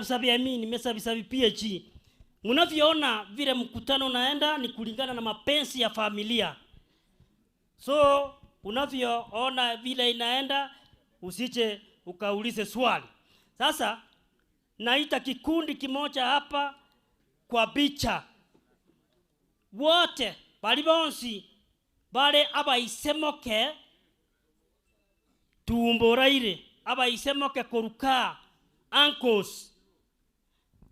Sabi nimesabi PhD. Unavyoona vile mkutano unaenda ni kulingana na mapenzi ya familia. So unavyoona vile inaenda usije ukaulize swali. Sasa naita kikundi kimoja hapa kwa picha. Wote balibonsi bale abaisemoke tumboraire, abaisemoke koruka ankles,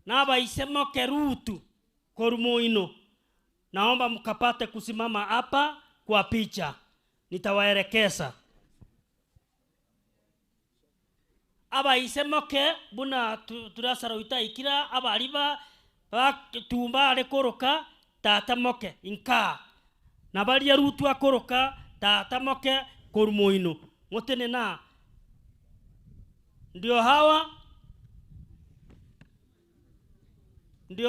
na abaisemoke rutu korumoino. Naomba mkapate kusimama hapa kwa picha. Nitawaelekeza. Abaisemoke buna turasara utaikira abaliba tumba ale koroka tatamoke inka. Nabali ya rutu akoroka tatamoke korumoino. Motene na ndio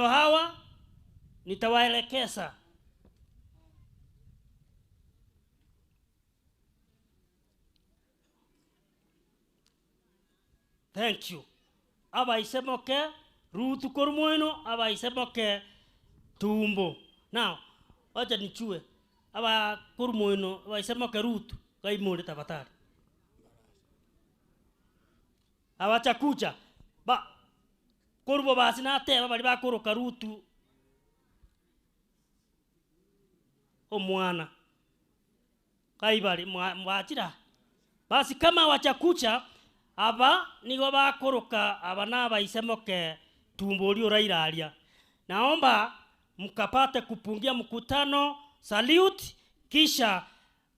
hawa nitawaelekeza. Thank you. Aba isemoke rutu korumoino, aba isemoke tumbo. Now, wacha nichue. Aba korumoino, aba isemoke rutu. Kai mole tafadhali. Aba chakucha. Ba korubo basi na teba bali bakoroka rutu. Omwana. Kai bali mwachira. Basi kama wachakucha aba nigo bakoroka aba naba isemoke tumbo lio rairaria. Naomba mkapate kupungia mkutano. Salute kisha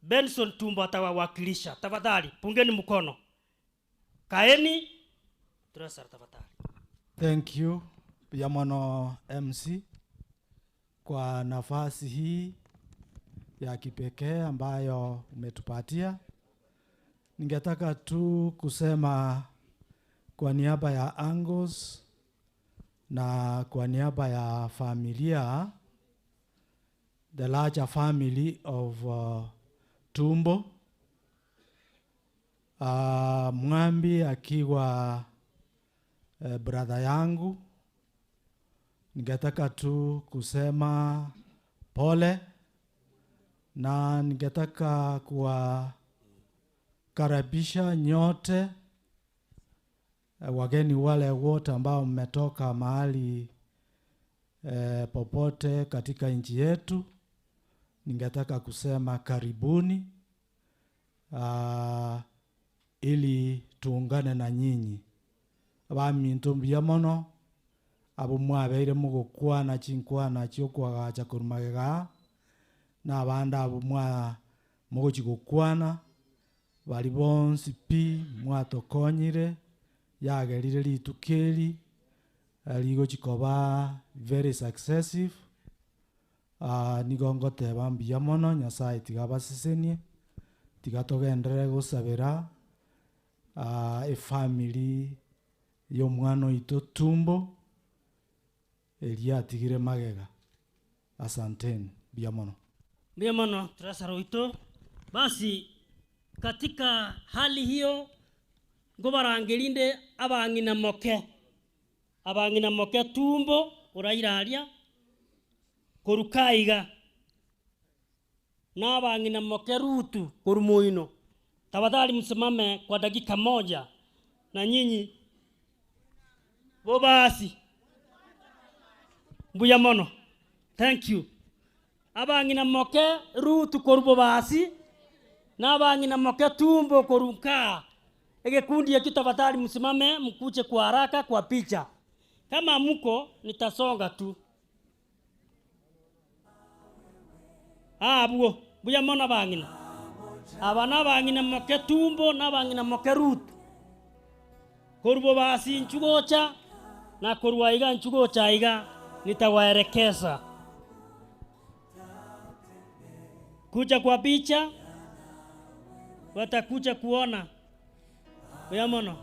Benson Tumbo atawawakilisha. Tafadhali pungeni mkono. Kaeni turasara tafadhali. Thank you Biamono MC kwa nafasi hii ya kipekee ambayo umetupatia. Ningetaka tu kusema kwa niaba ya Angus na kwa niaba ya familia, the larger family of Tumbo, Mwambi akiwa brother yangu, ningetaka tu kusema pole, na ningetaka kuwakaribisha nyote wageni wale wote ambao mmetoka mahali popote katika nchi yetu. Ningetaka kusema karibuni ili tuungane na nyinyi. Abamintu Biamono abo mwabeire mugukwana chinkwana cyokwaga kurumagega na abanda abo mugukwana bali bonsi pi mwatokonyire yagerire litukeli ligo chikoba very successive. Nigongote Biamono Nyasaye tigabasisenie tigatogendere gusabira family yo mwana ito Tumbo eliatigire magega. Asanteni Biamono turasaro ito. Basi katika hali hiyo ngobarangelinde abangina moke Tumbo urairaria korukaiga na abangina moke rutu korumoino. Tafadhali msimame kwa dakika moja na nyinyi bobasi Biamono. Thank you. Abangina moke rutu korubo basi na abangina moke Tumbo koruka. Egekundi ya tafadhali msimame mkuche kwa haraka kwa picha. Kama mko nitasonga tu. Abuo Biamono abangina. Abana bangina moke Tumbo na bangina moke rutu korubo basi nchugocha na koruwaiga nchugocha iga nitawaelekeza. Kuja kwa picha watakuja kuona Biamono.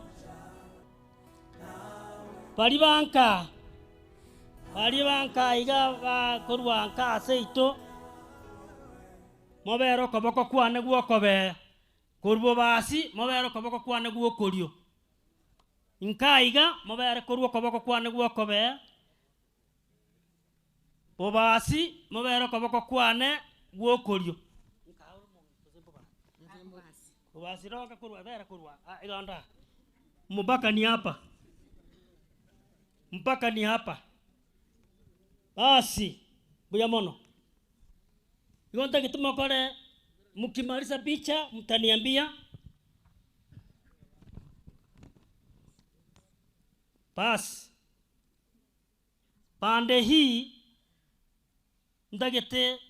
Palibanka iga koruwanka aseito mobero koboko kwane guokobe korubo basi mobero koboko kwane guokorio inkaiga mobere korwa koboko kwane gwokobe bobasi mobere koboko kwane gwokorio bobasi roka korwa bere korwa igonda mpaka ni hapa basi buya mono igonta kituma kore mkimaliza picha mtaniambia basi pande hii ndagete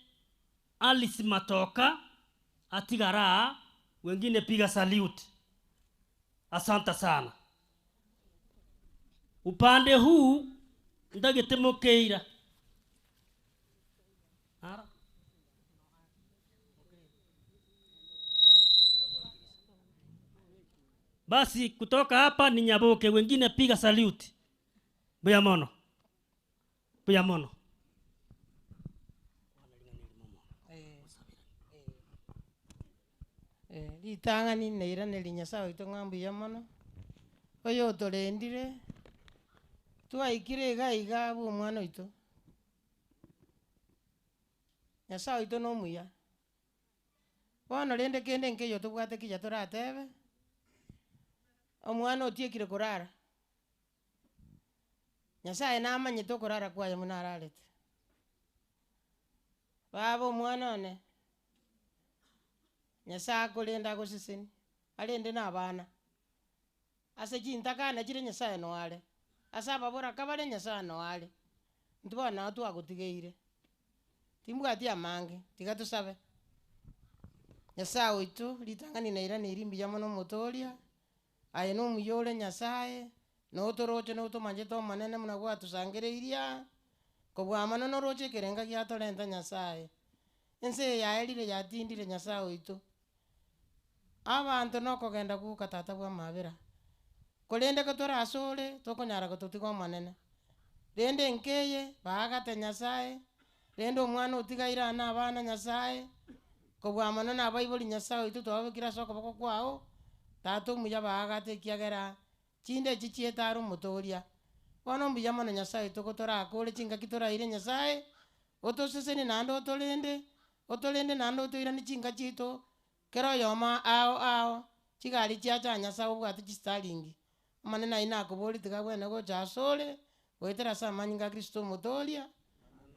Alice Matoka atigara wengine piga salute asante sana upande huu ndagete Mokeira basi kutoka hapa ni Nyaboke wengine piga salute buya mono litang'ani neiraneri Nyasaye oito ng'ambu ya mono oyo otorendire twaikire iga bwa omwana oito Nyasaye oito nomuya bono rende kende nkeyo tobwate kiya toratebe omwana otiekire korara Nyasaye namanyete okorara kwaye muna ararete baba omwana one Nyasaye akorenda agoseseni arende na abana ase chintakana chire Nyasaye noare ase ababora kabare Nyasaye noare ntibona twagotigeire timbwati amange tiga tosabe Nyasaye oito litang'ani nairana erimbuya mono omotoria aye nomuyore Nyasaye notoroche notomanyete omonene muna gwatusangereiria kobwa mono noroche ekerenga giatorenta Nyasaye ense yaerire yatindire Nyasaye oito abanto nokogenda guka tata bwa mabera korende kotorasore tokonyara gototiga omonene rende nkeye baagate Nyasaye rende omwana otigaire ana abana Nyasaye kobwa mono nabaibori Nyasaye oito twababekire ase okoboko kwao tata omuya baagate ekiagera chinde echi chietare omotoria bono mbuya mono Nyasaye togotorakore chingaki toraire Nyasaye otoseseni naende otorende naende otoirani chinka chito kero oyoma ao chigari chiacha Nyasaye obwate chistaringi omonene ayi nakobori tiga bwene gocha asore goetera ase amanyinga ya Kristo omotoria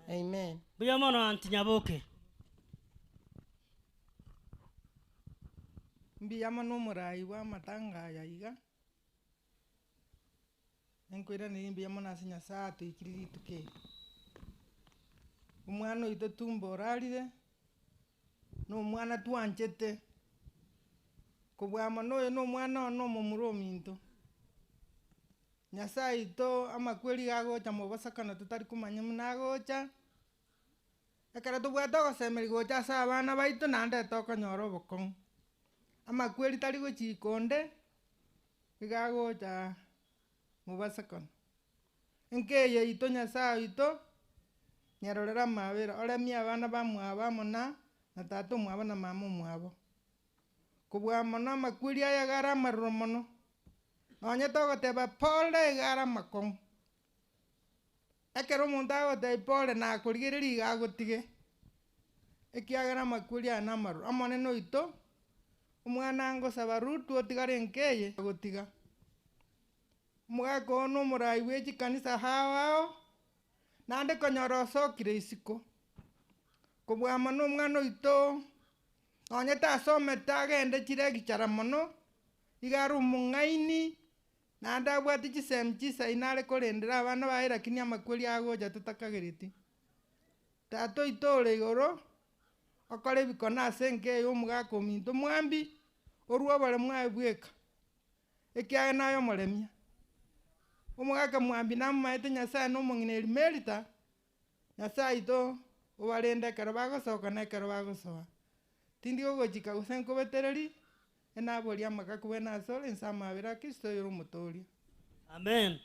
amen buya mono anti Nyaboke mbuya mono omorai bwa amatanga aya iga enkoiraneri mbuya mono ase Nyasaye atoikire rituko eri omwana oito tumbo orarire na omwana twanchete kobwa mono oyo na omwana ono omomura ominto Nyasaye ito amakweri gagocha mobosakano totari komanya muna agocha ekero tobwate ogosemeri gocha ase abana baito naende tokonyora obokong'u amakweri tari gochika onde iga agocha mobosakano nkeye ito Nyasaye ito nyarorera amabera oremie abana bamwabo amo na tata omwabo na mama omwabo kobwa mono amakweri aya gare amaroro mono nonye togoteba pole igare amakong'u ekero omonto agotebia pole nakorigereria iga agotige ekiagera amakweri aya na amaroro omonene oito omwana ngosaba Rutu otigare nkeye agotiga omogaka ono omorai bwa echikanisa hao naende konyora osokire isiko kobwa mono omwana oito nonye tasomete agende chire egichara mono iga are omong'aini naende abwate chisemi chisaine are korendera abana baye lakini amakweri agocha totakagereti tata oito ore igoro okore ebikona ase nkeyo omogaka ominto mwambi orwa oboremu aye bweka ekiagera naye omoremia omogaka mwambi namomaete Nyasaye na omong'ineri Merita Nyasaye ito obarende ekero bagosoka na ekero bagosoa tindi gogochika gose nkobetereri enabori amakaku bwene asore ense amabera Kristo oyo omotoria amen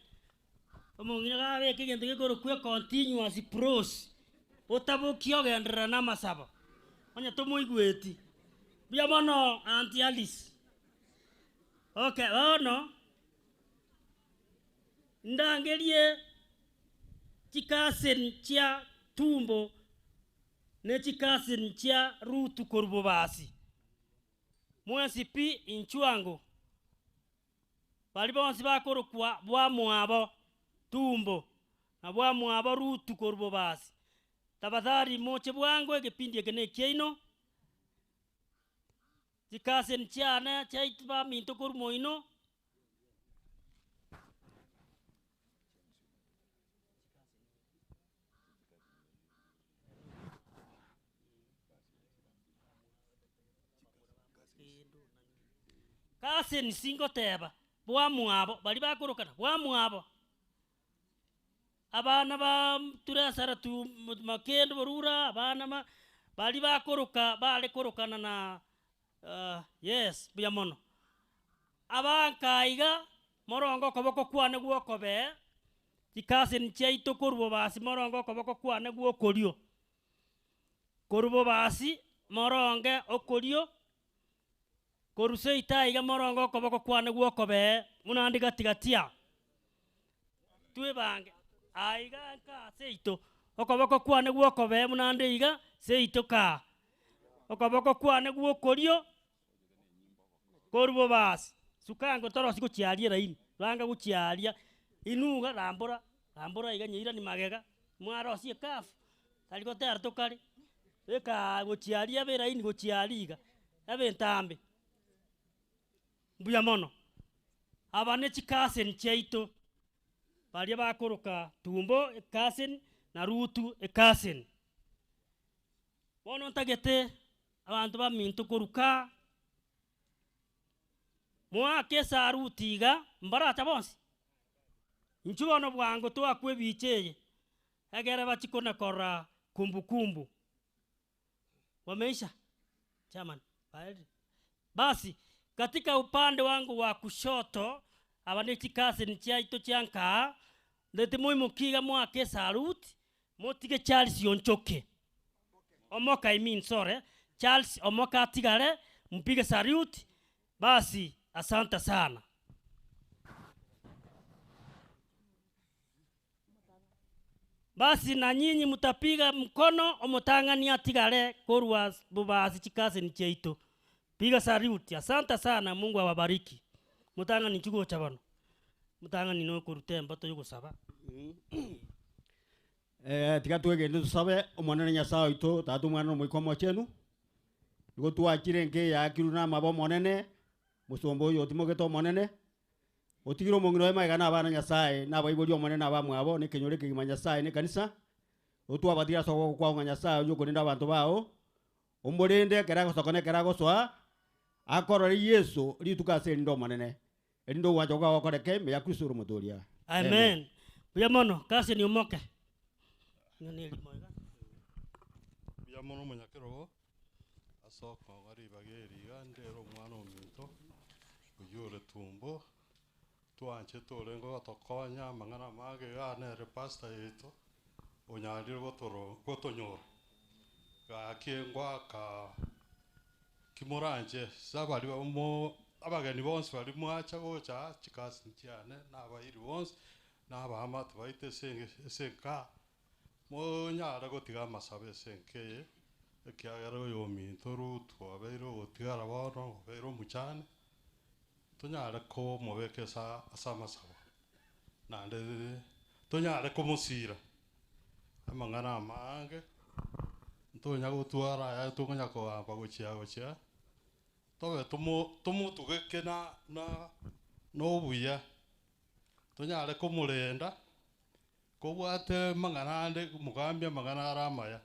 omong'ina gabeka egento gekorokwa continuous prose otabokia ogenderera na amasabo onye tomoigweti buya mono anti Alice okay bono ndangerie chikasen chia tumbo ne chikasen chia rutu korubobasi mwesi pi inchuango bali bonsi bakorokwa bwa mwabo tumbo na bwa mwabo rutu korubobasi tabadhari moche bwango ekipindi ekene kyeino chikasen chiana chaitba minto korumoino kasen singo teba bwa mwabo bali bakorokana bwa mwabo abana ba turasara tu makendo barura abana bali bakoroka bale korokana na yes buya mono abankaiga morongo koboko kwane gwokobe chikasen chaito korubo basi morongo koboko kwane gwokorio korubo basi moronge okorio koruse itaiga morongo koboko kwane gwokobe munandika tigatia tuwe bange aiga ka seito okoboko kwane gwokobe munande iga seito ka okoboko kwane gwokorio korubo basi sukango torosi kuchiaria raini ranga kuchiaria inuga rambura iga nyira ni magega mwarosie kafu taliko tayari tokari eka kuchiaria be raini kuchiariga abe ntambe buya mono abane chikasen chaito bali bakoroka tumbo ekasen na rutu ekasen bono ntagete abantu baminto koruka mwa kesa rutiga mbarata bonsi nchubono bwango to akwe bicheye agera bachikona kora kumbukumbu wameisha chairman basi katika upande wangu wa kushoto abane chikasen chaito chanka ndete muhimu kiga mwa kesa ruti motige Charles Yonchoke omoka sorry Charles omoka tigare mpige saluti basi asante sana basi na nyinyi mtapiga mkono omotangania tigare korwa bubazi chikasen chaito piga saluti asante sana Mungu awabariki mutangani chugo chabano mutangani no kurutemba to yugo saba tiga twege ndusabe omonene Nyasaye ito tatu mwana mwikomo chenu ngo twakire nge yakiruna mabo monene musombo yo timogeto monene otigiro mongiro ema na abana Nyasaye na baibuli monene abamwe abo ne kenyore kigima Nyasaye ne kanisa otwa batia soko kwa Nyasaye yo kuninda abantu bao ombolende kerago sokone kerago swa akorore Yesu litukase ndo monene ndo wajoga wakoreke me yakrisuru mutoria amen buya mono kasi ni umoke nganeli moiga buya mono munyakero asoko ngari bageri gandero mwana ominto uyore tumbo twanche torengo tokonya mangana mage gane repasta yeto onyalire gotonyora gakengwa ka kimoranje sabali bamo abagani bonse bali mwacha gocha chikasi cyane nabayiri bonse nabahama tubaite senka monyara gotiga amasabe senkeye ekyagaro yo mintoru twabero gotigara bono bero muchane tonyara ko mobeke sa asama sawa nande tonyara ko musira amangana mange ntonya gotwara ya tonya ko amba gochia tobe tomo tugeke na no buya tonyara ko murenda ko bwate manganande mugambya mangana aramaya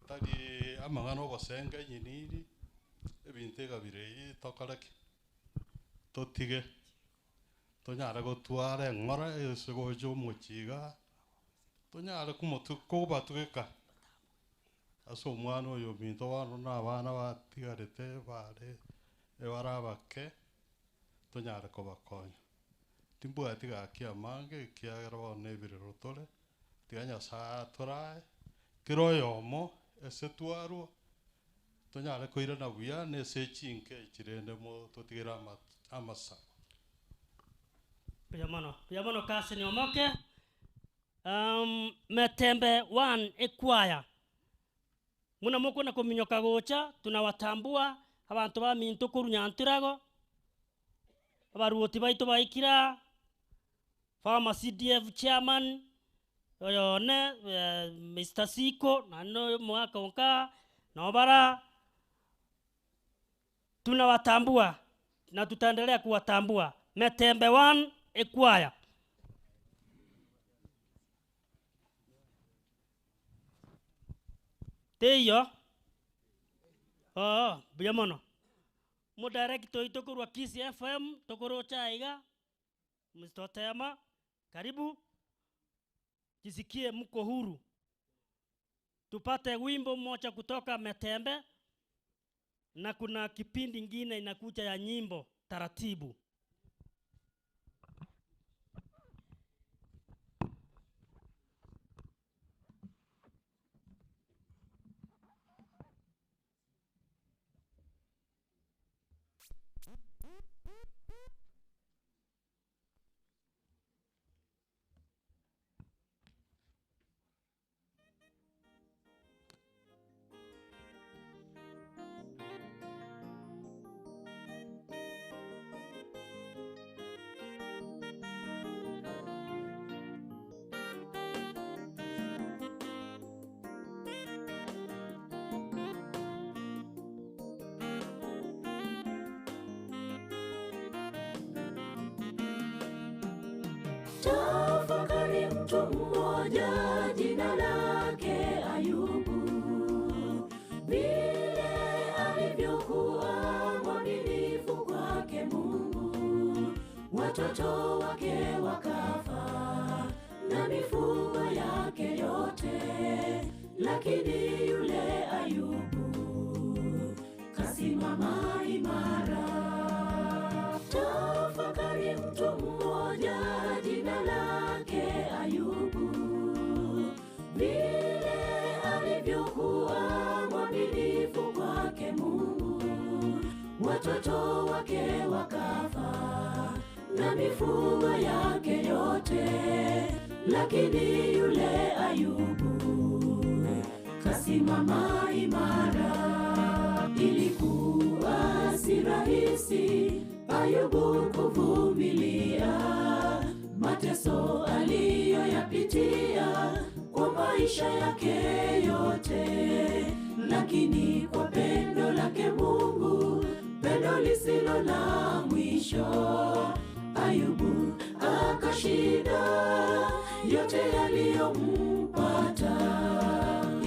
tagi amangana obosenga nyiniri ebintega birei tokareke totige tonyara gotwara ngora esegojo muchiga tonyara kumotu ko batugeka aso mwana oyo binto wano na abana batigarete bare ebarabake tonyara kobakonya timbwati gakia mange kiagera bone birero tole tiganya sa torae kiroyomo esetwaro tonyara koira na buya ne sechinke chirende mo totigera amasa Piyamano kasi ni omoke. Metembe 1 ekwaya. Muna moko na kuminyoka gocha tunawatambua abantu ba minto kurunyantirago. Abaruoti baitu baikira former CDF chairman oyone Mr. Siko nano mwaka onka nobara tunawatambua na tutaendelea kuwatambua. Metembe 1 ekwaya. Teyo Biamono mo director itokurwa Kisi FM tokoro chaiga Mr. Tema, karibu jisikie mko huru. Tupate wimbo mmoja kutoka Metembe na kuna kipindi ingine inakuja ya nyimbo taratibu. Tafakari mtu mmoja jina lake Ayubu, vile alivyokuwa mwaminifu kwake Mungu. Watoto wake wakafa na mifugo yake yote, lakini yule Ayubu kasimama imara. Tafakari mtu mmoja jina lake Ayubu, vile alivyokuwa mwaminifu kwake Mungu. Watoto wake wakafa na mifugo yake yote, lakini yule Ayubu kasimama imara. Ilikuwa si rahisi Ayubu kuvumilia mateso aliyoyapitia kwa maisha yake yote, lakini kwa pendo lake Mungu, pendo lisilo na mwisho, Ayubu akashinda yote yaliyompata.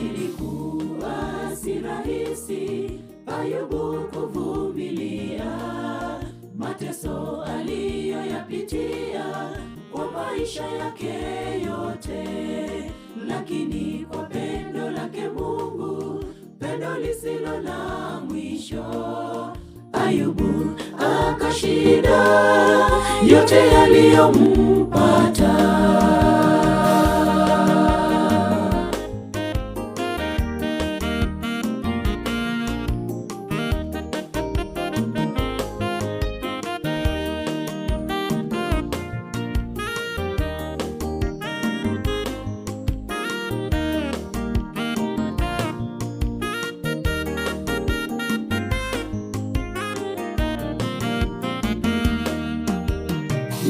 Ilikuwa si rahisi Ayubu kuvumilia mateso aliyoyapitia kwa maisha yake yote, lakini kwa pendo lake Mungu, pendo lisilo na mwisho, Ayubu akashinda yote yaliyompata.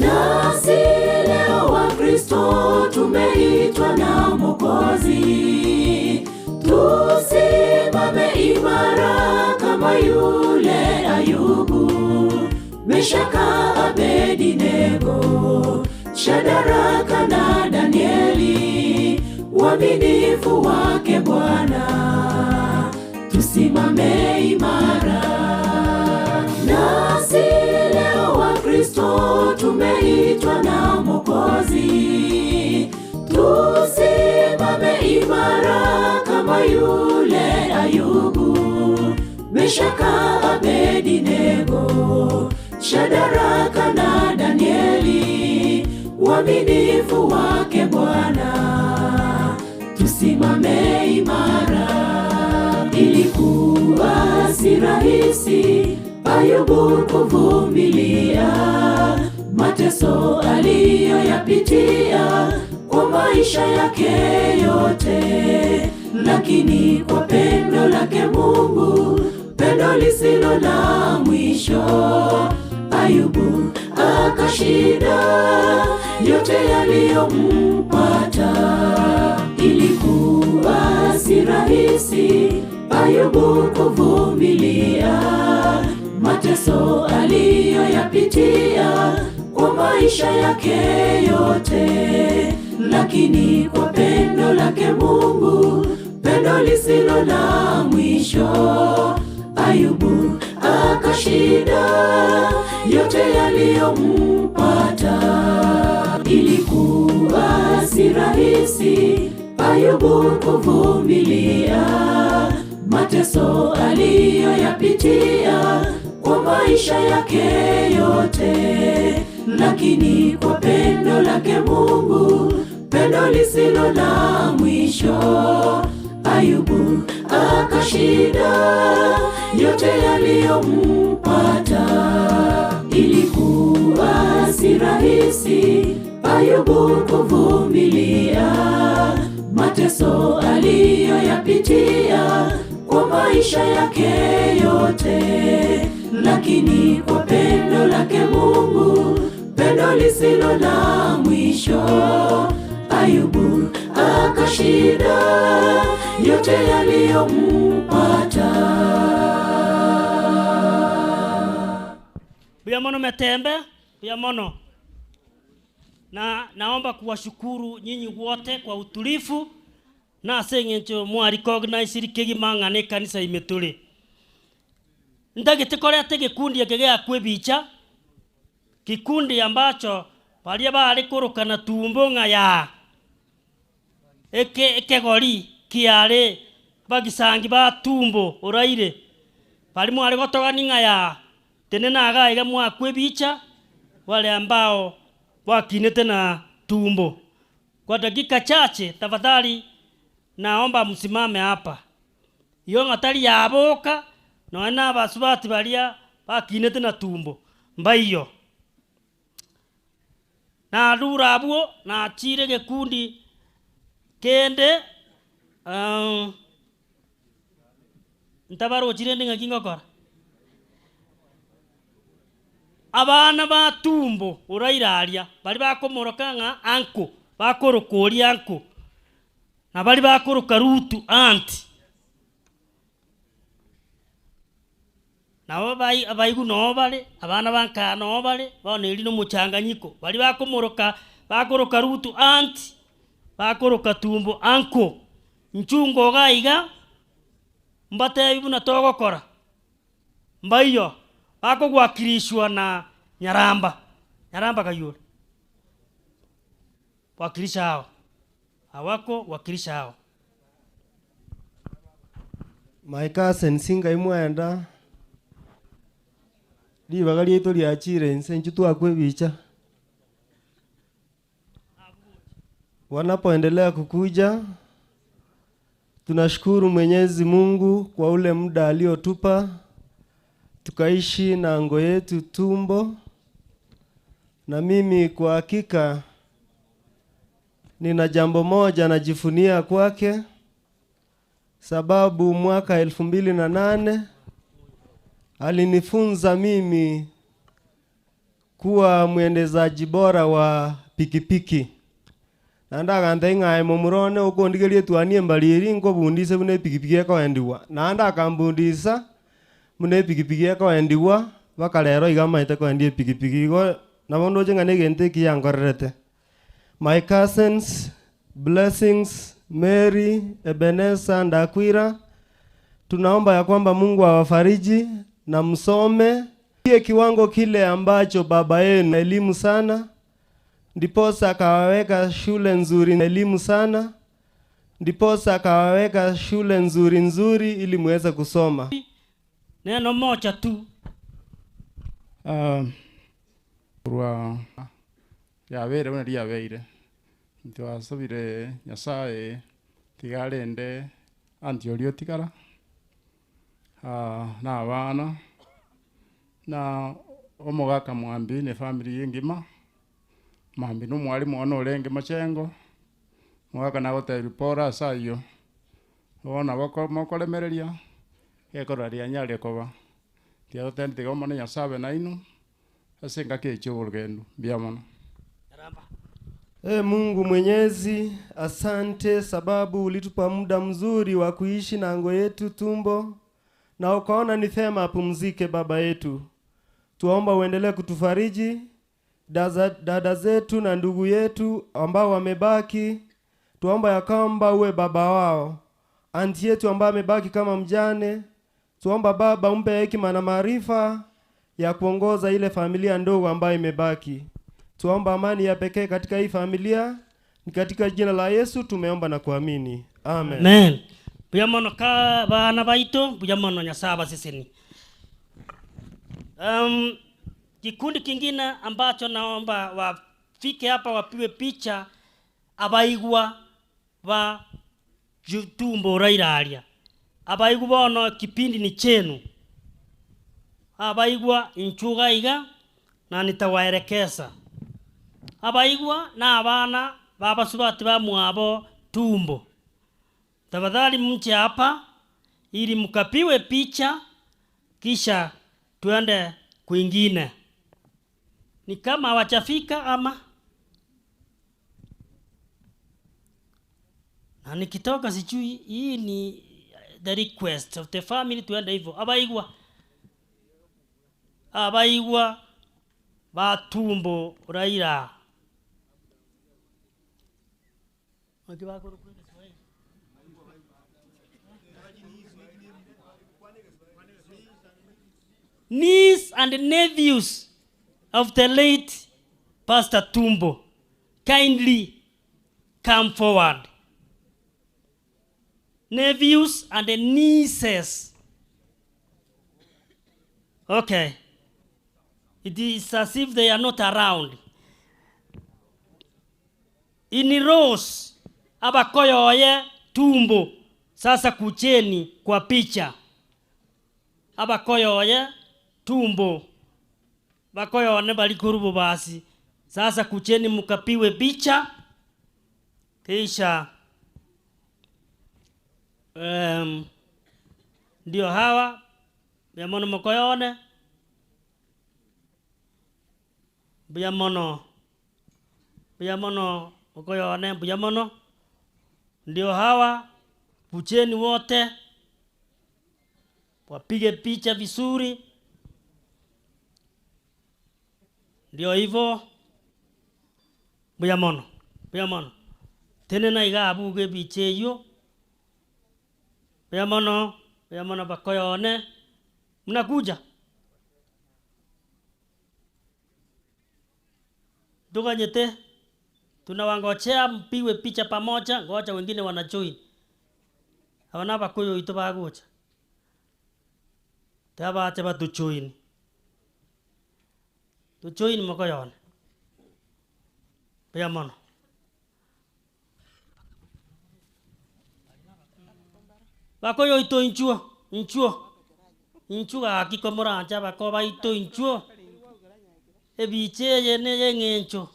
Nasi leo wa Kristo tumeitwa na Mwokozi, tusimame imara kama yule Ayubu, Meshaka, Abednego, Shadraka na Danieli, waaminifu wake Bwana, tusimame imara. Nasi leo wa Kristo tumeitwa na Mwokozi, tusimame imara kama yule Ayubu, Meshaka, Abednego, Shadraka na Danieli, waaminifu wake Bwana, tusimame imara. Ilikuwa si rahisi Ayubu kuvumilia mateso aliyoyapitia kwa maisha yake yote, lakini kwa pendo lake Mungu, pendo lisilo na mwisho, Ayubu akashinda yote yaliyompata. Ilikuwa si rahisi Ayubu kuvumilia mateso aliyoyapitia kwa maisha yake yote, lakini kwa pendo lake Mungu, pendo lisilo na mwisho, Ayubu akashinda yote yaliyompata. Ilikuwa si rahisi Ayubu kuvumilia mateso aliyoyapitia kwa maisha yake yote, lakini kwa pendo lake Mungu, pendo lisilo na mwisho, Ayubu akashinda yote yaliyompata. Ilikuwa si rahisi Ayubu kuvumilia mateso aliyoyapitia kwa maisha yake yote, lakini kwa pendo lake Mungu, pendo lisilo na mwisho, Ayubu akashinda yote yaliyompata. Biamono Metembe, biamono. Naomba kuwashukuru nyinyi wote kwa utulifu na sengencho mwa recognize rikegi mangane kanisa imetuli. Ndagite gikundi yakegea kwebicha, kikundi ambacho balia bali kuruka na tumbo ngaya ekegori kiare bagisangi ba tumbo oraire bali mwali gotoga ngaya tenena aga iga mwa kwebicha wale ambao wakinete na tumbo. Kwa dakika chache tafadhali naomba msimame hapa. Iyo ngatali yaboka na basubati balia bakinete na tumbo. Mbaiyo. Na rurabuo na chire gekundi kende ntabaro chire ndinga kingokora. Abana ba tumbo urairaria bali bakomoroka nga anko bakorokori anko na bali bakoroka rutu anti na abaigu no bale abana banka no bale boneri no muchanganyiko bali bakomoroka bakoroka rutu anti bakoroka tumbo anko nchungo gaiga mbate bibuna togokora mbaiyo ako gwakirishwa na Nyaramba kayure wakirisha hao awako wakirisha hao my cousin singa imwenda libaga lyeto lyachire nse nchutu akwebicha wanapoendelea kukuja. Tunashukuru Mwenyezi Mungu kwa ule muda aliotupa tukaishi na ngo yetu tumbo, na mimi kwa hakika nina jambo moja najifunia kwake, sababu mwaka 2008 alinifunza mimi kuwa mwendezaji bora wa pikipiki. Nanda kandenga mumurone ukondigelie tuanie mbaliri ngo bundise bune pikipiki yako endiwa. Nanda kambundisa mune pikipiki yako endiwa bakalero igamaite ko endie pikipiki go nabondo jenga negente kiyangorrete. My cousins, Blessings, Mary, Ebeneza and Akwira, tunaomba ya kwamba Mungu awafariji na msome kile kiwango kile ambacho baba yenu elimu sana, ndiposa akawaweka shule nzuri elimu sana, ndiposa akawaweka shule nzuri ili muweze kusoma. Neno moja tu. Rwa yabere bone yabeire ntwasubire Nyasaye tigarende antiorio tikara na abana na omogaka Mwambi ne family yengima Mwambi no mwalimu ono olenge machengo mwaka na goteri pora sayo ona bako mokolemereria ekoraria nyale koba tia tente gomo ne yasabe na inu asenga ke churugendo biamono. Mungu Mwenyezi, asante sababu ulitupa muda mzuri wa kuishi na ngo yetu tumbo na ukaona ni thema apumzike baba yetu. Tuomba uendelee kutufariji dada zetu na ndugu yetu ambao wamebaki. Tuomba ya kwamba uwe baba wao. Anti yetu ambaye amebaki kama mjane, tuomba baba umpe hekima na maarifa ya kuongoza ile familia ndogo ambayo imebaki. Tuomba amani ya pekee katika hii familia. Ni katika jina la Yesu tumeomba na kuamini. Amen. Amen. Buyamono ka bana baito, buyamono Nyasaba sisini. Kikundi kingine ambacho naomba wafike hapa wapiwe picha abaigwa wa tumbo rairaria. Abaigwa bono kipindi ni chenu. Abaigwa inchuga iga na nitawaerekeza. Abaigwa na abana baba subati ba mwabo tumbo. Tafadhali mche hapa ili mkapiwe picha kisha tuende kwingine. Ni kama hawajafika ama na nikitoka sijui hii ni the request of the family tuende hivyo. Abaigwa batumbo Raila. Niece and nephews of the late Pastor Tumbo, kindly come forward. Nephews and nieces. Okay. It is as if they are not around. In-laws, abakoyoye Tumbo. Sasa kucheni kwa picha. Abakoyoye Tumbo. Bakoyone balikurubu basi. Sasa kucheni mukapiwe picha. Kisha ndio hawa biamono mokoyone biamono mokoyone biamono ndio hawa kucheni wote wapige picha vizuri. Ndio hivyo biamono tena na iga abuge bicheyo biamono bakoyone mnakuja tukanyete tunawangojea mpiwe picha pamoja. Ngoja wengine wanajoin hawana bakoyo ito bagocha taba acha batujoin mokoyone biamono bakoyo ito inchuo akikomora acha bakoba ito inchuo ebiche yene yengencho.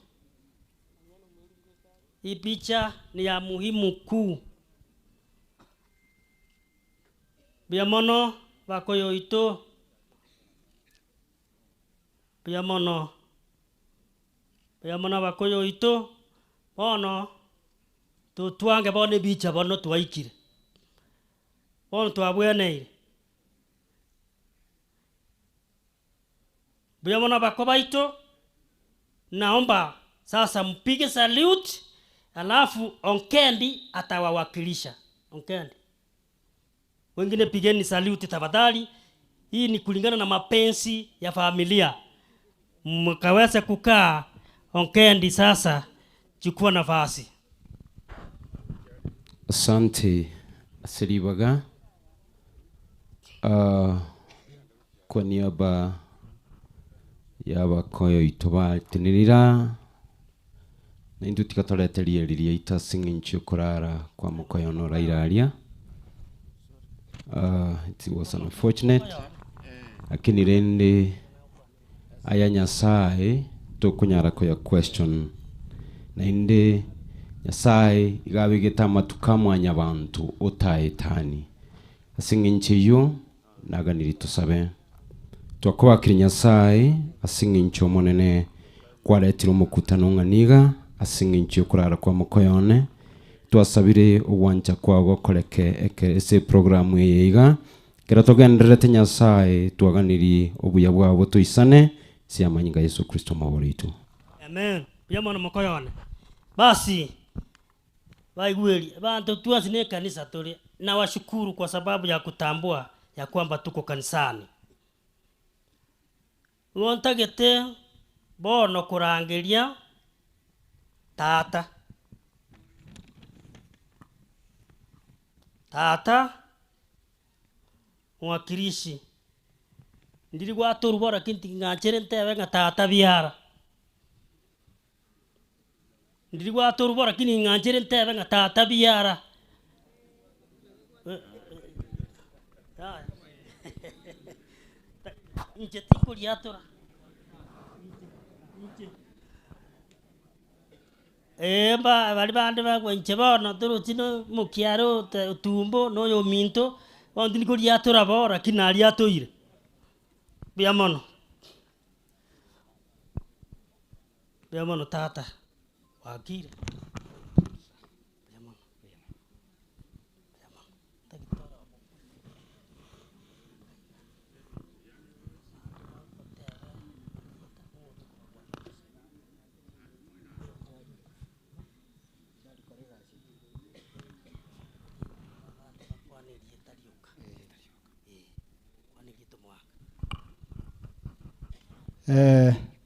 Hii picha ni ya muhimu kuu. Biamono bakoyo ito biamono bakoyo ito bono tutwange bone bicha bono twaikire bono twabweneire. Biamono bakoba ito naomba sasa mpige salute alafu Onkendi atawawakilisha. Onkendi wengine pigeni salute tafadhali. Hii ni kulingana na mapenzi ya familia. Mkaweza kukaa. Onkendi sasa chukua nafasi. Asante Siribaga. Kwa niaba ya bakoyo itobatinirira na indu tikatoreteria riria itasinga nchi kurara kwa mukoyo no rairaria. It was unfortunate lakini rende aya Nyasaye tukunyara ko ya question na inde Nyasaye igabigita matuka mwanya abantu utaetani asinginchiyo naganiri tusabe twakubakira Nyasaye asingincho monene kwaretira umukutano nganiga asinginchiyo kurara kwa mukoyone twasabire uwanja kwago koreke ese programu yeiga kera tugenderete Nyasaye twaganiri obuya bwabo tuisane siamanyinga Yesu Kristo maworitu. Amen. Pia mwana mukoyone. Basi baigweli bantu tuazine kanisa tuli na washukuru kwa sababu ya kutambua ya kwamba tuko kanisani. Uontagete bono kurangilia tata mwakirishi ndiri gwatu rubora kinti ngachere ntebe nga tata biara ndiri gwatu rubora kini ngachere ntebe nga tata biara nje tiko liatora bali bande bagwenche bono turutino mukiaro tumbo noyo minto bandi ko liatora bora kinali atoire biamono tata wakire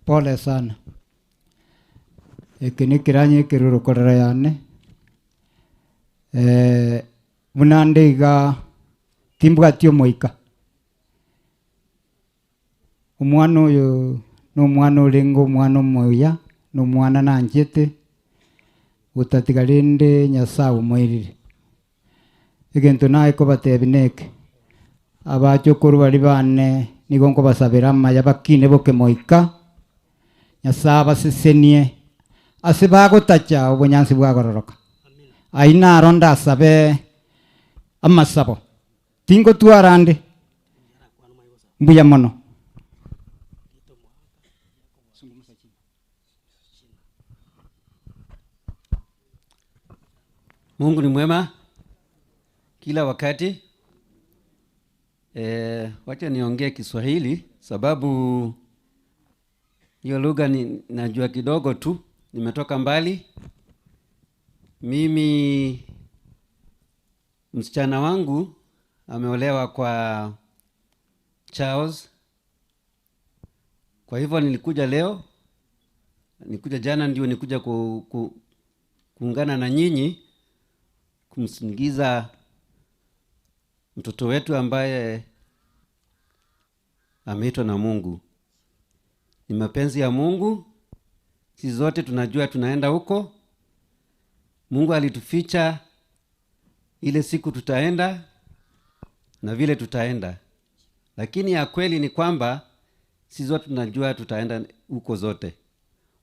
Pole sana. Ikini kiranye kiruru korera yane. Munandega timbwatio moika. Umwana uyu no mwana ulengo mwana moya no mwana nanjete utatigalinde Nyasaye umwirire. Igento naye ko batebineke. Abachokuru bali bane nigongo basabira maya bakine boke moika Nyasaye sesenie asibago tacha obunyansi bwagororoka aina ronda asabe amasabo tingo tuarande mbuya mono. Mungu ni mwema kila wakati. Wacha niongee Kiswahili sababu hiyo lugha najua kidogo tu, nimetoka mbali. Mimi msichana wangu ameolewa kwa Charles. Kwa hivyo nilikuja leo, nikuja jana ndio nikuja kuungana na nyinyi kumsindikiza mtoto wetu ambaye ameitwa na Mungu. Ni mapenzi ya Mungu. Sisi zote tunajua tunaenda huko. Mungu alituficha ile siku tutaenda na vile tutaenda. Lakini ya kweli ni kwamba sisi zote tunajua tutaenda huko zote.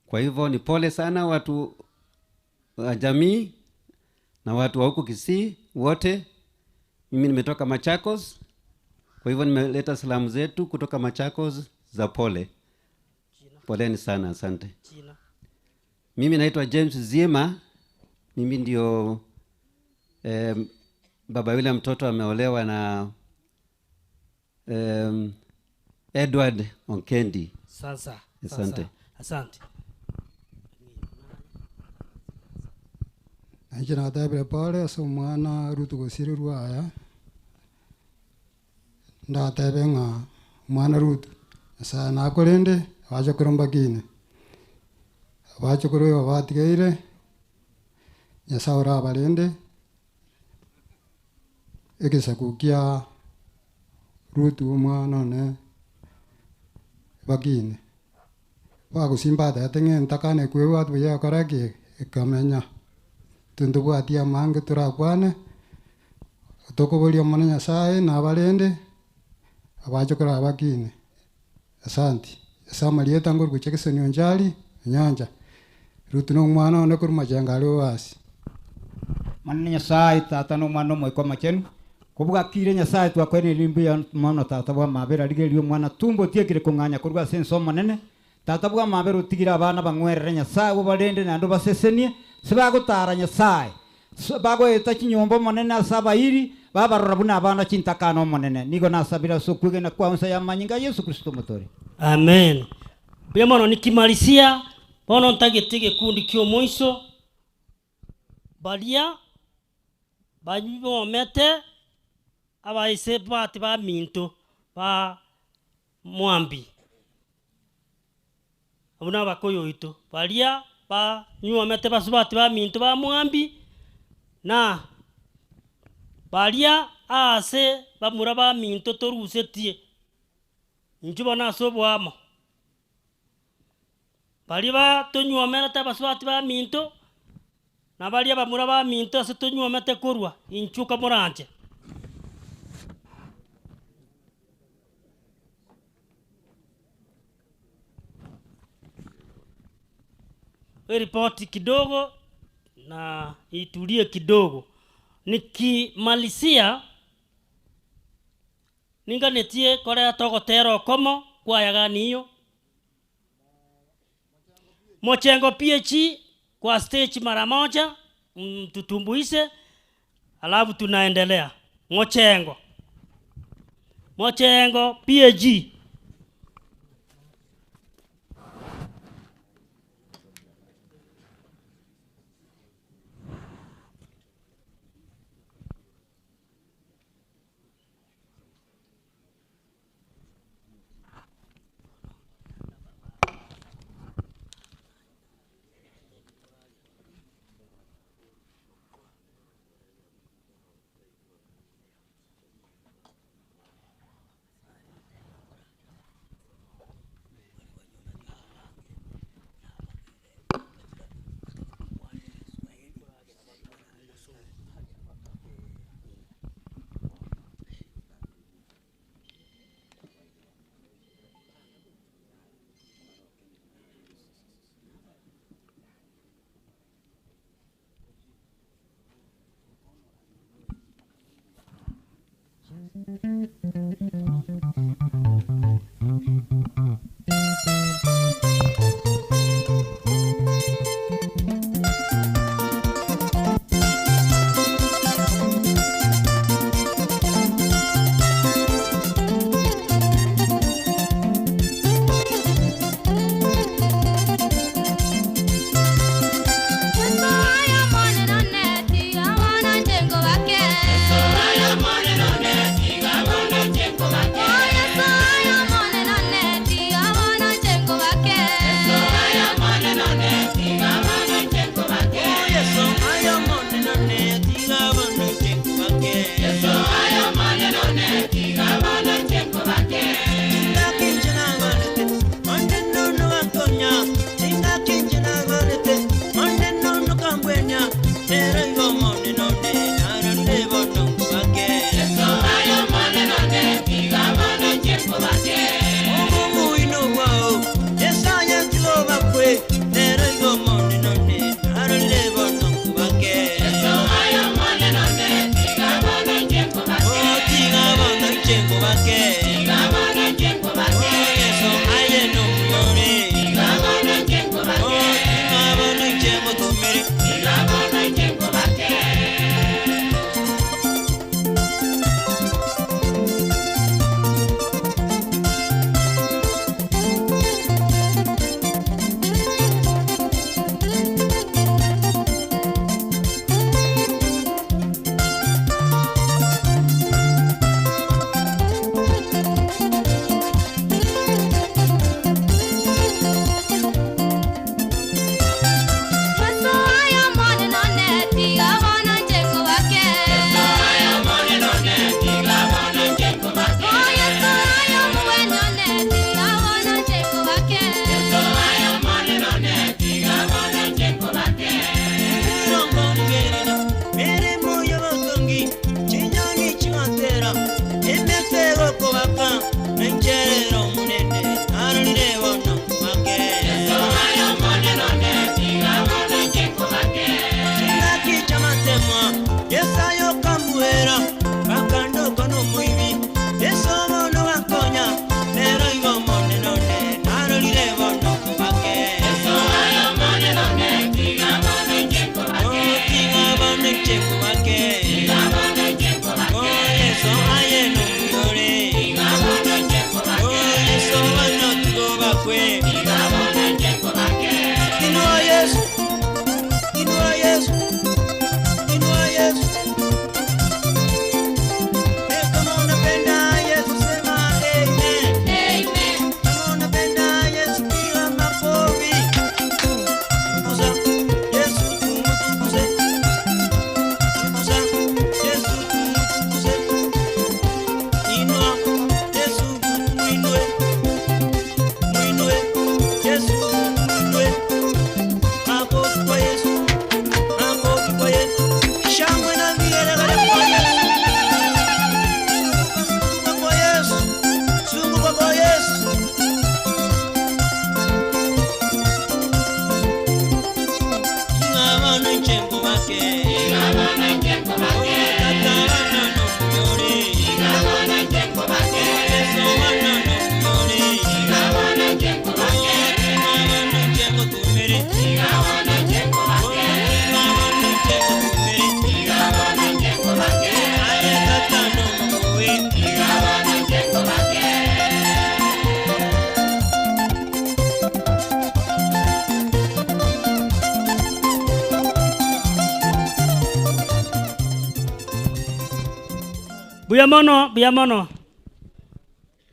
Kwa hivyo ni pole sana watu wa jamii na watu wa huko Kisii wote. Mimi nimetoka Machakos. Kwa hivyo nimeleta salamu zetu kutoka Machakos za pole. Poleni sana, asante. Mimi naitwa James Zima. Mimi ndio baba yule mtoto ameolewa na Edward Onkendi. Sasa. Asante. Asante. Anjina tabire pale so mwana rutu gosiri ruaya. Ndatabe nga mwana rutu. Sa na kolende waje kuromba kine. Waje kuroyo watigeire. Nyasaura balende. Ekisa kukia rutu mwana ne bakine. Wagusimba datengen ntakane kwewa tuya karaki ikamenya. Tundubu atia mange turakwane toko boli omwana Nyasaye na balende abachokora bakine. Asante. sama lieta ngor kucheke senyo njali nyanja rutu no mwana one kuruma jangali wasi manene Nyasaye tata no mwana moiko machenu kubuga kire Nyasaye twakwene limbi ya mwana tata bwa mabera rigerio mwana tumbo tiekire kunganya kurwa senso manene tata bwa mabera utigira abana bangwerere Nyasaye bo barende nando basesenie sibagutara Nyasaye bago eta kinyombo manene asaba iri babarora buna abana chintakano manene nigo nasabira sokuge na kwanza ya manyinga Yesu Kristo motori amen. Pia mono nikimalizia bono ntagetige kundi kyo mwiso balia banyomete abaise bati ba minto ba mwambi abuna bakoyo ito balia ba nyomete basubati ba minto ba mwambi na balia ase bamura ba minto torusetie njuba nasobwamo balia tonyomete basubati ba minto na balia bamura ba minto ase tonyomete korwa inchuka moranje ripoti kidogo na itulie kidogo. Nikimalizia ninganetie korea togotero komo kwa yaganiyo Mochengo PH kwa stage mara moja tutumbuise alafu tunaendelea. Mochengo PG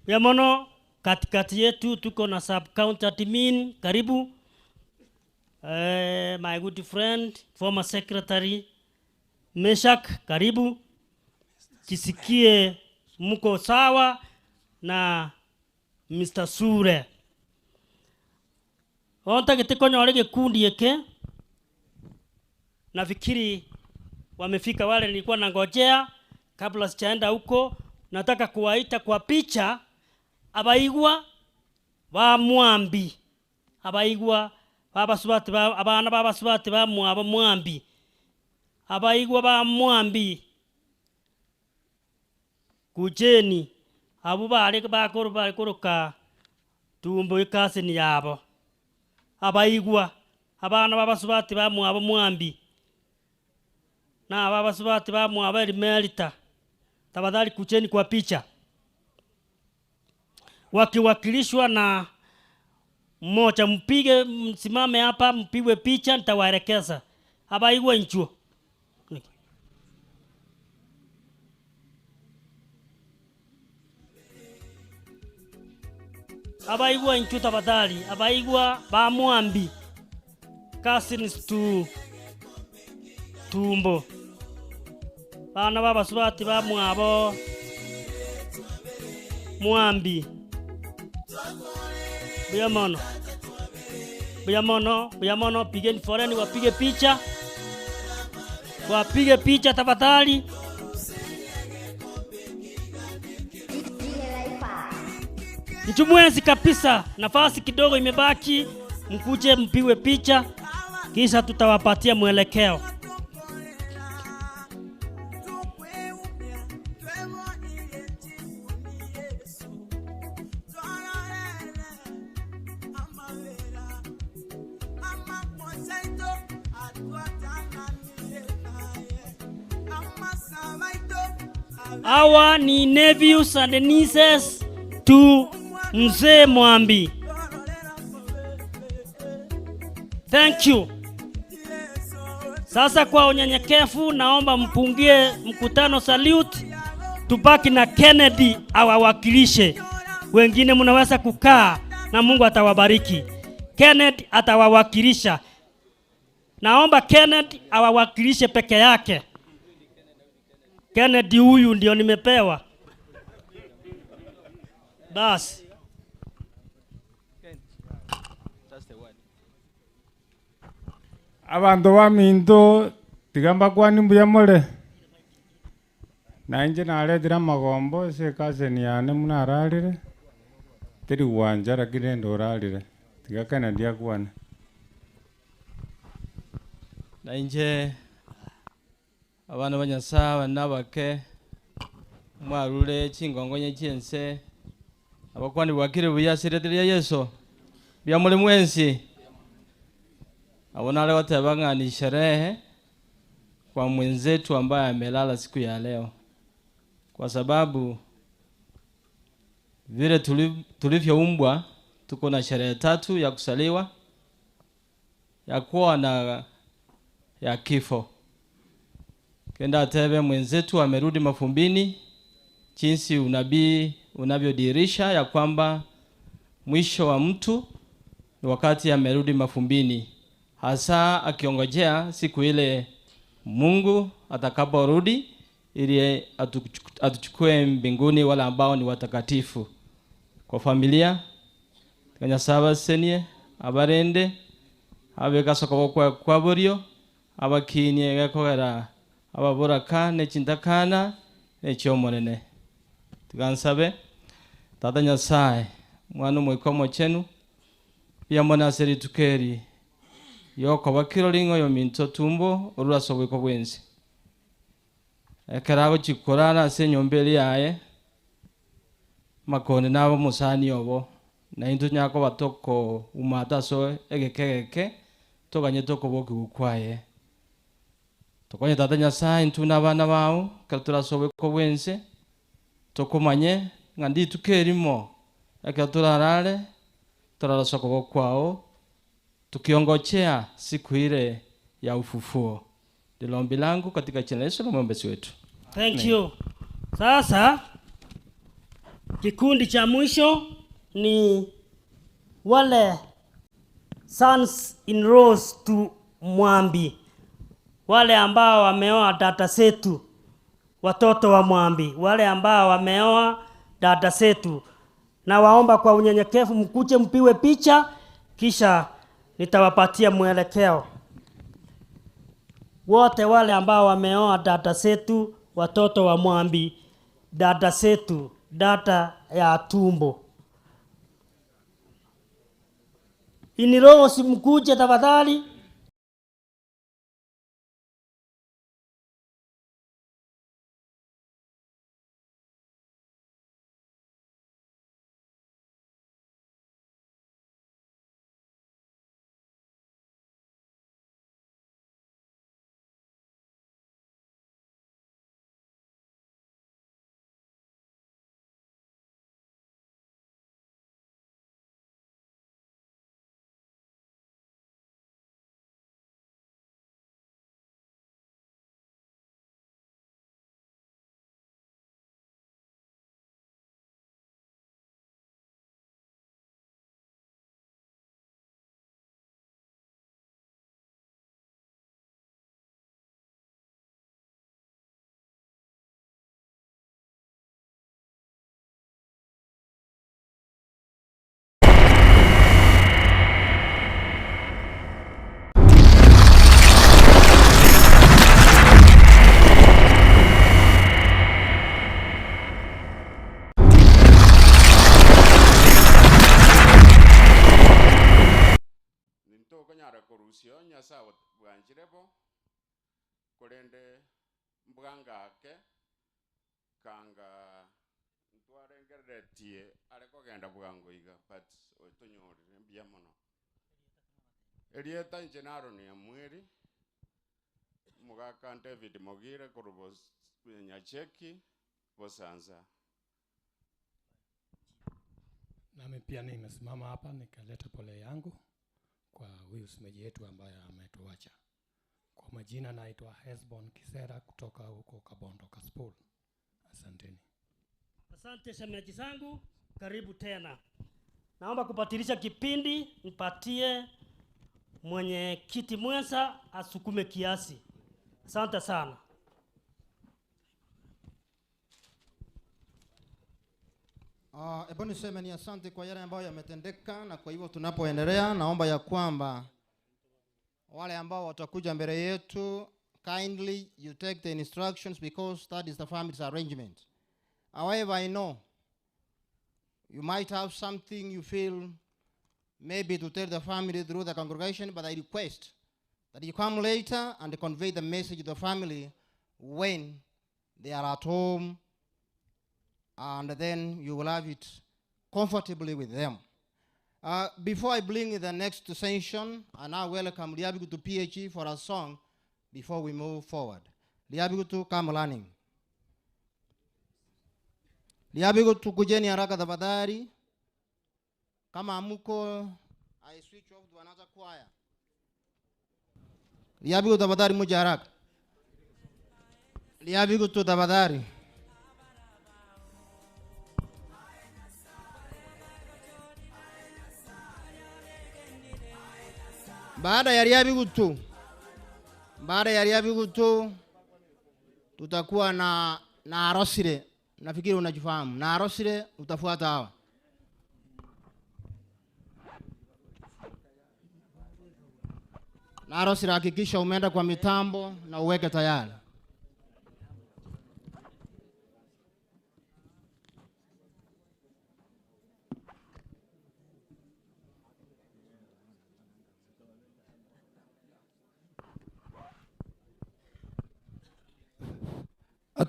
Buyamono, katikati yetu tuko na sub county admin, karibu. My good friend, former secretary Meshak, karibu. Kisikie mko sawa na Mr. Sure. Onta kitiko nyore gikundi yake. Nafikiri wamefika wale nilikuwa nangojea. Kabla sijaenda huko, nataka kuwaita kwa picha abaigwa ba Mwambi. Abaigwa babasubati ba abana babasubati ba Mwambi. Abaigwa ba Mwambi. Kujeni abo bari bakoroka tumbo ikase ni yabo. Abaigwa abana babasubati ba Mwambi. Na babasubati ba Mwabali Melita. Tafadhali kucheni kwa picha. Wakiwakilishwa na mmoja, mpige msimame hapa mpigwe picha, nitawaelekeza. Abaigwa nchuo. Abaigwa nchuo tafadhali. Abaigwa ba Mwambi. Cousins to Tumbo. Bana baba subati ba Mwabo Mwambi. Buyamono, pigeni foreni wapige picha. Wapige picha tafadhali. Mchumwezi kabisa, nafasi kidogo imebaki, mkuje mpigwe picha, kisha tutawapatia mwelekeo. Hawa ni nephews and nieces to Mzee Mwambi. Thank you. Sasa kwa unyenyekevu naomba mpungie mkutano salute. Tubaki na Kennedy awawakilishe. Wengine mnaweza kukaa na Mungu atawabariki. Kennedy atawawakilisha. Naomba Kennedy awawakilishe peke yake. Kennedy huyu ndio nimepewa. Basi. Abantu baminto tigamba kwani mbuyamole. Nanje naletira magombo ese kaseni yane munaralire. Tiri wanja rakire ndoralire. Tigakana dia kwana. Nanje abana banyasa nabake mwarure chingongonye chense abakwani bwakire buyasiretire Yesu byamule mwensi abonale batabangani sherehe kwa mwenzetu ambaye amelala siku ya leo, kwa sababu vile tulivyoumbwa tuko na sherehe 3 ya kusaliwa, ya kuwa na ya kifo. Kenda tebe mwenzetu amerudi mafumbini, jinsi unabii unavyodirisha ya kwamba mwisho wa mtu ni wakati amerudi mafumbini, hasa akiongojea siku ile Mungu atakaporudi ili atuchukue mbinguni wala ambao ni watakatifu. Kwa familia kanya saba senie abarende abeka soko kwa borio abakinye gakogera ababoraka ne chintakana ne chomonene tugansabe tata Nyasaye mwana mwikomo chenu pia mwana seri tukeri yoko bakirolingo yo minto tumbo urura sobiko bwenzi ekarago chikorana se nyombeli yae makone nabo musani obo na into nyako batoko umata so egekeke toganye toko boki ukwaye tokonye tata Nyasaye ntuna bana bawo katura sobiko bwenze tokomanye ngandi tukerimo akaturarale turara soko kwao tukiongochea siku ile ya ufufuo. Ndilo ombi langu katika jina la Yesu na mwombezi wetu. Thank you. Sasa kikundi cha mwisho ni wale sons in laws to Mwambi, wale ambao wameoa dada zetu, watoto wa Mwambi, wale ambao wameoa dada zetu, na waomba kwa unyenyekevu mkuje mpiwe picha, kisha nitawapatia mwelekeo. Wote wale ambao wameoa dada zetu, watoto wa Mwambi, dada zetu, dada ya tumbo, iniro simkuje tafadhali. korusio Nyasaye bwanjirebo kolende mbwangake kanga ntwarengeretie ariko genda bwango iga but otonyorire mbia mono erieta njenaro ni amweri mugaka David Mogire kurubo Nyacheki Bosanza. Nami pia nimesimama hapa nikaleta pole yangu kwa huyu msemaji wetu ambaye ametuacha. Kwa majina naitwa Hesbon Kisera kutoka huko Kabondo Kaspul. Asanteni. Asante shemeji zangu, karibu tena. Naomba kupatilisha kipindi, nipatie mwenye kiti mwenza asukume kiasi. Asante sana. Ebo niseme ni asante kwa yale ambayo yametendeka, na kwa hivyo tunapoendelea naomba ya kwamba wale ambao watakuja mbele yetu, kindly you take the instructions because that is the family's arrangement. However, I know you might have something you feel maybe to tell the family through the congregation, but I request that you come later and convey the message to the family when they are at home, and then you will have it comfortably with them. Before I bring the next session, I now welcome Liabigu to PHE for a song before we move forward. Liabigutu, come learning. Liabigutu, kujeni haraka tafadhali. Kama amuko, I switch off to another choir. Liabigutu tafadhali muje haraka. Liabigutu tafadhali. Baada ya Liabigutu tutakuwa na Arosire. Nafikiri unajifahamu. Na Arosire utafuata hawa. Na Arosire, hakikisha umeenda kwa mitambo na uweke tayari.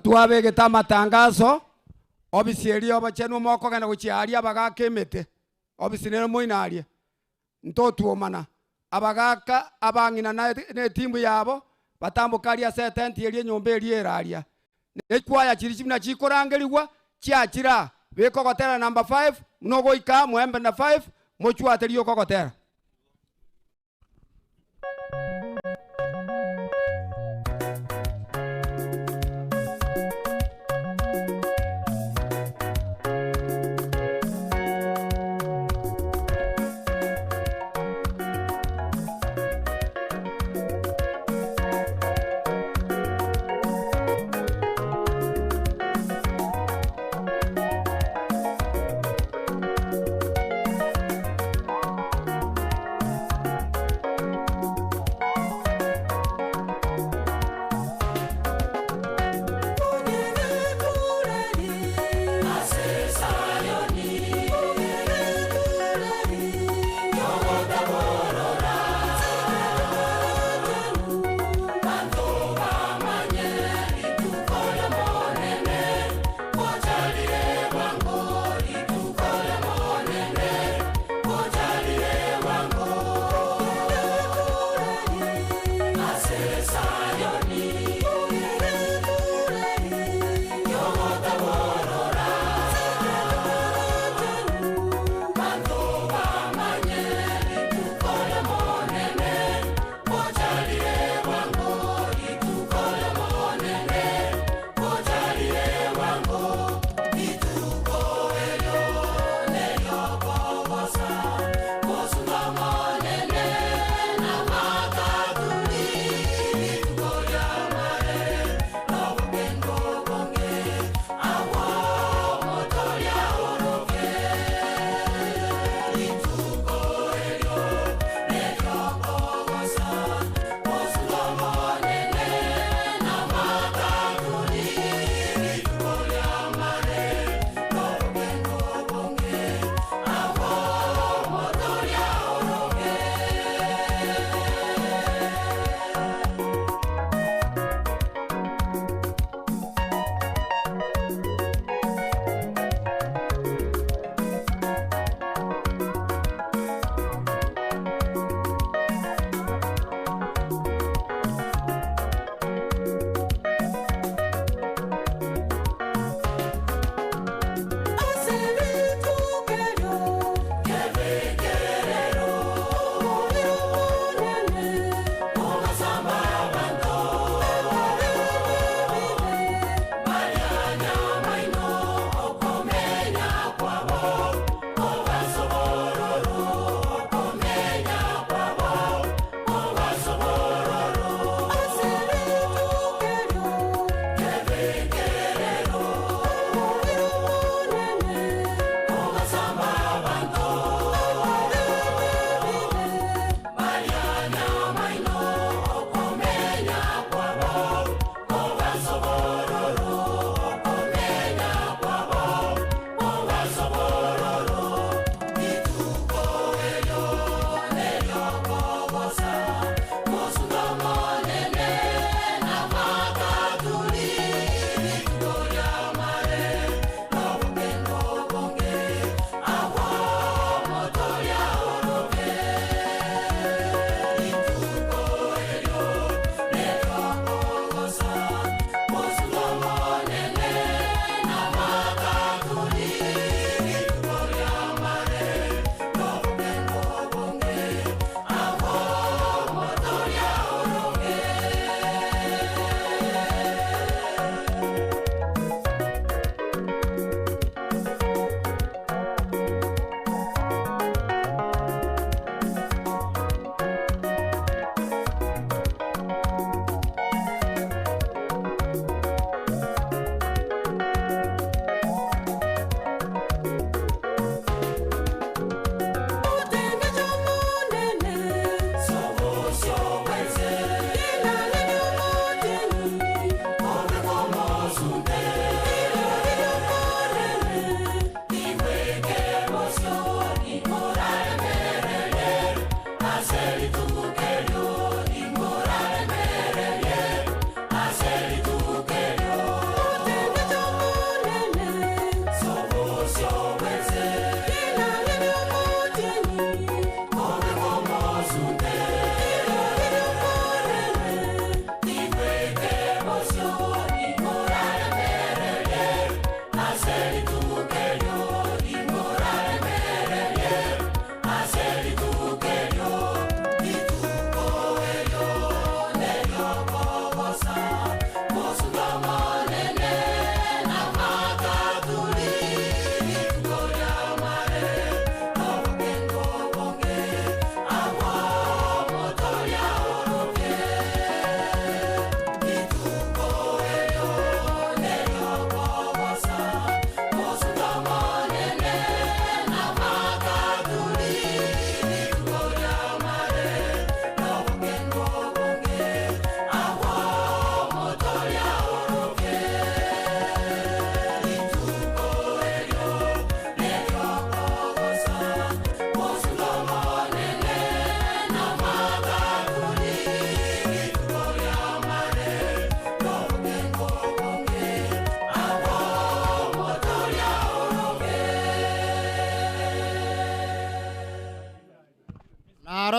Twabegeta matangazo obisieri obachenu moko gana guchiaria abagaka emete obisinero moinarie ntotuomana abagaka abang'ina na timu yabo batambukaria setenti eri enyomba eri eraria nekwaya chiri chimina chikorangeriwa chiachira bekogotera number 5 mnogoika mwembe na 5 mochwateri okogotera.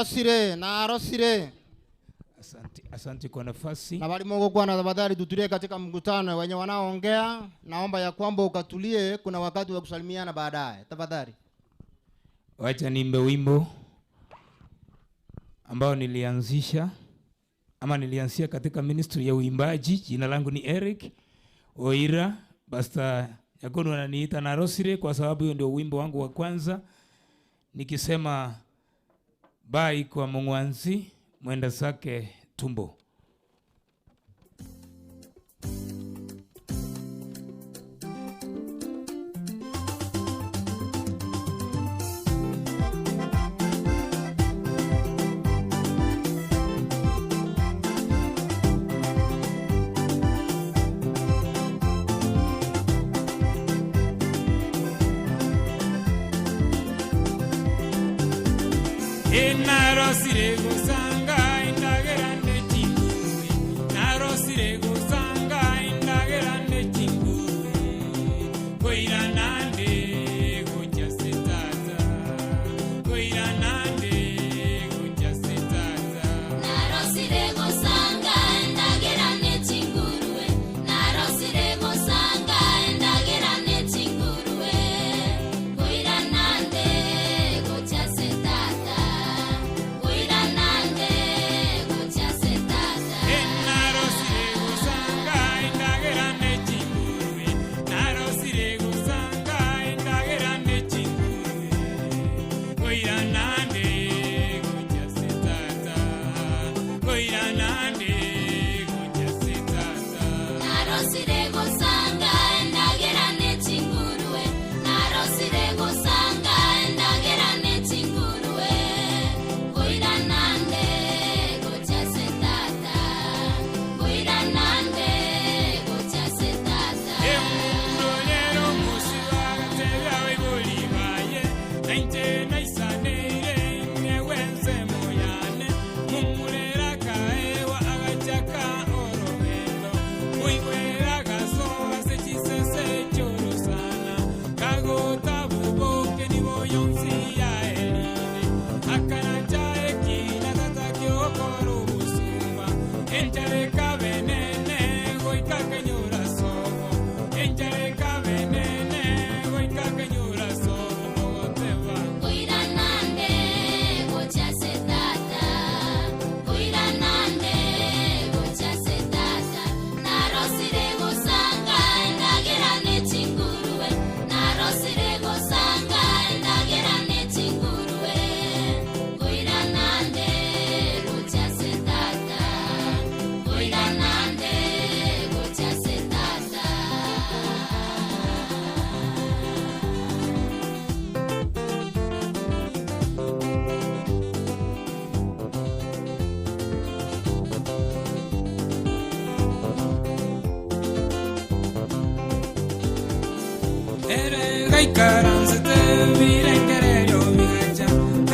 arosire. Asante kwa nafasi. Na bali Mungu kwa na tafadhali tutulie katika mkutano wenye wanaoongea, naomba ya kwamba ukatulie, kuna wakati wa kusalimiana baadaye. Tafadhali. Wacha niimbe wimbo ambao nilianzia katika ministry ya uimbaji. Jina langu ni Eric Oira, basta Yakono wananiita Narosire kwa sababu hiyo ndio wimbo wangu wa kwanza, nikisema bai kwa mungwanzi mwenda sake tumbo. Narosire gusanga indagerane chingurwe, narosire gusanga indagerane chingurwe, koira nande gocha setata, koira nande gocha setata. Narosire gusanga indagerane chingurwe, narosire gusanga indagerane chingurwe, koira nande gocha setata. Karanzete virengerero vigaja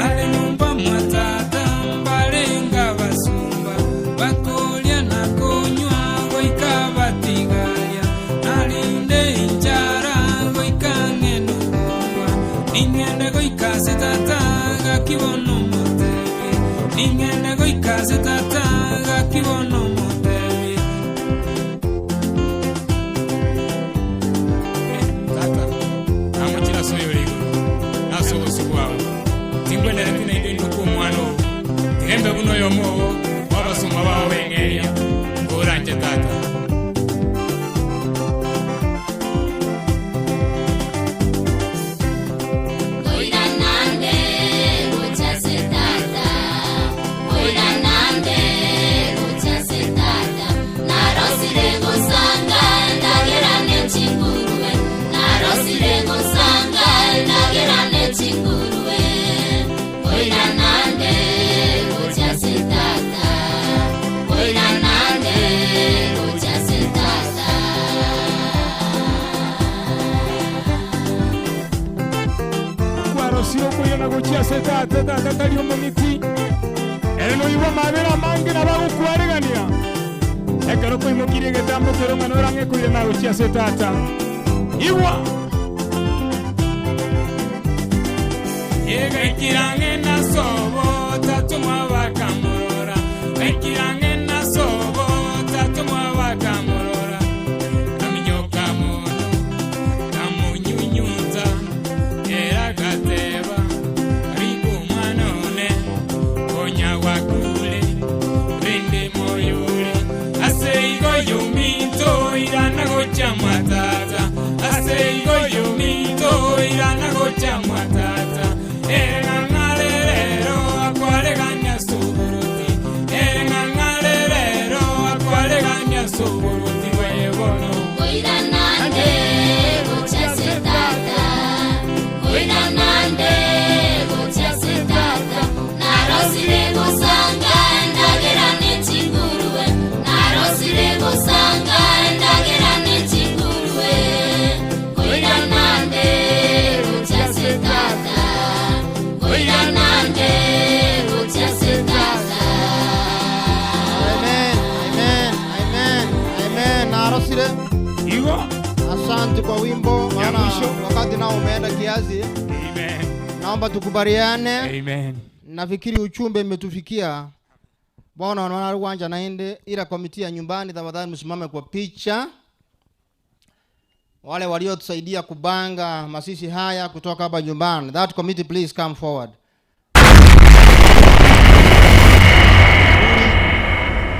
ale numba matata mbalenga basumba bakolya na konywa goikabatigalia nalinde injara goikange nubwa ningende goikase tata gakibono motebi ningende goikase tata gakibono motebi Tingwendere kuna idini kumwano Tirembe buno yomo Wabasuma bawe ngeria Nguranje tata Koira nande gocha setata, koira nande gocha setata. Narosire gusanga ndagerane chingurwe, narosire gusanga ndagerane chingurwe. Koira nande gocha setata, koira nande gocha setata. Kwarosio kuyona gocha setata tata liyo mumiti Eno iwa mabera mangi na bagu kuaregania Ekaro koi mokiri getambo kero manorange kuyona gocha setata Iwa Yegakirange na sobo tatumwa bakamurora. Yegakirange na sobo tatumwa bakamurora. Kaminyoka mono kamunyunyunza era gateba karibu mwanone konya wakule rende moyule aseigo yumito irana gocha matata aseigo yumito irana gocha matata erengangalero akwaleganya suburuti erengangalero akwaleganya suburuti webono Oiranande gocha setata Oiranande gocha setata Narosire gosanga ndagerane chingurwe Narosire gosanga ndagerane chingurwe Oiranande gocha setata Oiranande gocha setata Amen. Narosire. Igo. Asante kwa wimbo maana wakati nao umeenda kiasi. Amen. Naomba tukubaliane. Amen. Nafikiri uchumbe umetufikia. Bwana wana uwanja naende ila komiti ya nyumbani tafadhali msimame kwa picha. Wale waliotusaidia kubanga masisi haya kutoka hapa nyumbani. That committee please come forward.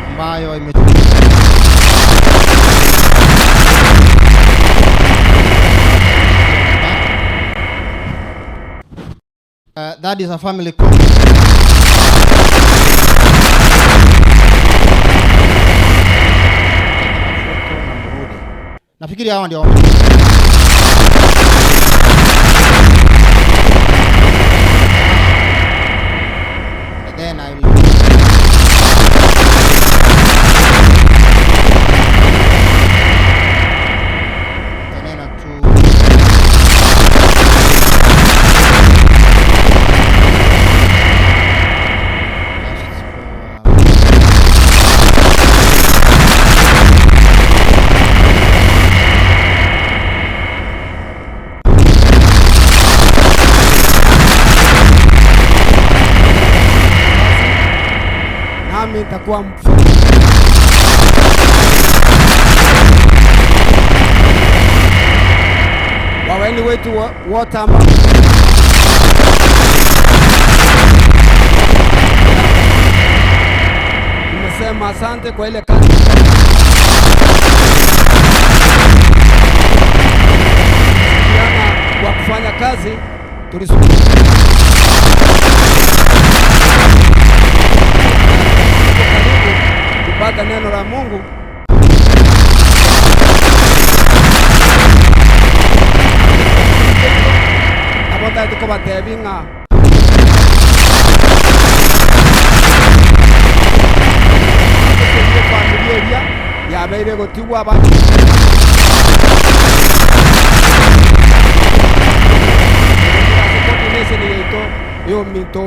Ambayo that is a family nafikiri hawa ndio then I will nami nitakuwa waweni wetu wote ambao nimesema asante kwa ile kazi kwa kufanya kazi kupata neno la Mungu. Abota tuko batebinga familia ya beire gotigwa ba yo mito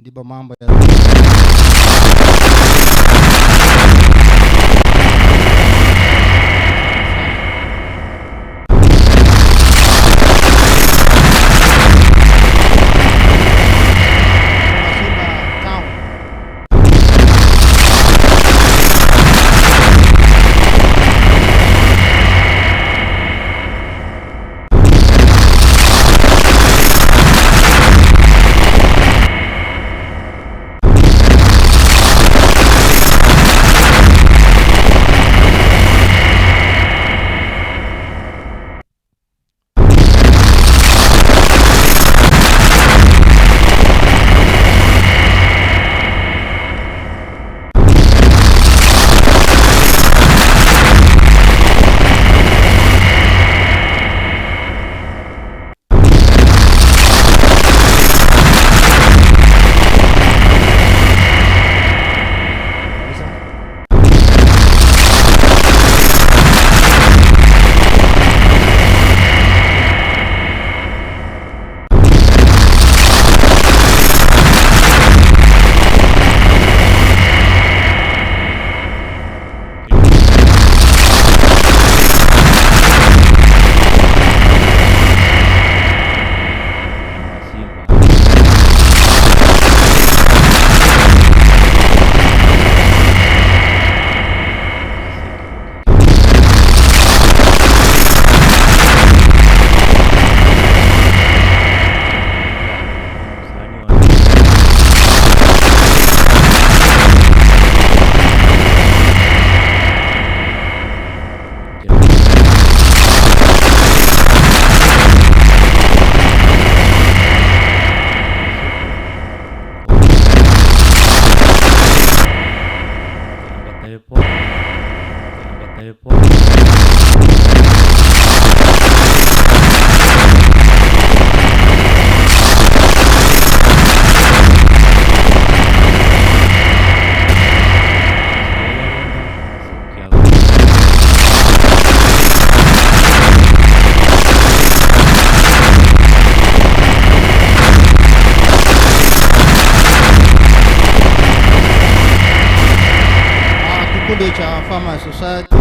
ndipo mambo ya Kikundi cha Farmer Society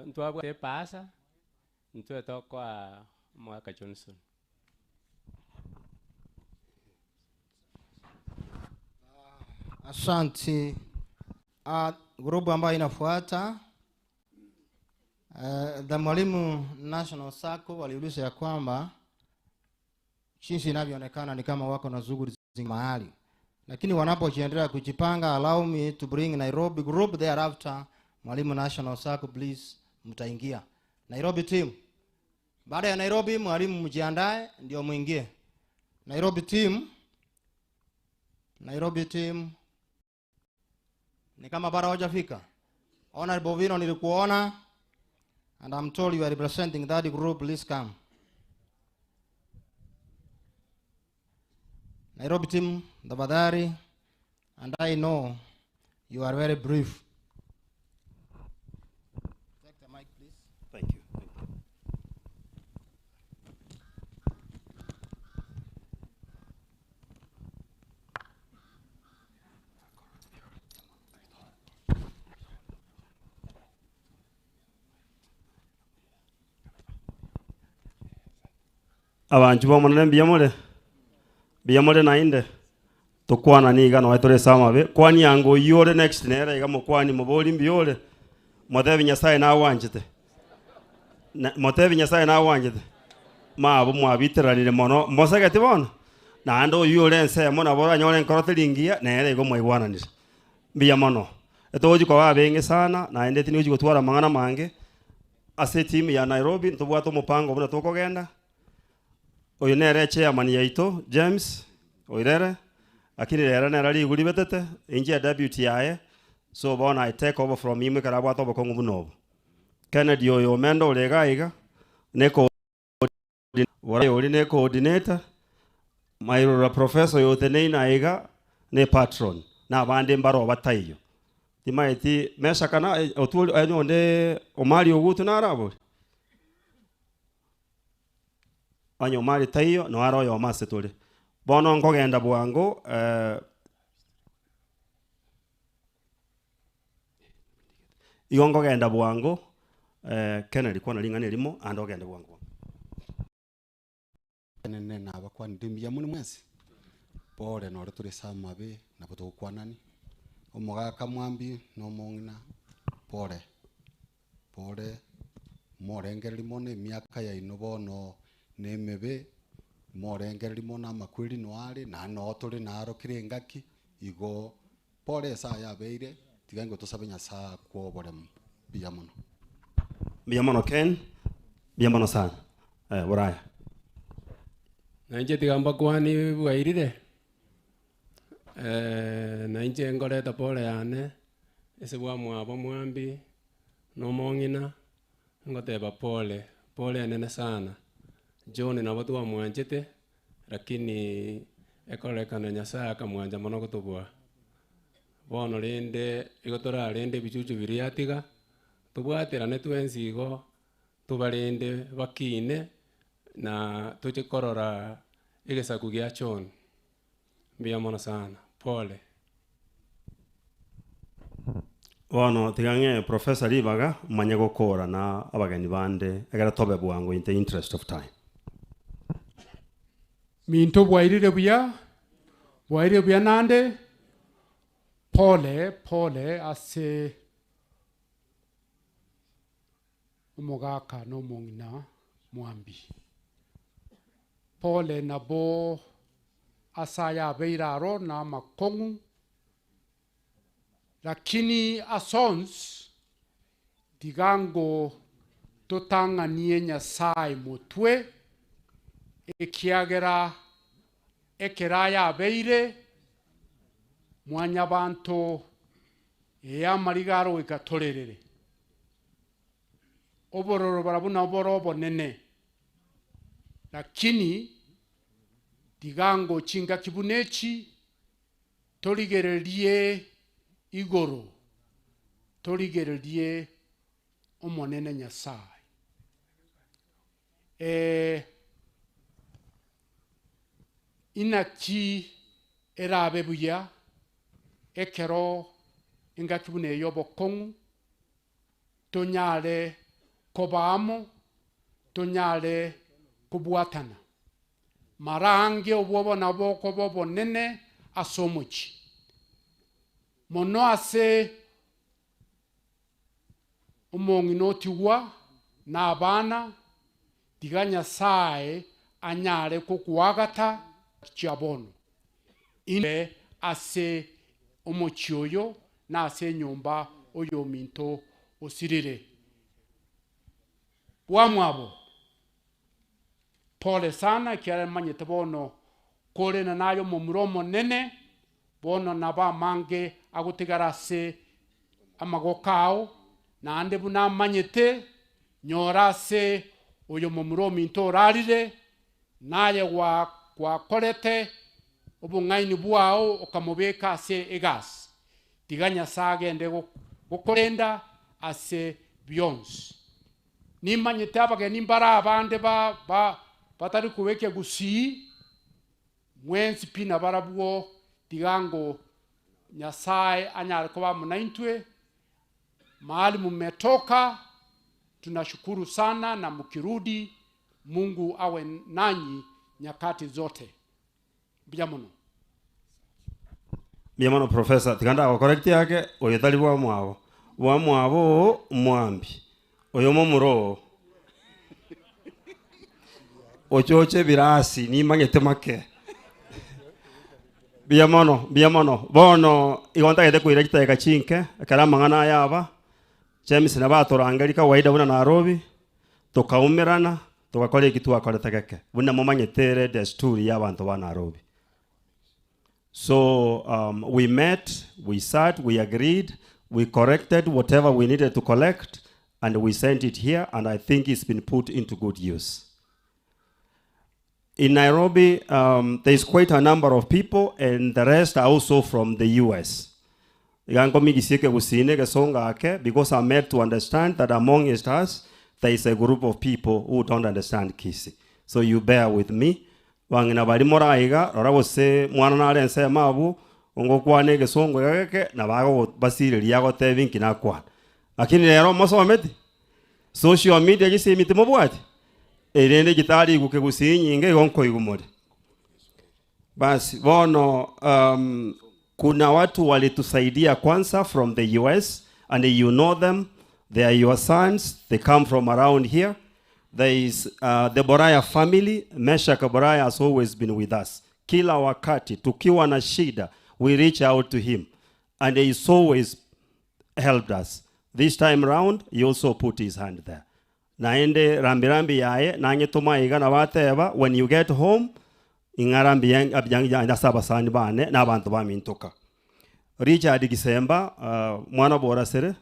Ntwabwe pasa ntwe tokwa Mwaka Johnson. Asante. Grupu ambayo inafuata the Mwalimu National Sacco waliuliza ya kwamba jinsi inavyoonekana ni kama wako na shughuli mahali, lakini wanapojiendelea kujipanga, allow me to bring Nairobi group thereafter. Mwalimu National Sacco, please mtaingia. Nairobi team. Baada ya Nairobi, mwalimu mjiandae ndio muingie. Nairobi team. Nairobi team. Ni kama bara hujafika. Honorable Bovino nilikuona and I'm told you are representing that group, please come. Nairobi team, Dabadari, and I know you are very brief. Take the mic, please. Thank you. Abantu bomonene biyamole nainde tukwana niga no etore samabe kwani yango yore next nera iga mukwani muboli mbiyole motebi nyasaye na wanjite motebi nyasaye na wanjite ma abo mwabiteranire mono mosegeti bona na ando yore nse mona bora nyore nkorotiringia nera igo mwaigwananire biyamono etoji kwa babenge sana na ende tini uji gutwara mangana mange ase team ya Nairobi ntubwato mupango buna tukogenda oyo nere chairman yaito James oirere akini rera nera liguri betete inji ya deputy yae so bona I take over from him karabwa to bokongu bunobo Kennedy oyo mendo lega iga neko wara ori ne coordinator mairo professor yo teneina iga ne patron na bande mbaro batayo timaiti mesha kana otu anyo nde omali ogutu na arabo anyo mali tayo no aro yo masetole bono ngogenda bwango iyo ngogenda bwango Kennedy kwana lingane limo ando ogenda bwango nene na bakwa ndimya muri mwese pole no turi samabe na butokwanani omugaka mwambi no mongina pole pole morengeri mone miaka ya inobono nemebe morengeri mona makwiri no ari na no turi na arokire ngaki igo pole saa yabeire tigango tusabe Nyasaye kuobore biya mono. Biya mono Ken, biya mono sana. Buraya. Nanje tigamba kwani bwairire. Nanje ngoreta pole yane. Ese bwa mwabo mwambi no mongina ngoteba pole nene sana. John na watu wa mwanjete lakini ekolekana Nyasaye akamwanja mono gutubwa. Bono rende igotora rende bichuchu biriatiga tubwatira ne twensigo tubarende bakine na tuchikorora igesaku gya John. Biya mono sana. Pole. Wano tigange Professor Ribaga manya gukora na abageni bande agara tobe bwangu in the interest of time. Minto bwairire buya nande pole ase umugaka no mongina mwambi. Pole nabo asaya beiraro na makongu lakini asons digango totanga nie Nyasaye mutwe ekiagera ekeraya beire mwanya banto ya marigaro ikatorerere obororo barabuna oborobo nene lakini digango chinga kibunechi torigererie igoro torigererie omonene Nyasaye. Inaki erabe buya ekero ingakibune yobo kongu tonyale kobamo tonyale kubwatana marange obwobo nabo kobobo nene asomochi mono ase umongino tiwa na abana tiga Nyasaye anyare kukuagata chiabono ine ase omochioyo na ase nyumba oyo minto osirire bwamwabo pole sana kiara manyete bono kore na nayo mumuromo nene bono naba mange agutigara se amagokao na ande buna manyete nyora se oyo mumuromo minto rarire naye kwa korete obungaini bwao okamubeka ase egas tiganya sage ende gukorenda ase beyonce nimanyete abageni mbara abande batari kuweke gusi mwensi pina barabuo tigango Nyasaye anyare kuba munaintwe mahali mmetoka tunashukuru sana na mkirudi Mungu awe nanyi nyakati zote. Biyamono. Biyamono Professor tiganda ko correct yake oyetali bwa mwabo mwambi oyo momuro ochoche birasi ni mangete make. Biyamono bono igonta gete kuira kiteka chinke kala mangana yaba James na batorangari ka waida buna Nairobi tukaumirana tukakole kitu akoletegeke buna momanyetere desturi y'abantu ba Nairobi. So we met, we sat, we agreed, we corrected whatever we needed to collect, and we sent it here, and I think it's been put into good use. In Nairobi, there is quite a number of people, and the rest are also from the US. Because I'm made to understand that among us, there is a group of people who don't understand Kisi. So you bear with me. Wangina bari moraiga rora bose mwana na rense mabu ngo kwane gesongo yake na bago basire liago tevinki na kwa lakini lero moso meti social media gisi mitimo bwati erende gitari guke gusinyi nge gonko igumore basi bono kuna watu walitusaidia kwanza from the US and you know them, they are your sons, they come from around here. There is the Boraya family. Meshach Boraya has always been with us. Kila wakati tukiwa na shida, we reach out to him. and he's always helped us. This time round, he also put his hand there. Naende rambi yae, nanye tumaiga na wateva, when you get home, ingarambi yang saba sani bane, na bantu ba mintoka. Richard Gisemba, mwana bora sere,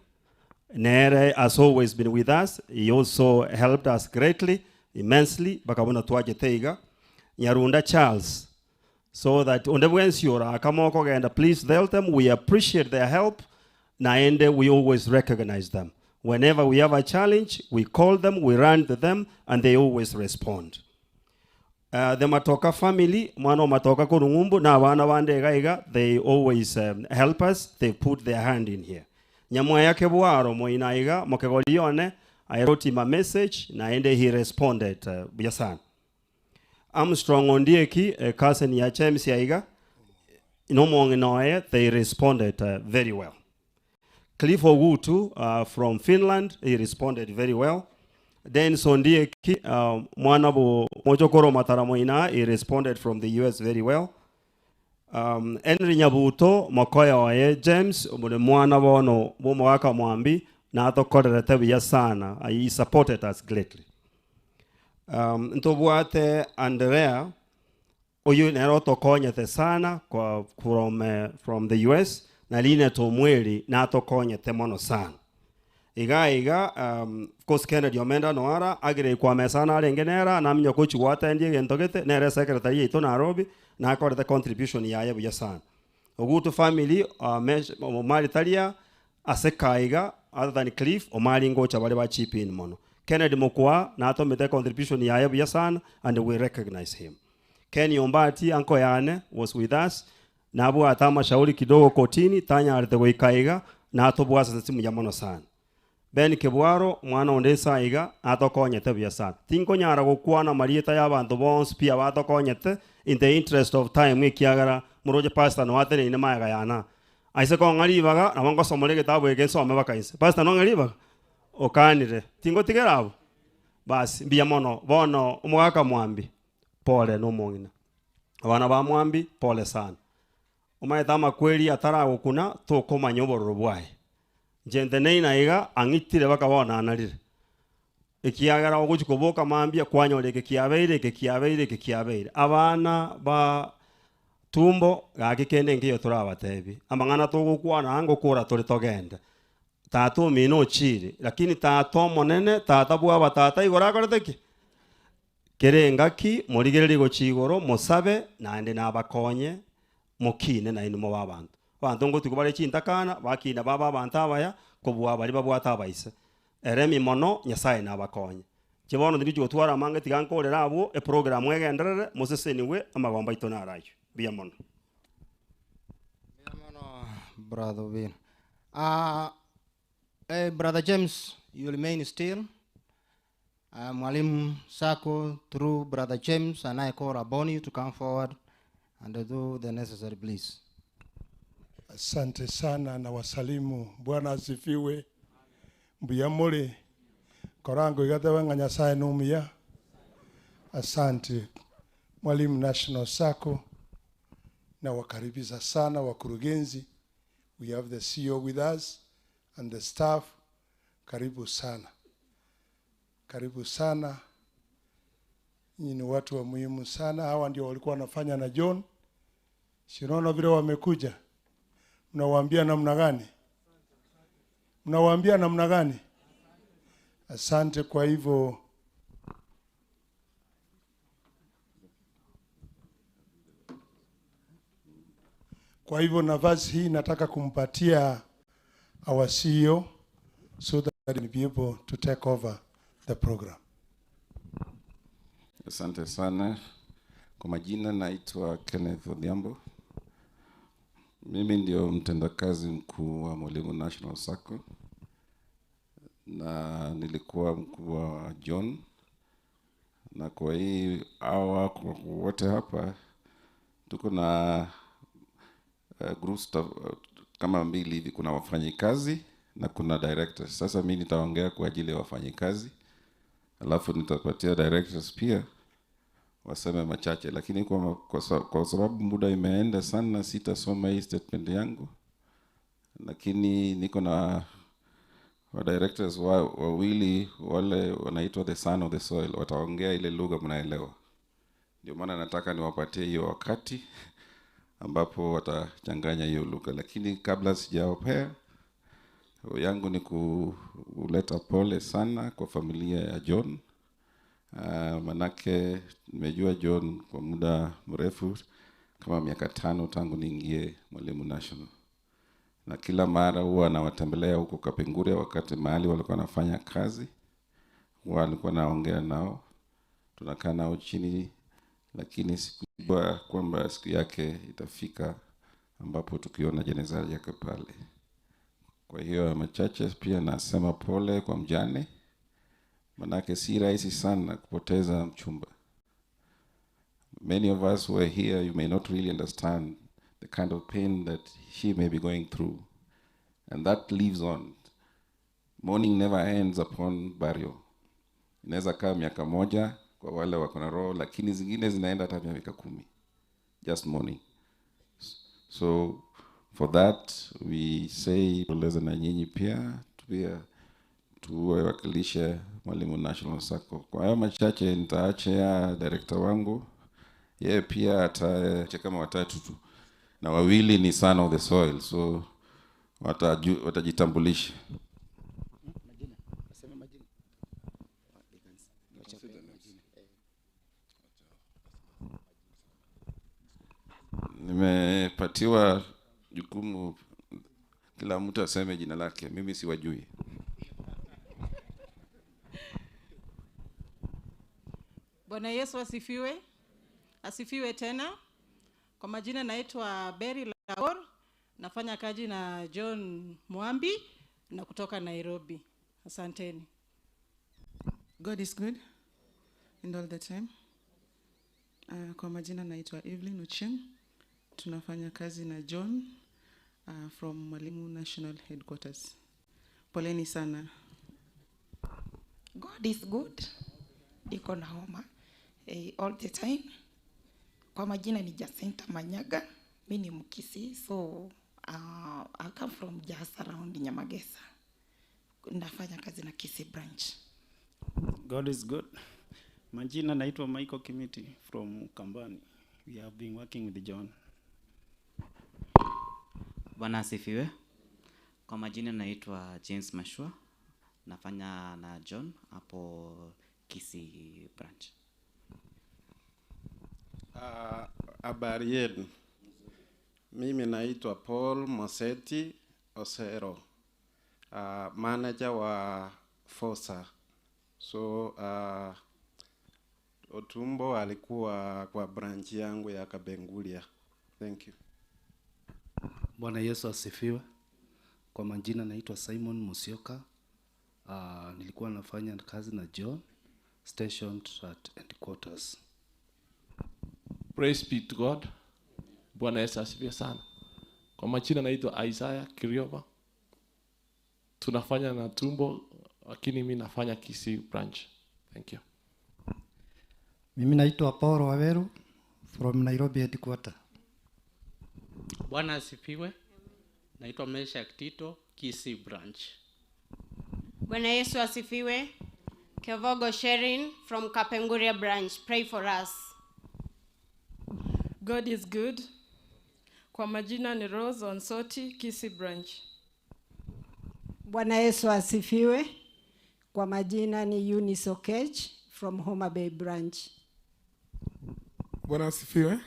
Nere has always been with us. He also helped us greatly, immensely. Bakabona tuaje teiga. Nyarunda Charles. So that undebwensiora akamoko and please tell them we appreciate their help. Naende we always recognize them. Whenever we have a challenge, we call them, we run to them, and they always respond. The Matoka family, Mano Matoka Kurungumbu, na wana wande gaiga, they always help us. They put their hand in here. Nyamoya kebuaro mo inaiga mokegolione. I wrote him a message, naende he responded. Biasan. Armstrong Ondieki, cousin ya James Yaiga, they responded very well. Cliff Ogutu from Finland, he responded very well. Dennis Ondieki, Mwanabu Mojokoro Mataramoina, he responded from the US very well. Henry Nyabuto, Mokoya Oye, James, Mwanabu no Mwaka Mwambi, na atokore tebi sana. He supported us greatly. Ntobuate Andrea oyu nero tokonyete sana from the US na line tomweli na tokonyete mono sana iga of course Kennedy Omenda Noara agire kwa mesana alengenera na mnyo kochi wata ndiye gentogete nere secretary ito Nairobi na akore the contribution yaye buya sana Ogutu family mali talia asekaiga other than Cliff omali ngocha bale ba chip in mono Kennedy Mokwa na atomete contribution ya Ayabu Yasan and we recognize him. Kenny Ombati Anko Yane was with us. Na abu atama shauri kidogo kotini tanya alitewe ikaiga na atobuasa simu ya mono sana. Ben Kebuaro mwana ondesa iga atokonyete Yasan. Tinko nyara kukuana marieta ya bantu bons pia watokonyete in the interest of time ikiagara muroje pastor no atene ina maiga yana. Aise ko ngari baga na wango somole kitabu egenso amebaka ise. Pastor no ngari baga okanire tingo tigerabo basi mbia mono bono umwaka mwambi pole no mongina abana ba mwambi pole sana umaetama kweli atara gukuna to koma nyobororo bwaye jende neina iga angitire bakabona analire ikiagara oguchikoboka mambia kwanyoleke kiabeire abana ba tumbo gakikende ngiyo turabatebi amangana tugukwana ango kura turi togenda tato mino chiri lakini tato monene tata bwa batata igora koreteki kerengaki murigereri go chigoro musabe nande nabakonye mukine na inu mu abantu ngo tukubare chintakana bakina baba abantu abaya kobwa bari babwata abaise eremi mono nyasaye nabakonye kibono ndiri twara mange tigankorera abo e program egenderere museseniwe amagomba itona arayo biya mono brother Vin. Brother James, you remain still. Mwalimu Sako, through Brother James, and I call upon you to come forward and do the necessary, please. Asante sana na wasalimu. Bwana asifiwe. Mbuyamole. Korango igatewa nga Nyasaye numia. Asante. Mwalimu National Sako. Na wakaribisha sana wakurugenzi. We have the CEO with us. And the staff, karibu sana. Karibu sana. Nyinyi ni watu wa muhimu sana. Hawa ndio walikuwa wanafanya na John. Shinono vile wamekuja. Mnawaambia namna gani? Mnawaambia namna gani? Asante kwa hivyo. Kwa hivyo nafasi hii nataka kumpatia our CEO so that we'll be able to take over the program. Asante sana. Kwa majina naitwa Kenneth Odhiambo. Mimi ndio mtendakazi mkuu wa Mwalimu National Sacco. Na nilikuwa mkuu wa John. Na kwa hii hawa wote hapa tuko na group staff kama mbili hivi, kuna wafanyikazi na kuna directors. Sasa mimi nitaongea kwa ajili ya wafanyikazi, alafu nitapatia directors pia waseme machache, lakini kwa sababu muda imeenda sana sitasoma hii statement yangu. lakini niko na wa directors wawili wale wanaitwa the son of the soil, wataongea ile lugha mnaelewa. Ndio maana nataka niwapatie hiyo wakati ambapo watachanganya hiyo lugha, lakini kabla sijawapea yangu ni kuleta pole sana kwa familia ya John. Manake nimejua John kwa muda mrefu, kama miaka 5 tangu niingie Mwalimu National, na kila mara huwa anawatembelea huko Kapenguria wakati mahali walikuwa wanafanya kazi, walikuwa naongea nao, tunakaa nao chini, lakini sikujua kwamba siku yake itafika ambapo tukiona jeneza yake pale. Kwa hiyo machache pia nasema pole kwa mjane, manake si rahisi sana kupoteza mchumba. Many of us who are here, you may not really understand the kind of pain that she may be going through, and that lives on. Mourning never ends upon burial. Inaweza kaa miaka 1 kwa wale wako na roho, lakini zingine zinaenda hata miaka 10, just mourning. So for that we say poleze na nyinyi pia tuwakilishe Mwalimu National Sacco. Kwa hayo machache nitaachia director wangu, yeye pia ataacha kama 3 tu, na 2 ni son of the soil, so watajitambulisha. Nimepatiwa jukumu kila mtu aseme jina lake, mimi siwajui. Bwana Yesu asifiwe. Asifiwe tena. Kwa majina naitwa Berry Laor, nafanya kazi na John Mwambi na kutoka Nairobi. Asanteni. God is good and all the time. Kwa majina naitwa Evelyn Ochieng, tunafanya kazi na John from Mwalimu National Headquarters. Poleni sana. God is good. Niko na homa all the time. Kwa majina ni Jacinta Manyaga, mimi ni Mkisi, so I come from just around Nyamagesa. Nafanya kazi na Kisii branch. God is good. Majina naitwa Michael Kimiti from Kambani. We have been working with John. Bwana asifiwe. Kwa majina naitwa James Mashua, nafanya na John hapo Kisii branch. Habari yenu. Mimi naitwa Paul Moseti Osero, manager wa Fosa. So Otumbo alikuwa kwa branch yangu ya Kapenguria. Thank you. Bwana Yesu asifiwe. Kwa majina naitwa Simon Musioka. Nilikuwa nafanya kazi na John stationed at headquarters. Praise be to God. Bwana Yesu asifiwe sana. Kwa majina naitwa Isaiah Kiriova. Tunafanya na Tumbo, lakini mimi nafanya Kisii branch. Thank you. Mimi naitwa Paul Waweru from Nairobi headquarters. Bwana asifiwe. Naitwa Meshak Tito, Kisii branch. Bwana Yesu asifiwe. Kevogo Sherin from Kapenguria branch. Pray for us. God is good. Kwa majina ni Rose Onsoti, Kisii branch. Bwana Yesu asifiwe. Kwa majina ni Eunice Okech from Homa Bay branch. Bwana asifiwe.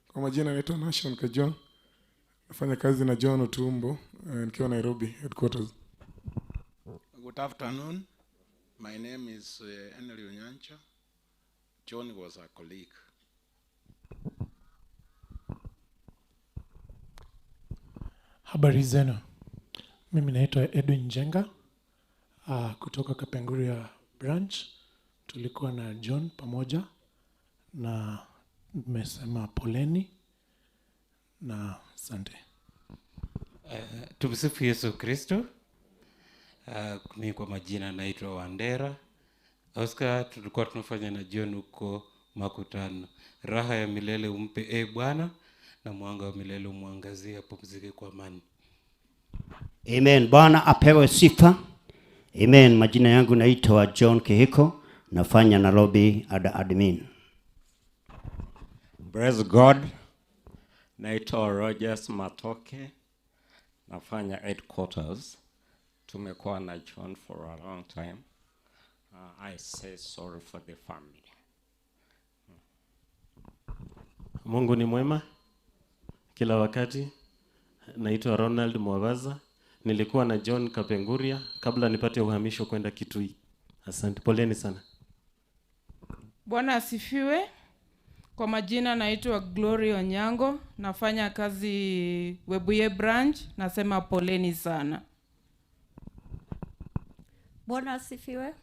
Kwa majina naitwa Nashon Kajon, nafanya kazi na John Otumbo nikiwa Nairobi headquarters. Good afternoon. My name is Henry Onyancha. John was a colleague. Habari zenu. Mimi naitwa Edwin Jenga kutoka Kapenguria branch. Tulikuwa na John pamoja na nimesema poleni na asante. Tumsifu Yesu Kristo. Mimi kwa majina naitwa Wandera Oscar. Tulikuwa tunafanya na John huko makutano. Raha ya milele umpe Bwana, na mwanga wa milele umwangazie, apumzike kwa amani. Amen. Bwana apewe sifa. Amen. Majina yangu naitwa John Kihiko, nafanya Nairobi admin. Praise God. Naitwa Rogers Matoke, nafanya headquarters. Tumekuwa na John for a long time. I say sorry for the family. Mungu ni mwema kila wakati. Naitwa Ronald Mwabaza. Nilikuwa na John Kapenguria kabla nipate uhamisho kwenda Kitui. Asante, poleni sana. Bwana asifiwe. Kwa majina naitwa Glory Onyango, nafanya kazi Webuye branch, nasema poleni sana. Bwana asifiwe.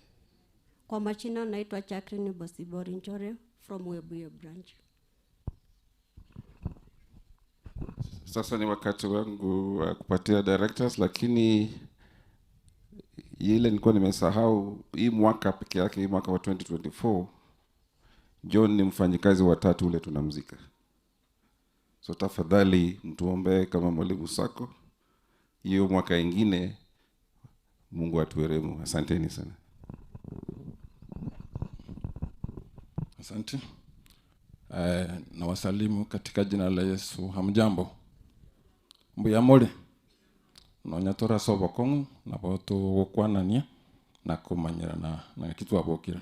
Kwa majina naitwa Jacqueline Bosibori Njore from Webuye branch. Sasa ni wakati wangu wa kupatia directors, lakini ile nilikuwa nimesahau, hii mwaka peke yake, hii mwaka wa 2024 John ni mfanyikazi wa 3 ule tunamzika. So tafadhali mtuombe kama mwalimu Sako, hiyo mwaka ingine Mungu atueremu. Asanteni sana. Asante. Na wasalimu katika jina la Yesu. Hamjambo. Mbuyamole. Nonyatora sobo kongu na boto wokwanania na kumanyira na kitu abokira.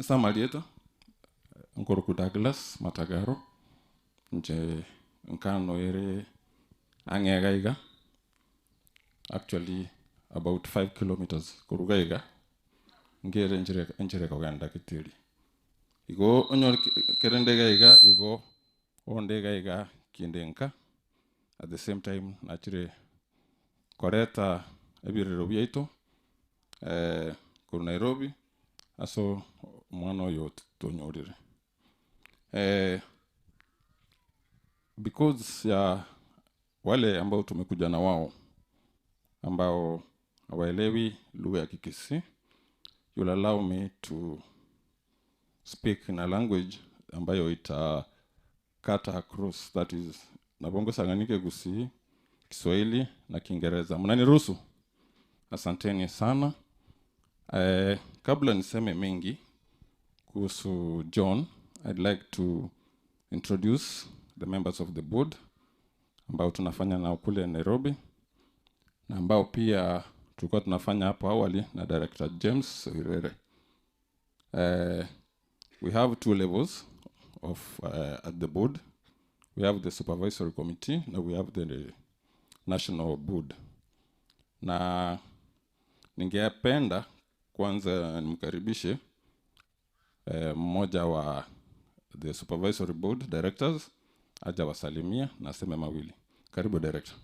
Samalieto Nkoroku Douglas Matagaro nje nkano ere angegaiga, actually about 5 kilometers kurugaiga ngere njere koganda kitiri igo onyor kerende gaiga igo onde gaiga kindenka at the same time nachire koreta ebirero byaito ku Nairobi aso mwana yo tonyorire because ya wale ambao tumekuja na wao ambao hawaelewi lugha ya Kikisi, you'll allow me to speak in a language ambayo ita cut across, that is Nabongo Sanganike Gusi, Kiswahili na Kiingereza. Mnaniruhusu? Asanteni sana. Kabla niseme mengi kuhusu John, I'd like to introduce the members of the board ambao tunafanya nao kule Nairobi na ambao pia tulikuwa tunafanya hapo awali na Director James Wirere. We have 2 levels of at the board. We have the supervisory committee and we have the national board. Na ningependa kwanza nimkaribishe mmoja wa the supervisory board directors aja wasalimia na sema mawili. Karibu director.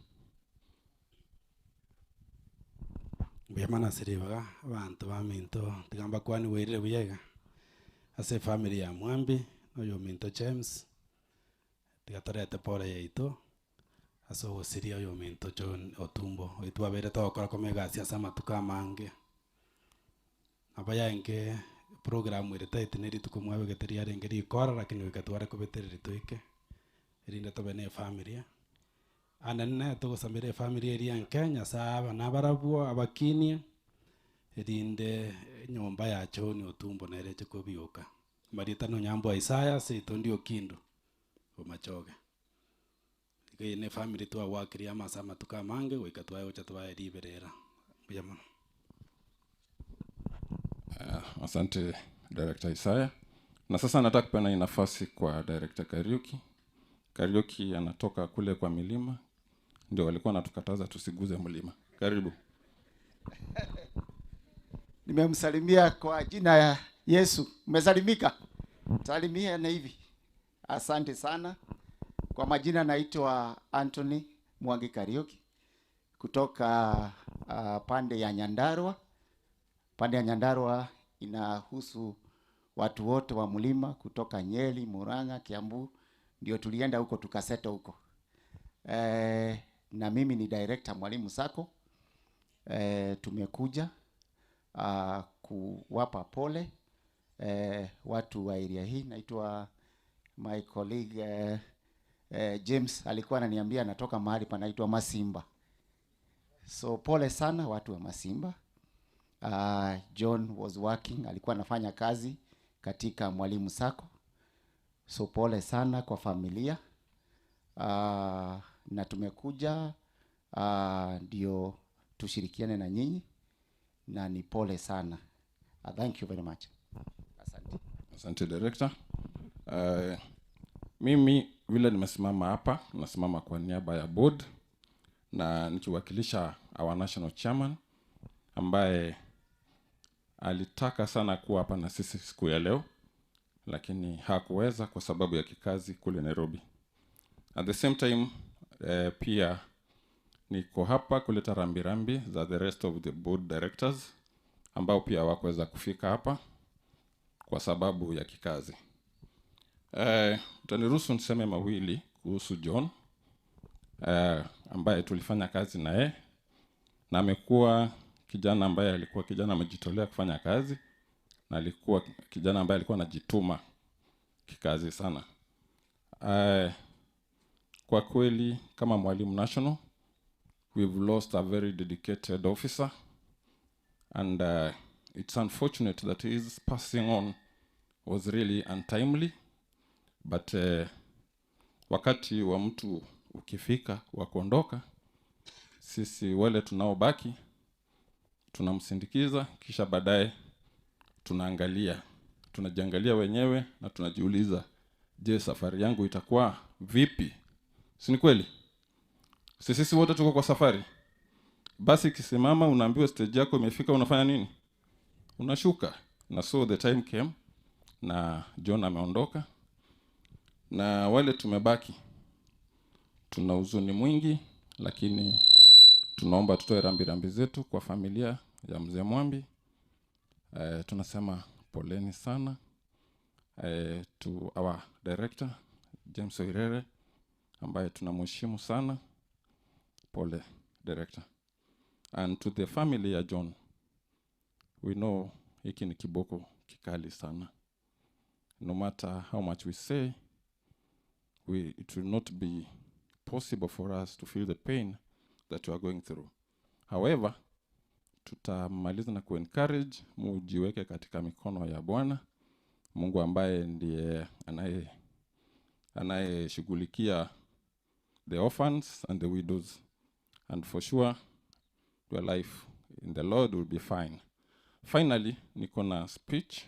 Biyamana siribaga abantu baminto tigamba kwani weire buyega ase family ya Mwambi oyo minto James tigatorete pore yeito aso osiria oyo minto John Otumbo oitwa bere tokora komega siasa matuka mange abaya nke program ire taitineri tukumwabe geteria rengeri ikora lakini wikatwara kubetereri toike irinde tobene family anene tugusamire family eri en Kenya saba nabarabuo abakinia irinde nyomba ya John Otumbo na ireche kubioka marita no nyambo Isaya sito ndio kindu omachoge ine family tu awakiri ama sama tukamange wikatwaye ochatwa eriberera biyamana. Asante Director Isaya. Na sasa nataka kupana nafasi kwa Director Kariuki. Kariuki anatoka kule kwa milima, ndio walikuwa natukataza tusiguze mlima. Karibu. Nimemsalimia kwa jina ya Yesu. Umesalimika? Salimia na hivi. Asante sana. Kwa majina naitwa Anthony Mwangi Kariuki kutoka pande ya Nyandarua. Pande ya Nyandarua inahusu watu wote wa mlima kutoka Nyeri, Murang'a, Kiambu, ndio tulienda huko tukaseto huko. Na mimi ni director Mwalimu Sako. Tumekuja kuwapa pole watu wa area hii. Naitwa my colleague James alikuwa ananiambia anatoka mahali panaitwa Masimba. So pole sana watu wa Masimba. John was working, alikuwa anafanya kazi katika Mwalimu Sacco. So pole sana kwa familia. Na tumekuja ndio tushirikiane na nyinyi, na ni pole sana. Thank you very much. Asante. Asante director. Mimi vile nimesimama hapa, nasimama kwa niaba ya board na nikiwakilisha our national chairman ambaye alitaka sana kuwa hapa na sisi siku ya leo, lakini hakuweza kwa sababu ya kikazi kule Nairobi. At the same time, pia niko hapa kuleta rambirambi za the rest of the board directors ambao pia hawakuweza kufika hapa kwa sababu ya kikazi. Utaniruhusu niseme mawili kuhusu John, ambaye tulifanya kazi na yeye, na amekuwa kijana ambaye alikuwa kijana amejitolea kufanya kazi, na alikuwa kijana ambaye alikuwa anajituma kikazi sana. Kwa kweli kama Mwalimu National, we've lost a very dedicated officer, and it's unfortunate that his passing on was really untimely, but wakati wa mtu ukifika wa kuondoka, sisi wale tunaobaki tunamsindikiza, kisha baadaye tunajiangalia wenyewe na tunajiuliza, je, safari yangu itakuwa vipi? Si ni kweli? Sisi wote tuko kwa safari. Basi kisimama unaambiwa stage yako imefika, unafanya nini? Unashuka. Na so the time came na John ameondoka, na wale tumebaki tuna huzuni mwingi, lakini tunaomba tutoe rambirambi zetu kwa familia ya mzee Mwambi. Tunasema poleni sana to our director James Oirere ambaye tunamheshimu sana. Pole director. And to the family ya John, we know hiki ni kiboko kikali sana. No matter how much we say, it will not be possible for us to feel the pain that you are going through. However, tutamaliza na ku-encourage mujiweke katika mikono ya Bwana Mungu ambaye ndiye anayeshughulikia the orphans and the widows, and for sure your life in the Lord will be fine. Finally, niko na speech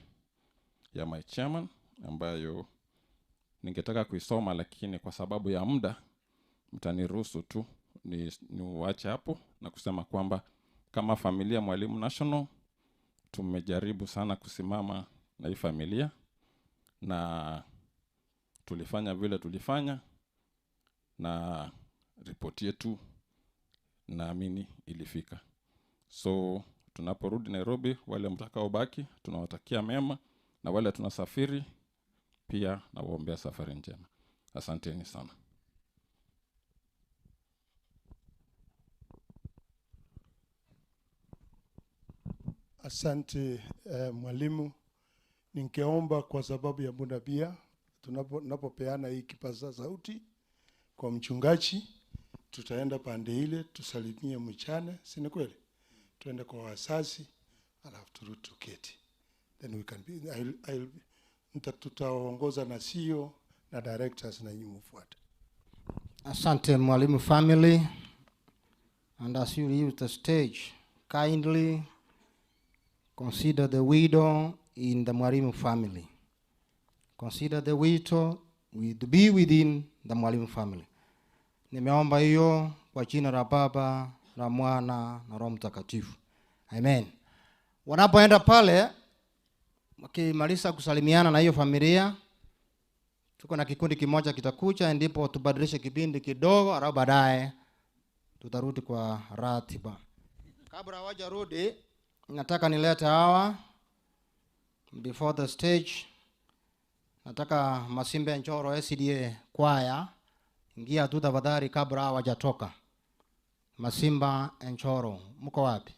ya my chairman ambayo ningetaka kuisoma, lakini kwa sababu ya muda mtaniruhusu tu niuache hapo na kusema kwamba kama familia Mwalimu National tumejaribu sana kusimama na hii familia, na tulifanya vile tulifanya, na ripoti yetu naamini ilifika. So tunaporudi Nairobi, wale mtakaobaki tunawatakia mema, na wale tunasafiri pia nawaombea safari njema. Asanteni sana. Asante mwalimu. Ningeomba kwa sababu ya muda pia tunapopeana hii kipaza sauti kwa mchungaji, tutaenda pande ile tusalimie mchana, si ni kweli? Tuende kwa wazazi alafu turudi tuketi. Then we can be tutaongoza na CEO na directors na nyinyi mfuate. Asante Mwalimu family, and as you leave the stage, kindly consider the widow in the Mwalimu family. Consider the widow to be within the Mwalimu family. Nimeomba hiyo kwa jina la Baba, la Mwana na Roho Mtakatifu. Amen. Wanapoenda pale wakimaliza kusalimiana na hiyo familia, tuko na kikundi kimoja kitakuja, ndipo tubadilishe kipindi kidogo, alafu baadaye tutarudi kwa ratiba. Kabla hawajarudi, nataka nilete hawa before the stage. Nataka Masimbe Njoro SDA kwaya ingia tu tafadhali kabla hawajatoka. Masimba Njoro, mko wapi?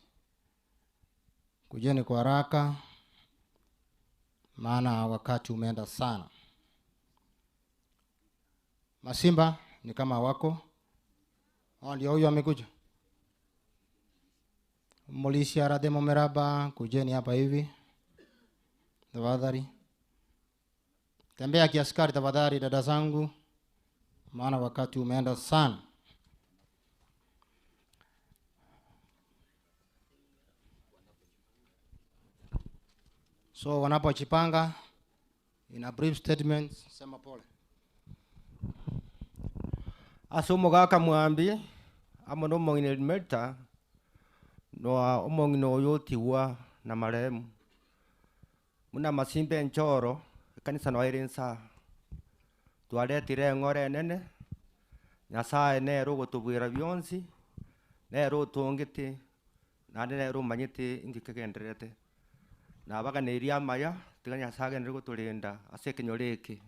Kujeni kwa haraka, maana wakati umeenda sana. Masimba ni kama wako. Ndio huyo amekuja. Molisi Arademo Meraba, kujeni hapa hivi. Tafadhali. Tembea kiaskari tafadhali dada zangu. Maana wakati umeenda sana. So wanapojipanga in a brief statement, sema pole. Asumo gaka mwambi amono mongine melta no omongino yoti wa na maremu muna masimbe nchoro kanisa no irinsa twaletire ngore nene nyasaye ne rugo tubwira byonsi ne ru tungiti na ne ru manyiti ingikegenderete na baga ne iria maya tiganya sage ne rugo tulinda asekenyoreke.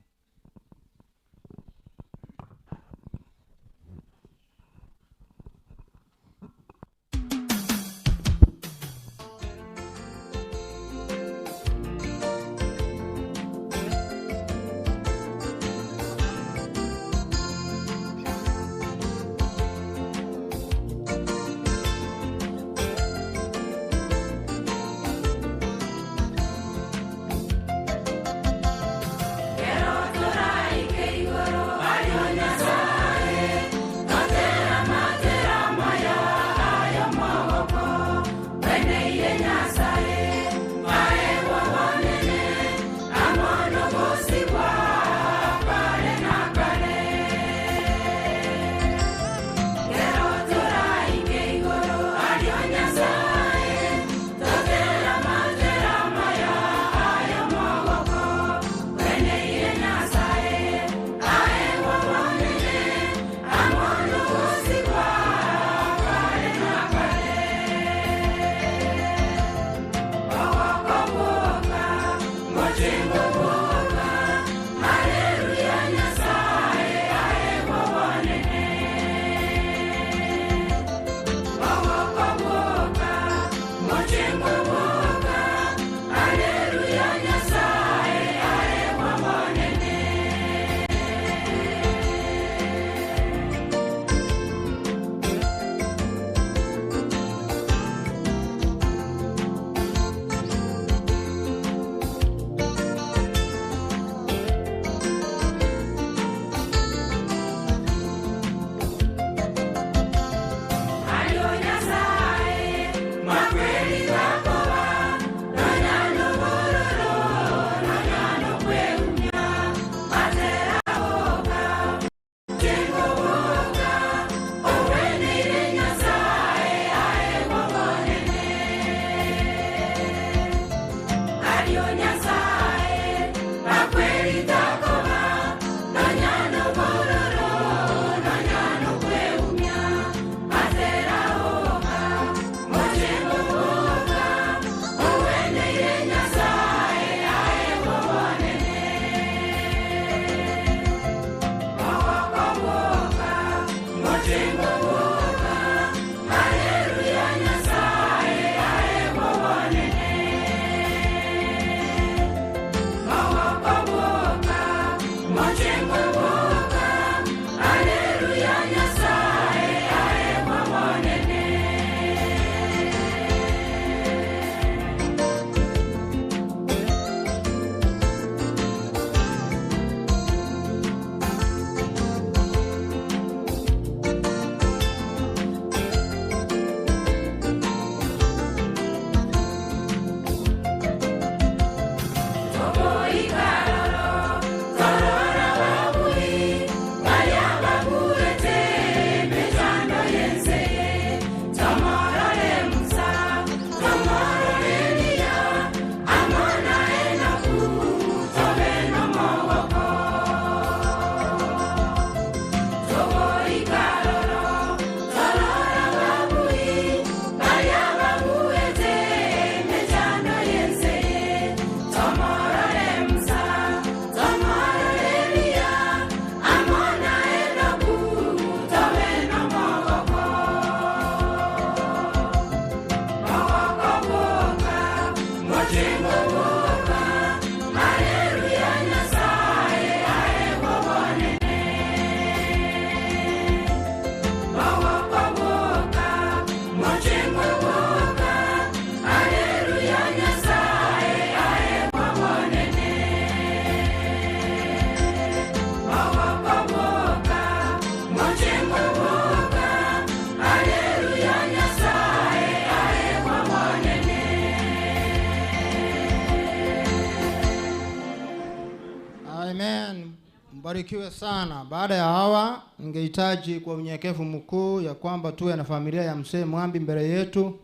Barikiwe sana. Baada ya hawa, ningehitaji kwa unyenyekevu mkuu ya kwamba tuwe na familia ya mzee Mwambi mbele yetu.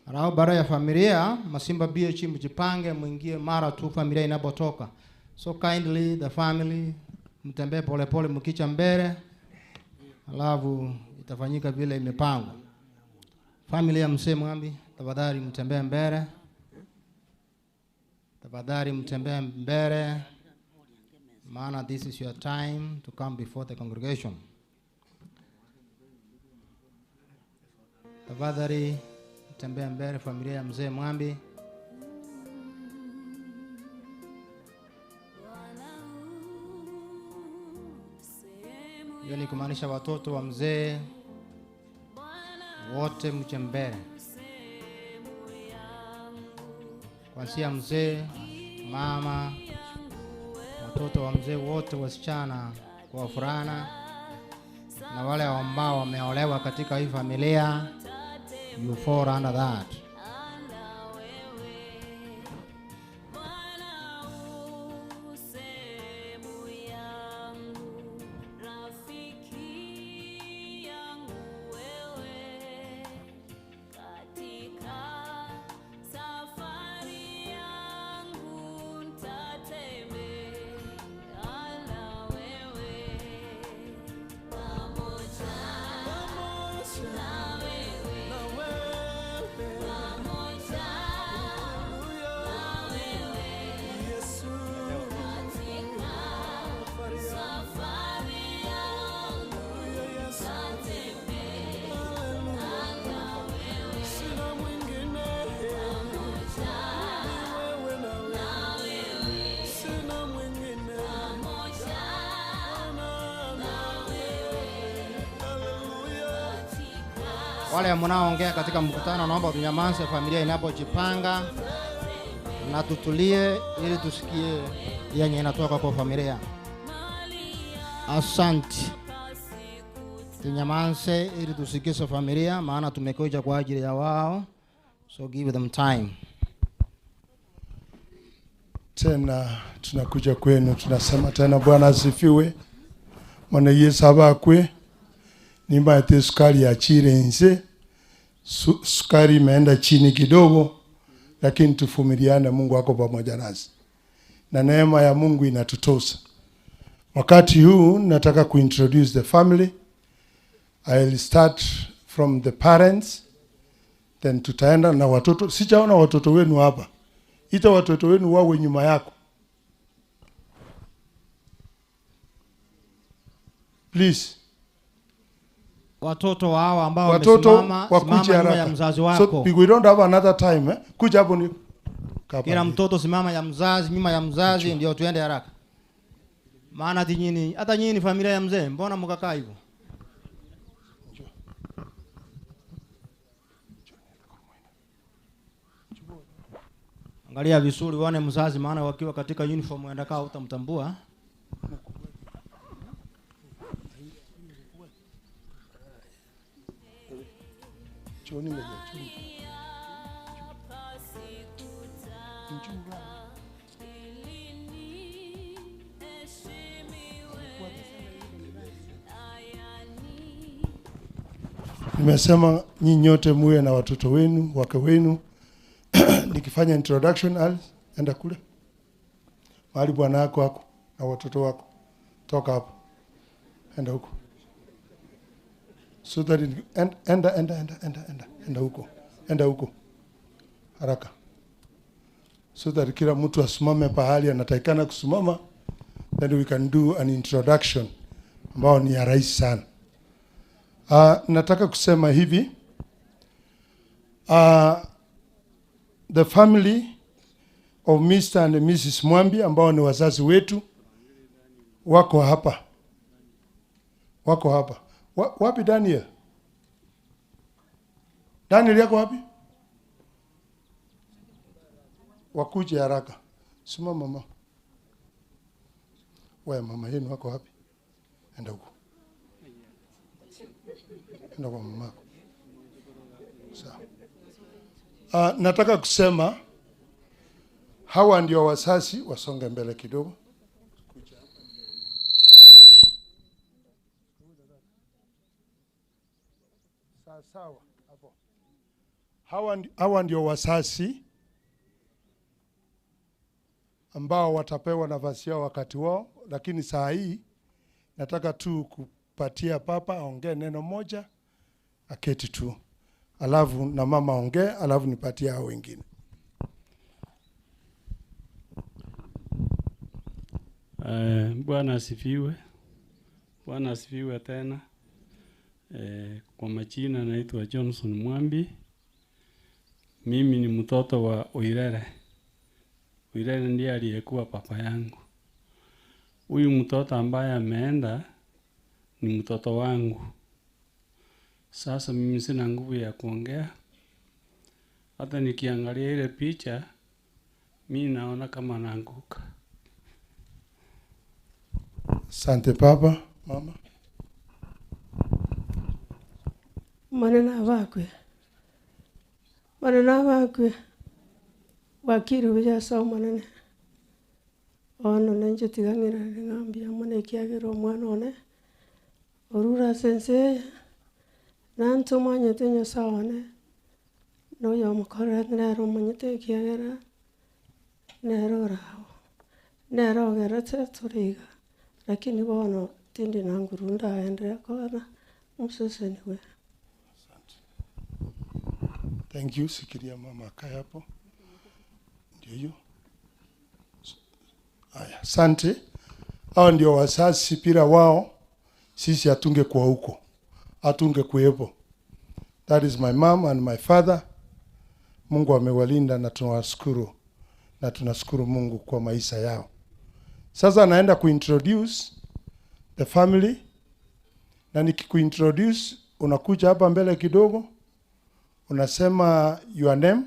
Alafu baada ya familia, Masimba BH mjipange muingie mara tu familia inapotoka. So kindly the family mtembee pole pole mkicha mbele. Alafu itafanyika vile imepangwa. Familia ya mzee Mwambi, tafadhali mtembee mbele. Tafadhali mtembee mbele. Maana this is your time to come before the congregation. Tafadhali mtembee mbele familia ya mzee Mwambi. Hiyo ni kumaanisha watoto wa mzee wote mche mbele. Kuanzia mzee, mama, watoto wa mzee wote, wasichana kwa wavulana, na wale ambao wameolewa katika hii familia, you fall under that. Wale mnaoongea katika mkutano, naomba tunyamaze familia inapojipanga na tutulie ili tusikie yenye inatoka kwa familia. Asante. Tunyamaze ili tusikie familia, maana tumekuja kwa ajili ya wao. So give them time. Tena tunakuja kwenu, tunasema tena Bwana asifiwe. Mwana Yesu abakwe. Nimba ate sukari ya chirenze. Sukari imeenda chini kidogo, lakini tuvumiliane, Mungu wako pamoja nasi. Na neema ya Mungu inatutosha. Wakati huu nataka kuintroduce the family. I'll start from the parents, then tutaenda na watoto. Sijaona watoto wenu hapa. Ita watoto wenu wawe nyuma yako. Please. Watoto wao ambao wamesimama nyuma ya mzazi wako. So we don't have another time, eh? Kuja hapo ni kila mtoto simama ya mzazi, nyuma ya mzazi, ndio tuende haraka. Maana hata nyinyi familia ya mzee, mbona mkakaa hivyo? Angalia vizuri uone mzazi, maana wakiwa katika uniform wanakaa utamtambua. Choni moja, choni. Nimesema nyinyi nyote muwe na watoto wenu, wake wenu. Nikifanya introduction, enda kule. Mahali bwana yako wako na watoto wako. Toka hapo. Enda huko. So that enda huko haraka, so that kila mtu asimame pahali anatakikana kusimama, then we can do an introduction ambao ni ya rahisi sana. Nataka kusema hivi, the family of Mr. and Mrs. Mwambi ambao ni wazazi wetu wako hapa. Wapi Daniel? Daniel yako wapi? Wakuje haraka. Sima mama. Wewe mama yenu wako wapi? Enda huko. Enda kwa mama. Sawa. Nataka kusema hawa ndio wazazi, wasonge mbele kidogo. Sawa hapo. Hawa ndio wasasi ambao watapewa nafasi yao wakati wao, lakini saa hii nataka tu kupatia papa aongee neno moja, aketi tu, alafu na mama aongee, alafu nipatie hao wengine. Bwana asifiwe. Bwana asifiwe tena. Kwa majina naitwa Johnson Mwambi. Mimi ni mtoto wa Oirere. Oirere ndiye aliyekuwa papa yangu. Huyu mtoto ambaye ameenda ni mtoto wangu. Sasa mimi sina nguvu ya kuongea. Hata nikiangalia ile picha mimi naona kama naanguka. Asante papa. Mama. Manena vakwe wakiri bija so manene ono nenje tigangira ngambia mone kiagero mwana one orura sense nanto manyete nyasaone no yomukora nero manyete kiagera nero gerete turiga lakini bono tindi nangurunda endre kona museseniwe. Thank you. Sikiria mama kaya hapo. Ndio hiyo. Aya, asante. Hao ndio wasasi pira wao. Sisi atunge kwa huko. Atunge kuepo. That is my mom and my father. Mungu amewalinda na tunawashukuru. Na tunashukuru Mungu kwa maisha yao. Sasa naenda kuintroduce the family. Na nikikuintroduce unakuja hapa mbele kidogo. Unasema your name.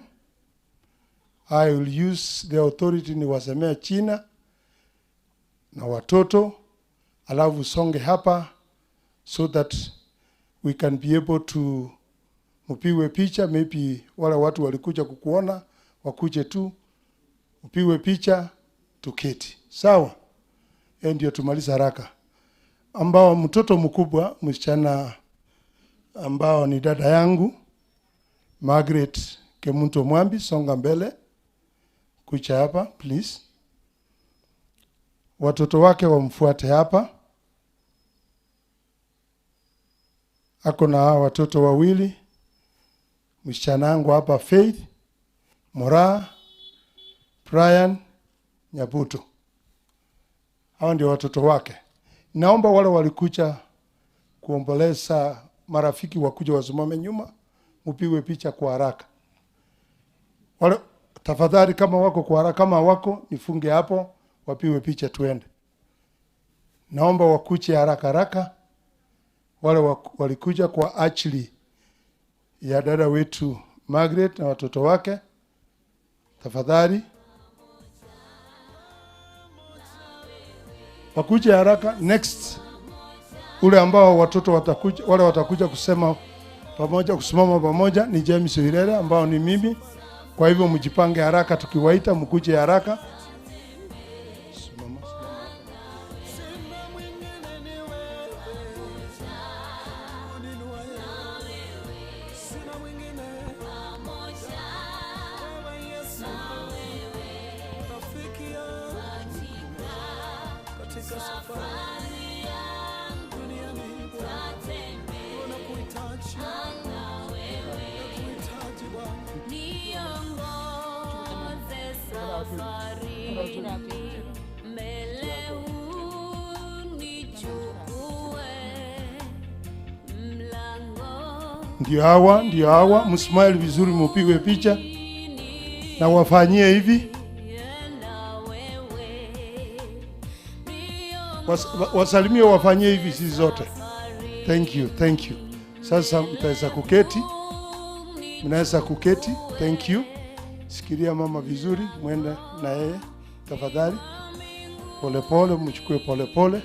I will use the authority niwasemea China na watoto, alafu songe hapa so that we can be able to mpiwe picha. Maybe wale watu walikuja kukuona wakuje tu mpiwe picha tuketi. Sawa? Ndio tumaliza haraka. Ambao mtoto mkubwa msichana ambao ni dada yangu Margaret Kemunto Mwambi, songa mbele. Kucha hapa, please. Watoto wake wamfuate hapa. Ako na watoto wawili. Msichana wangu hapa Faith, Mora, Brian, Nyabuto. Hao ndio watoto wake. Naomba wale walikuja kuomboleza marafiki wakuja wasimame nyuma. Mpiwe picha kwa haraka. Wale tafadhali kama wako kwa haraka, kama wako nifunge hapo wapiwe picha tuende. Naomba wakuje haraka haraka. Wale walikuja kwa actually ya dada wetu Margaret na watoto wake. Tafadhali wakuje haraka. Next ule ambao watoto watakuja, wale watakuja kusema pamoja, kusimama pamoja ni James Oirere ambao ni mimi. Kwa hivyo mjipange haraka, tukiwaita mkuje haraka. Ndio hawa, msmile vizuri, mpigwe picha na wafanyie hivi. Wasalimie, wafanyie hivi sisi zote. Thank you. Sasa mtaweza kuketi. Mnaweza kuketi. Thank you. Sikiria mama vizuri, mwende na yeye tafadhali. Polepole, mchukue polepole.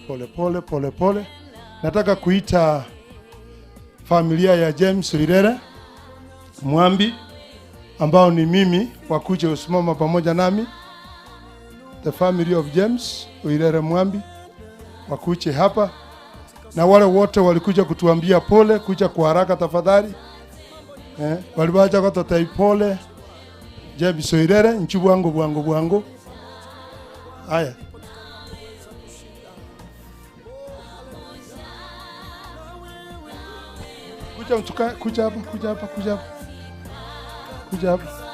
Polepole. Nataka kuita familia ya James Oirere Mwambi ambao ni mimi, wakuje usimama pamoja nami. The family of James Oirere Mwambi wakuje hapa na wale wote walikuja kutuambia pole, kuja kwa haraka tafadhali. Walibacha kwa totai pole. Jebi soirere, nchi bwangu. Haya. Kuja hapa.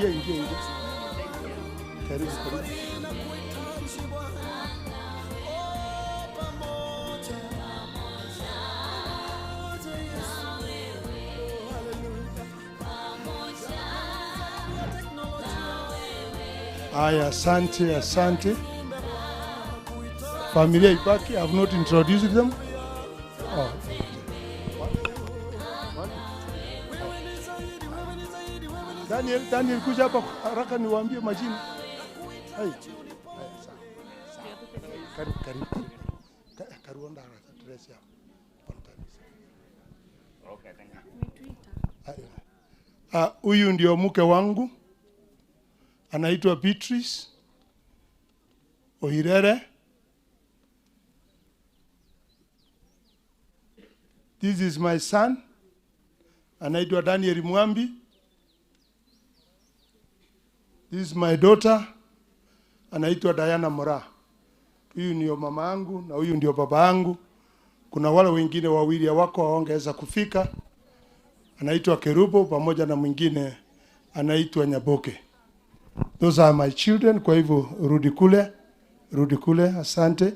Ingia. Karibu. Aya, asante. Familia ibaki, I have not introduced them. Oh. Daniel kuja hapa haraka niwaambie majina. Hai. Karibu. Karuonda address yao. Okay, thank you. Huyu ndio mke wangu. Anaitwa Beatrice Ohirere. This is my son. Anaitwa Daniel Mwambi. This is my daughter. Anaitwa Diana Mora. Huyu ndio mama yangu na huyu ndio baba yangu. Kuna wale wengine wawili wako haongeza kufika. Anaitwa Kerubo pamoja na mwingine anaitwa Nyaboke. Those are my children. Kwa hivyo rudi kule. Asante.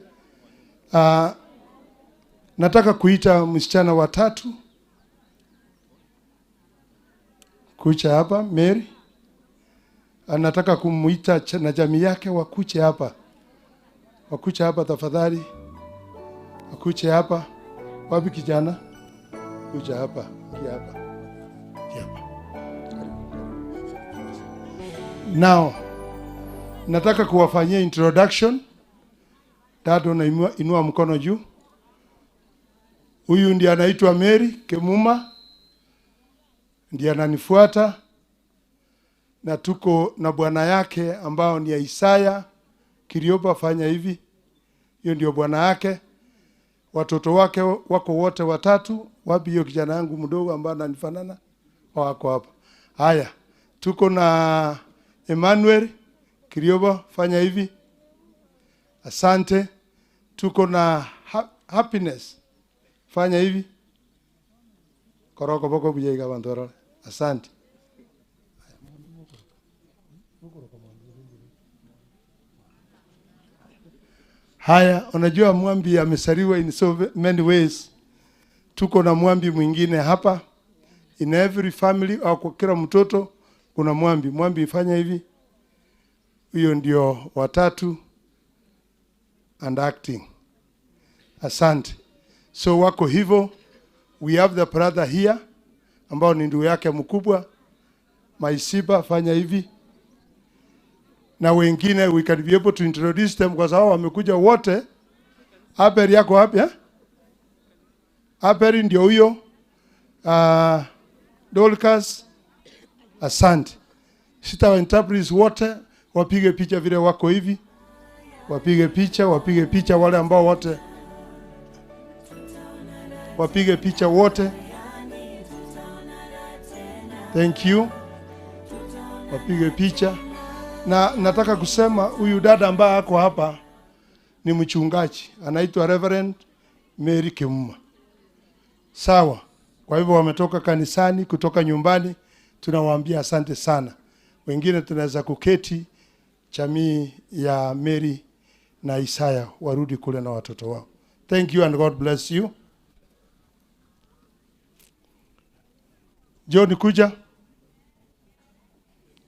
Nataka kuita msichana watatu kucha hapa. Mary anataka kumuita na jamii yake wakuche hapa tafadhali. Wakuche hapa. Wapi kijana? Kucha hapa. Hapa. Now, nataka kuwafanyia introduction. Dado na inua mkono juu. Huyu ndiye anaitwa Mary Kemuma. Ndiye ananifuata. Na tuko na bwana yake ambao ni Isaya Kirioba, fanya hivi. Hiyo ndio bwana yake. Watoto wake wako wote watatu. Wapi hiyo kijana yangu mdogo ambaye ananifanana? Wako hapa. Haya, tuko na Emmanuel Kirioba, fanya hivi. Asante. Tuko na Happiness. Fanya hivi. Koroko boko bujaiga bandoro. Asante. Haya, unajua Mwambi amesaliwa in so many ways. Tuko na Mwambi mwingine hapa. In every family au kwa kila mtoto kuna Mwambi. Mwambi ifanya hivi. Huyo ndio watatu and acting. Asante. So wako hivyo. We have the brother here ambao ni ndugu yake mkubwa Maisiba, fanya hivi. Na wengine we can be able to introduce them kwa sababu wamekuja wote. Aperi yako wapi? Aperi ndio huyo. Dolcas. Asante. Sita wa interpreters wote wapige picha vile wako hivi. Wapige picha wale ambao wote. Wapige picha wote. Thank you. Wapige picha. Na nataka kusema huyu dada ambaye ako hapa ni mchungaji. Anaitwa Reverend Mary Kemuma. Sawa. Kwa hivyo wametoka kanisani, kutoka nyumbani. Tunawaambia asante sana. Wengine tunaweza kuketi. Jamii ya Mary na Isaya warudi kule na watoto wao. Thank you and God bless you. John kuja.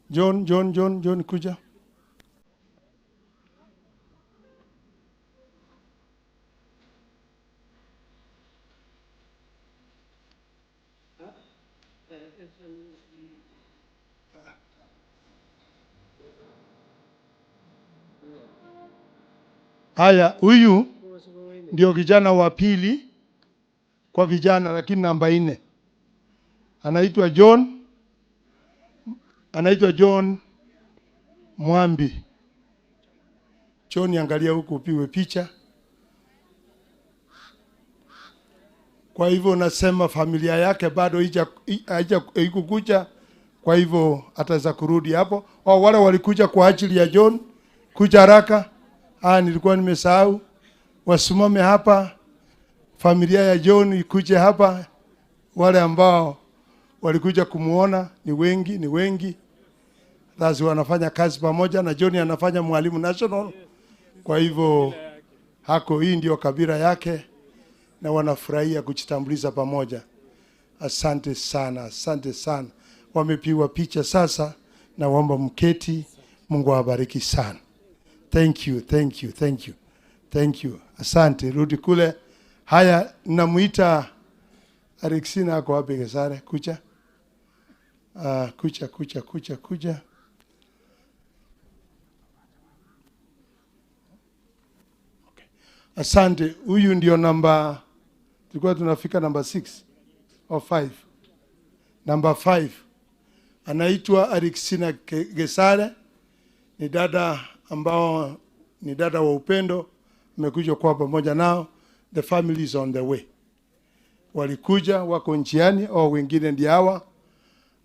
John kuja. Haya, huyu ndio kijana wa pili kwa vijana, lakini namba 4. Anaitwa John Mwambi. John, angalia huku upiwe picha. Kwa hivyo nasema familia yake bado haikukuja, kwa hivyo ataweza kurudi hapo. Wale walikuja kwa ajili ya John, kuja haraka. Nilikuwa nimesahau. Wasimame hapa, familia ya John ikuje hapa. Wale ambao walikuja kumuona ni wengi. Sasa wanafanya kazi pamoja na John, anafanya mwalimu national. Kwa hivyo hii ndio kabila yake na wanafurahia kujitambulisha pamoja. Asante sana. Wamepiwa picha sasa, na waomba mketi. Mungu awabariki sana. Thank you. Asante, rudi kule. Haya, namuita Alexina ako wapi Gesare? Kucha. Kucha. Okay. Asante, huyu ndio tulikuwa tunafika namba 6 or 5. Namba 5. Anaitwa Alexina Gesare. Ni dada ambao ni dada wa upendo, amekuja kwa pamoja nao. The family is on the way. Walikuja wako njiani, au wengine ndio hawa,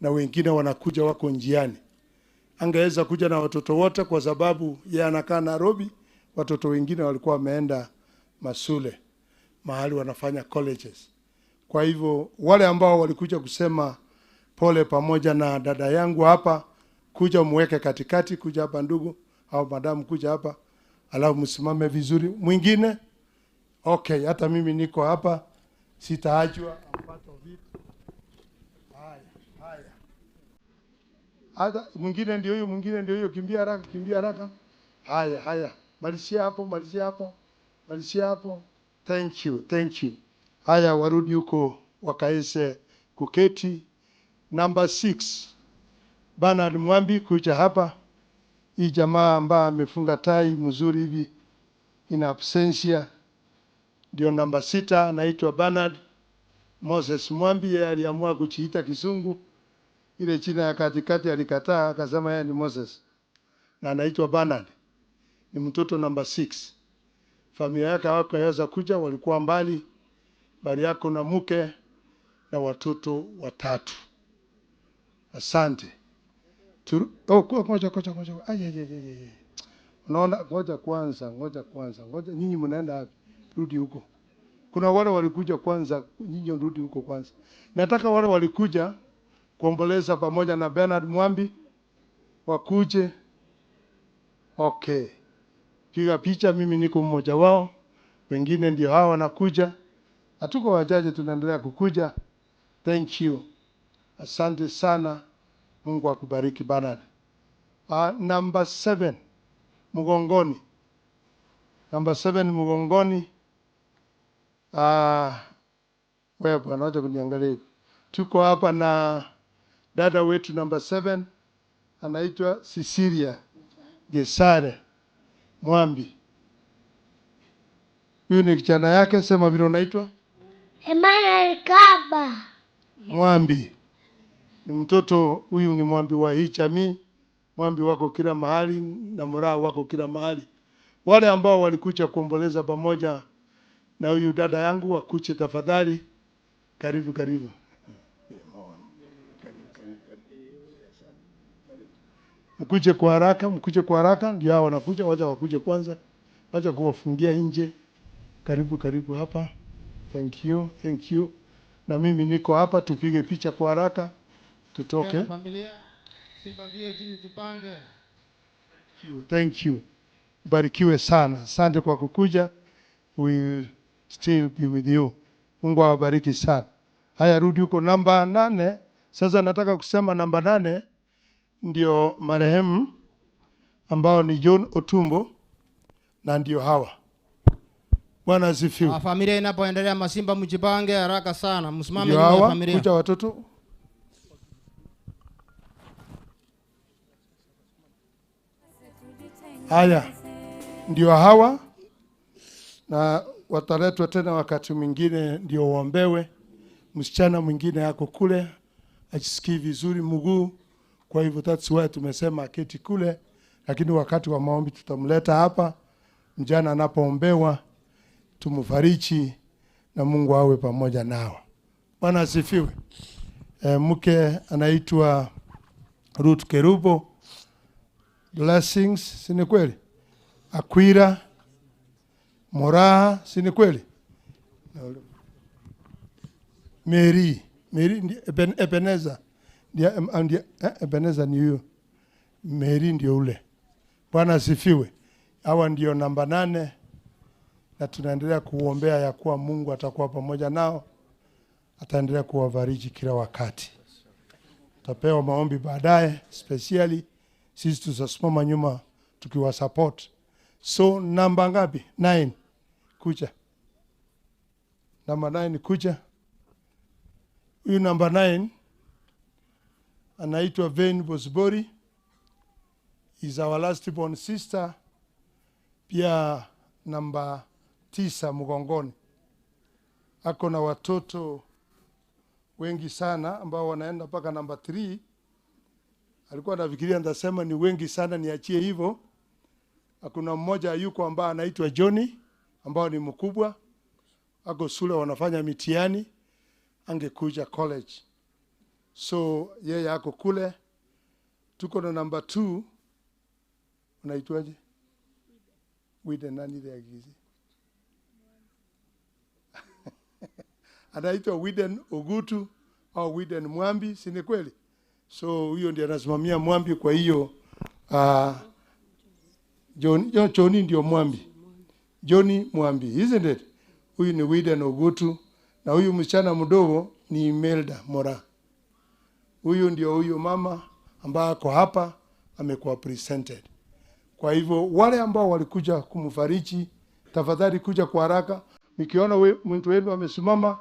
na wengine wanakuja wako njiani. Angeweza kuja na watoto wote kwa sababu yeye anakaa Nairobi. Watoto wengine walikuwa wameenda mashule mahali wanafanya colleges. Kwa hivyo wale ambao walikuja kusema pole pamoja na dada yangu hapa, kuja muweke katikati, kuja hapa ndugu au madamu, kuja hapa, alafu msimame vizuri. Mwingine okay, hata mimi niko hapa, sitaachwa. Haya. Hata mwingine ndio huyo, kimbia haraka. Haya. Malizia hapo. Thank you. Haya, warudi huko wakaese kuketi. Number 6. Bernard Mwambi, kuja hapa. Hii jamaa ambaye amefunga tai mzuri hivi in absentia ndio namba 6, anaitwa Bernard Moses Mwambi. Yeye aliamua kujiita Kisungu. Ile jina ya katikati alikataa, akasema yeye ni Moses. Na anaitwa Bernard. Ni mtoto namba 6. Familia yake hawakaweza kuja, walikuwa mbali. Bali yako na mke na watoto 3. Asante. Ngoja. Unaona, ngoja kwanza. Nyinyi mnaenda wapi? Rudi huko. Kuna wale walikuja kwanza, nyinyi rudi huko kwanza. Nataka wale walikuja kuomboleza pamoja na Bernard Mwambi wakuje. Okay. Piga picha, mimi niko mmoja wao. Wengine ndio hawa wanakuja. Hatuko wachache, tunaendelea kukuja. Thank you. Asante sana. Mungu akubariki Bernard. Number 7 Mgongoni. Number 7 Mgongoni. Wewe bwana, acha kuniangalia. Tuko hapa na dada wetu number 7, anaitwa Cecilia Gesare Mwambi. Huyu ni kijana yake, sema vile unaitwa? Emmanuel Kaba Mwambi. Ni mtoto huyu, ni Mwambi wa hii jamii. Mwambi wako kila mahali na Murao wako kila mahali. Wale ambao walikuja kuomboleza pamoja na huyu dada yangu wakuche tafadhali. Karibu. Mkuje kwa haraka, ndio hao wanakuja. Wacha wakuje kwanza. Wacha kuwafungia nje. Karibu hapa. Thank you. Na mimi niko hapa, tupige picha kwa haraka. Tutoke. familia sipangie chini tupange. Thank you. Barikiwe sana. Asante kwa kukuja. We will still be with you. Mungu awabariki sana. Haya, rudi huko namba 8. Sasa nataka kusema namba 8 ndio marehemu ambao ni John Otumbo, na ndio hawa. Bwana asifiwe. Familia inapoendelea, Masimba mjipange haraka sana. Msimame nyuma ya familia. Kuja watoto. Haya, ndio hawa na wataletwa tena wakati mwingine ndio uombewe. Msichana mwingine yako kule ajisikii vizuri mguu, kwa hivyo that's why tumesema aketi kule, lakini wakati wa maombi tutamleta hapa. Mjana anapoombewa tumfariji na Mungu awe pamoja nao. Bwana asifiwe. Mke anaitwa Ruth Kerubo Blessings, si ni kweli? Akwira Moraha, si ni kweli? Mary Ebeneza. Ebeneza ni huyo. Mary ndio ule. Bwana asifiwe. Hawa ndio namba 8 na tunaendelea kuombea ya kuwa Mungu atakuwa pamoja nao. Ataendelea kuwafariji kila wakati. Tapewa maombi baadaye, especially sisi tutasimama nyuma tukiwa support. So namba ngapi? 9. Kuja. Namba 9 kuja. Huyu namba 9 anaitwa Vane Bosbori. Is our last born sister. Pia namba 9 mgongoni. Ako na watoto wengi sana ambao wanaenda mpaka namba 3. Alikuwa anafikiria ndasema ni wengi sana niachie hivyo. Hakuna mmoja yuko ambaye anaitwa Johnny ambao ni mkubwa. Ako shule wanafanya mitihani, angekuja college. So yeye ako kule. Tuko na namba 2. Unaitwaje? Wide nani there gizi? Anaitwa Widen Ogutu au Widen Mwambi, si ni kweli? So huyo ndiye anasimamia Mwambi, kwa hiyo Johnny ndio Mwambi. Johnny Mwambi, isn't it? Huyu ni Widen Ogutu na huyu msichana mdogo ni Imelda Mora. Huyu ndio huyu mama ambaye ako hapa amekuwa presented. Kwa hivyo wale ambao walikuja kumfariji, tafadhali kuja kwa haraka. Nikiona mtu wenu amesimama,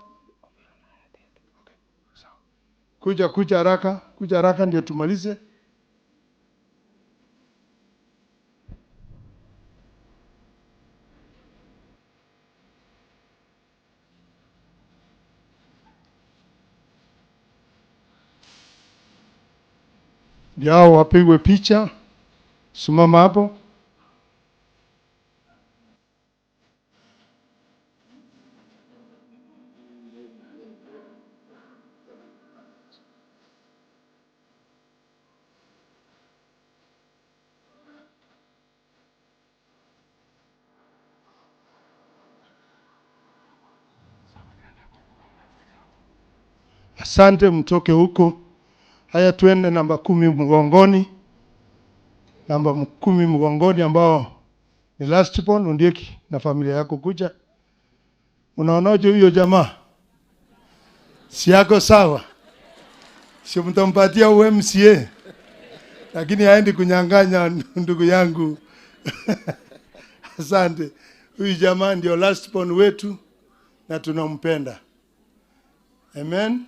kuja haraka ndio tumalize. Ndio wapigwe picha. Simama hapo. Asante, mtoke huko. Haya, tuende namba 10 mgongoni. Namba 10 mgongoni ambao ni last born. Undieki na familia yako kuja. Unaonaje huyo jamaa? Si yako sawa? Si mtampatia UMCA. Lakini haendi kunyang'anya ndugu yangu. Asante. Huyu jamaa ndio last born wetu na tunampenda. Amen.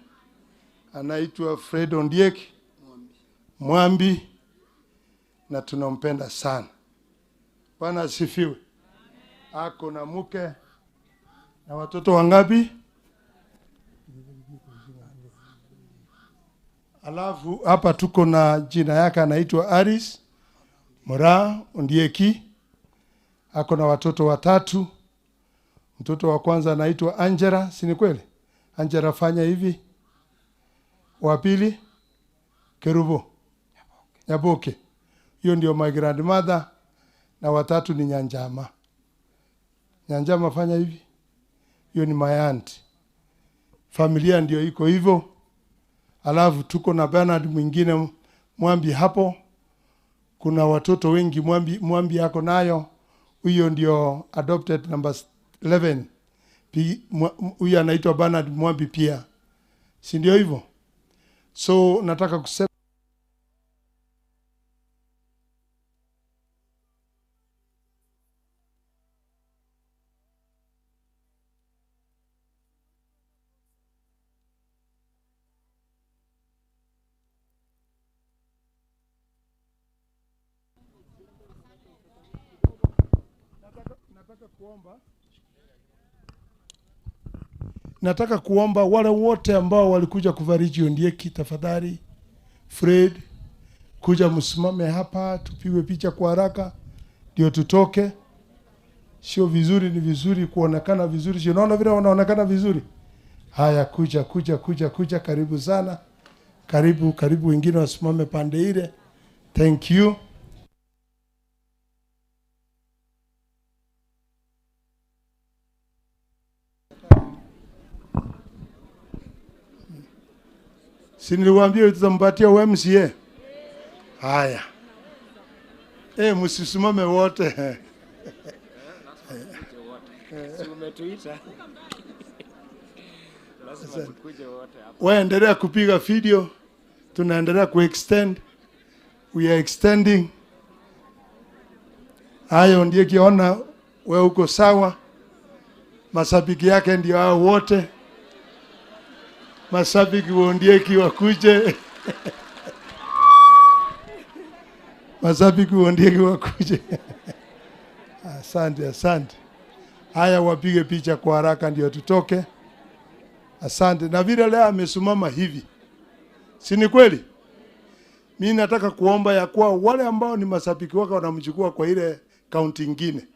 Anaitwa Fred Ondiek Mwambi na tunampenda sana. Bwana asifiwe. Ako na mke na watoto wangapi? Alafu hapa tuko na jina yake anaitwa Aris Mora Ondieki. Ako na watoto 3. Mtoto wa kwanza anaitwa Angela, si ni kweli? Angela fanya hivi. Wa pili Kerubo Nyaboke. Hiyo ndio my grandmother na watatu ni Nyanjama. Nyanjama fanya hivi. Hiyo ni my aunt. Familia ndio iko hivyo. Alafu tuko na Bernard mwingine Mwambi hapo. Kuna watoto wengi Mwambi yako nayo. Huyo ndio adopted number 11. Huyo anaitwa Bernard Mwambi pia. Si ndio hivyo? So nataka kusema nataka kuomba nataka kuomba wale wote ambao walikuja kufariji Ondieki, tafadhali Fred, kuja msimame hapa tupigwe picha kwa haraka ndio tutoke. Sio vizuri, ni vizuri kuonekana vizuri. Sio, unaona vile wanaonekana vizuri. Haya, kuja, karibu sana. Karibu wengine wasimame pande ile. Thank you. Si niliwaambia tutampatia MCA. Haya. Msisimame wote. Umetuita. Lazima tukuje wote hapa. Waendelea kupiga video. Tunaendelea kuextend. We are extending. Hayo ndiye kiona wewe uko sawa. Mashabiki yake ndio hao wote. Mashabiki wa Ondieki wakuje. Mashabiki wa Ondieki wakuje. Asante. Haya, wapige picha kwa haraka ndio tutoke. Asante. Na vile leo amesimama hivi, si ni kweli? Mimi nataka kuomba ya kuwa wale ambao ni mashabiki wake wanamchukua kwa ile kaunti nyingine.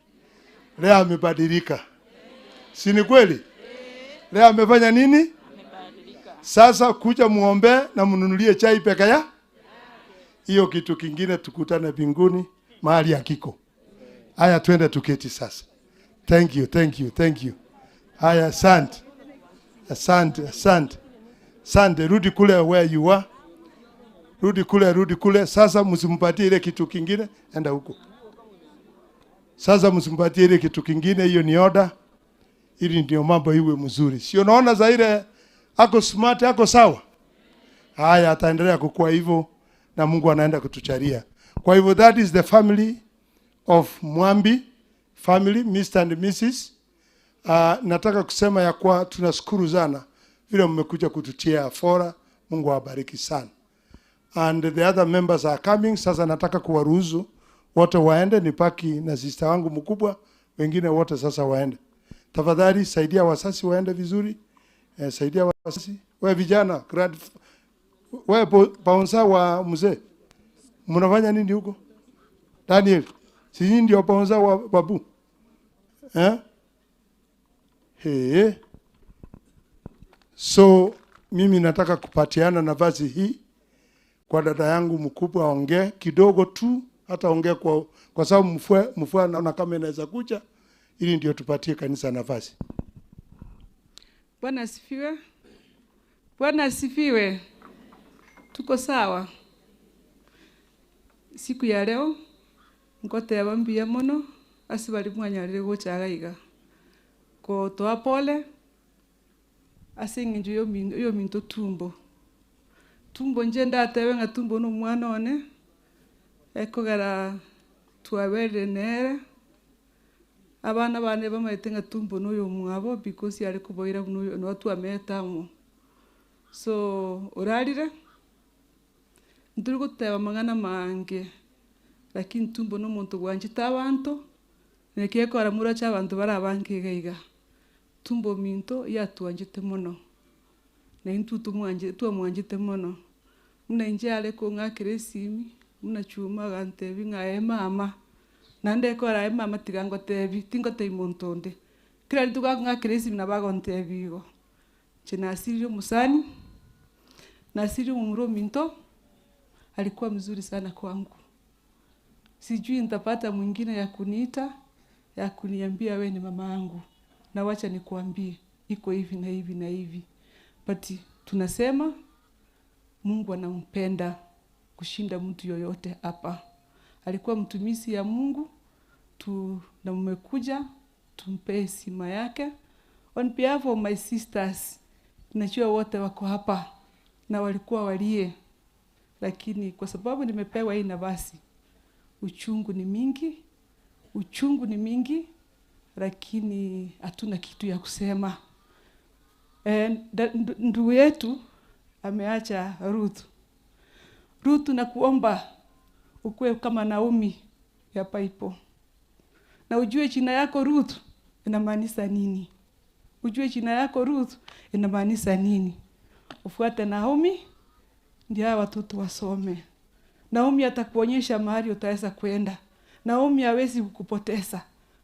Leo amebadilika. Si ni kweli? Leo amefanya nini? Sasa kuja muombe na mnunulie chai peke ya. Hiyo kitu kingine tukutane mbinguni mahali hakiko. Haya, twende tuketi sasa. Thank you. Haya, asante. Rudi kule where you are. Rudi kule. Sasa msimpatie ile kitu kingine, enda huko. Sasa msimpatie ile kitu kingine, hiyo ni order. Ili ndio mambo iwe mzuri. Sio, unaona Zaire ako smart, ako sawa. Haya, ataendelea kukua hivyo na Mungu anaenda kutucharia. Kwa hivyo that is the family of Mwambi family, Mr. and Mrs. Nataka kusema ya kwa tunashukuru sana vile mmekuja kututia fora. Mungu awabariki sana. And the other members are coming. Sasa nataka kuwaruhusu wote waende, nipaki na sister wangu mkubwa, wengine wote sasa waende. Tafadhali saidia wasasi waende vizuri. Saidia wasasi. Wewe vijana, wewe paunsa wa mzee. Mnafanya nini huko? Daniel, si nyinyi ndio paunsa wa babu? So mimi nataka kupatiana nafasi hii kwa dada yangu mkubwa aongee kidogo tu, hata ongea kwa sababu mfua naona kama inaweza kuja, ili ndio tupatie kanisa nafasi. Bwana asifiwe. Bwana asifiwe. Tuko sawa. Siku ya leo ngote ya bambia mono asibali mwanyarire gochagaiga. Ko toa pole asinginjo yo minto tumbo. Tumbo njenda atewe nga tumbo no mwana one. Ekogara tuwabere nere. Abana bane bamaite nga tumbo no yo mwabo because yari kuboira no watu ametamo. So urarire nduri guteba mangana mange lakini tumbo no muntu gwanjita abantu nekekora mura cha abantu barabangigaiga tumbo minto yatuanjite muno na intu tumwanjite muno muna njale ko ngakire simi muna chuma gantebi ngae mama nande kora mama tigango tebi tingo te montonde kira lituga ngakire simi na bagonte bigo chena sirio musani na sirio mumuro minto alikuwa mzuri sana kwangu. Sijui nitapata mwingine ya kuniita, ya kuniambia wewe ni mama yangu. Na wacha nikuambie, iko hivi na hivi na hivi. But tunasema Mungu anampenda kushinda mtu yoyote hapa. Alikuwa mtumishi ya Mungu, na mmekuja tumpe heshima yake. On behalf of my sisters, najua wote wako hapa na walikuwa walie. Lakini kwa sababu nimepewa hii nafasi, uchungu ni mingi, lakini hatuna kitu ya kusema. Ndugu yetu ameacha Ruth na kuomba ukue kama Naomi ya Bible. Na ujue jina yako Ruth inamaanisha nini. ujue jina yako Ruth inamaanisha nini. Ufuate Naomi ndio hawa watoto wasome. Naomi atakuonyesha mahali utaweza kwenda. Naomi hawezi kukupoteza.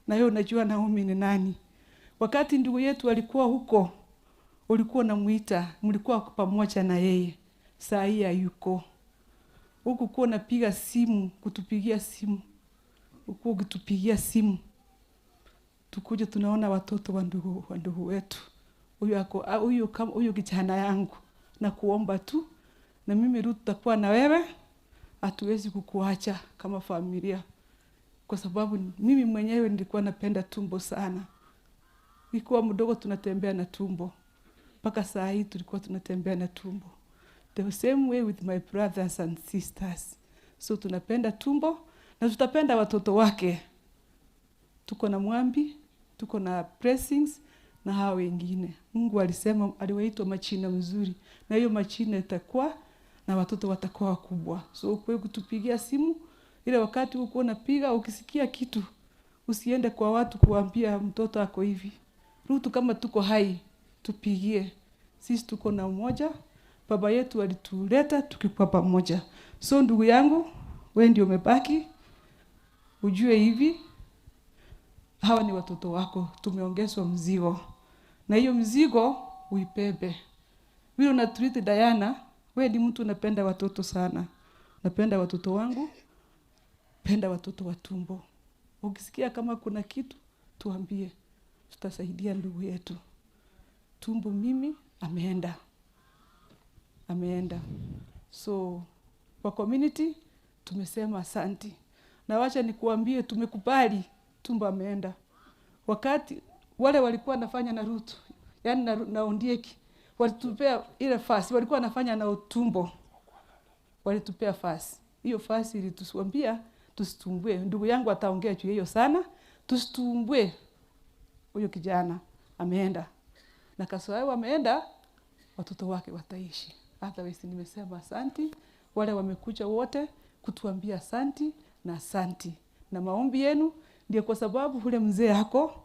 Na wewe unajua Naomi ni nani. Wakati ndugu yetu alikuwa huko, ulikuwa unamuita, mlikuwa pamoja na yeye. Saa hii hayuko. Huku kuwa unapiga simu, kutupigia simu. Huku ukitupigia simu. Tukuje tunaona watoto wa ndugu wetu. Huyu kijana yangu na kuomba tu, na mimi Ruth tutakuwa na wewe, hatuwezi kukuacha kama familia. Kwa sababu mimi mwenyewe nilikuwa napenda tumbo sana. Nilikuwa mdogo tunatembea na tumbo. Mpaka saa hii tulikuwa tunatembea na tumbo. The same way with my brothers and sisters. So tunapenda tumbo na tutapenda watoto wake. Tuko na Mwambi, tuko na Blessings na hao wengine. Mungu alisema aliwaitwa machina mzuri, na hiyo machina itakuwa na watoto watakuwa wakubwa. So ukwe kutupigia simu ile wakati uko unapiga, ukisikia kitu usiende kwa watu kuambia mtoto ako hivi. Rutu kama tuko hai tupigie. Sisi tuko na umoja. Baba yetu alituleta tukikuwa pamoja. So ndugu yangu, wewe ndio umebaki. Ujue hivi hawa ni watoto wako, tumeongezwa mzigo. Na hiyo mzigo uipebe. Wewe unatreat Diana, wewe ni mtu unapenda watoto sana. Napenda watoto wangu, penda watoto wa tumbo. Ukisikia kama kuna kitu, tuambie. Tutasaidia ndugu yetu. Tumbo mimi ameenda. So kwa community tumesema asante. Na wacha nikuambie tumekubali tumbo ameenda. Wakati wale walikuwa nafanya na Ruth, yani na Ondieki, walitupea ile fast, walikuwa nafanya na tumbo. Walitupea fast. Hiyo fast ilituambia tusitumbue. Ndugu yangu ataongea juu hiyo sana. Tusitumbue. Huyo kijana ameenda. Na kaswai ameenda, watoto wake wataishi. Hata wewe nimesema asante. Wale wamekuja wote kutuambia asante na asante. Na maombi yenu ndio kwa sababu ule mzee yako,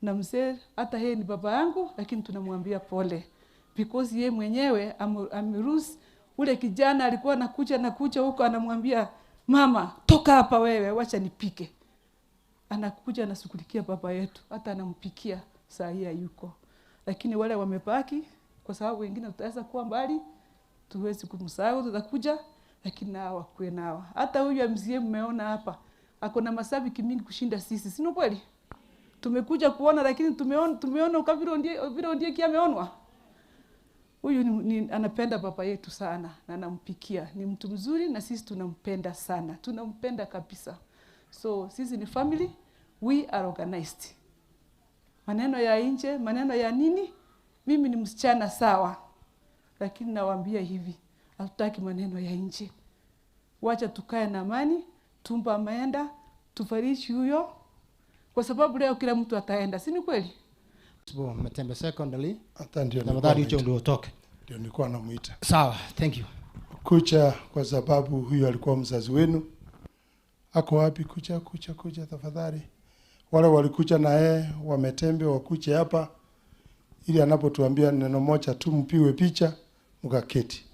na mzee hata yeye ni baba yangu, lakini tunamwambia pole. Because yeye mwenyewe ameruhusu ule kijana alikuwa anakuja huko anamwambia mama toka hapa wewe, wacha nipike. Anakuja anashughulikia baba yetu, hata anampikia saa hii yuko. Lakini wale wamebaki kwa sababu wengine tutaweza kuwa mbali, tuwezi kumsahau, tutakuja, lakini nao wakue nao. Hata huyu mzee mmeona hapa, ako na mashabiki mingi kushinda sisi, si kweli? Tumekuja kuona, lakini tumeona vile ndiye kiameonwa. Huyu ni anapenda baba yetu sana na anampikia. Ni mtu mzuri na sisi tunampenda sana. Tunampenda kabisa. So sisi ni family, we are organized. Maneno ya nje, maneno ya nini? Mimi ni msichana sawa. Lakini nawaambia hivi, hatutaki maneno ya nje. Wacha tukae na amani, tumba ameenda, tufariji huyo. Kwa sababu leo kila mtu ataenda, si ni kweli? Bo Matembe secondary. Hata ndio tafadhali hicho ndio utoke. Ndio nilikuwa namuita. Sawa, thank you. Kucha kwa sababu huyu alikuwa mzazi wenu. Ako wapi? Kucha tafadhali. Wale walikuja na yeye wametembe wakuche hapa ili anapotuambia neno moja tu mpiwe picha mkaketi.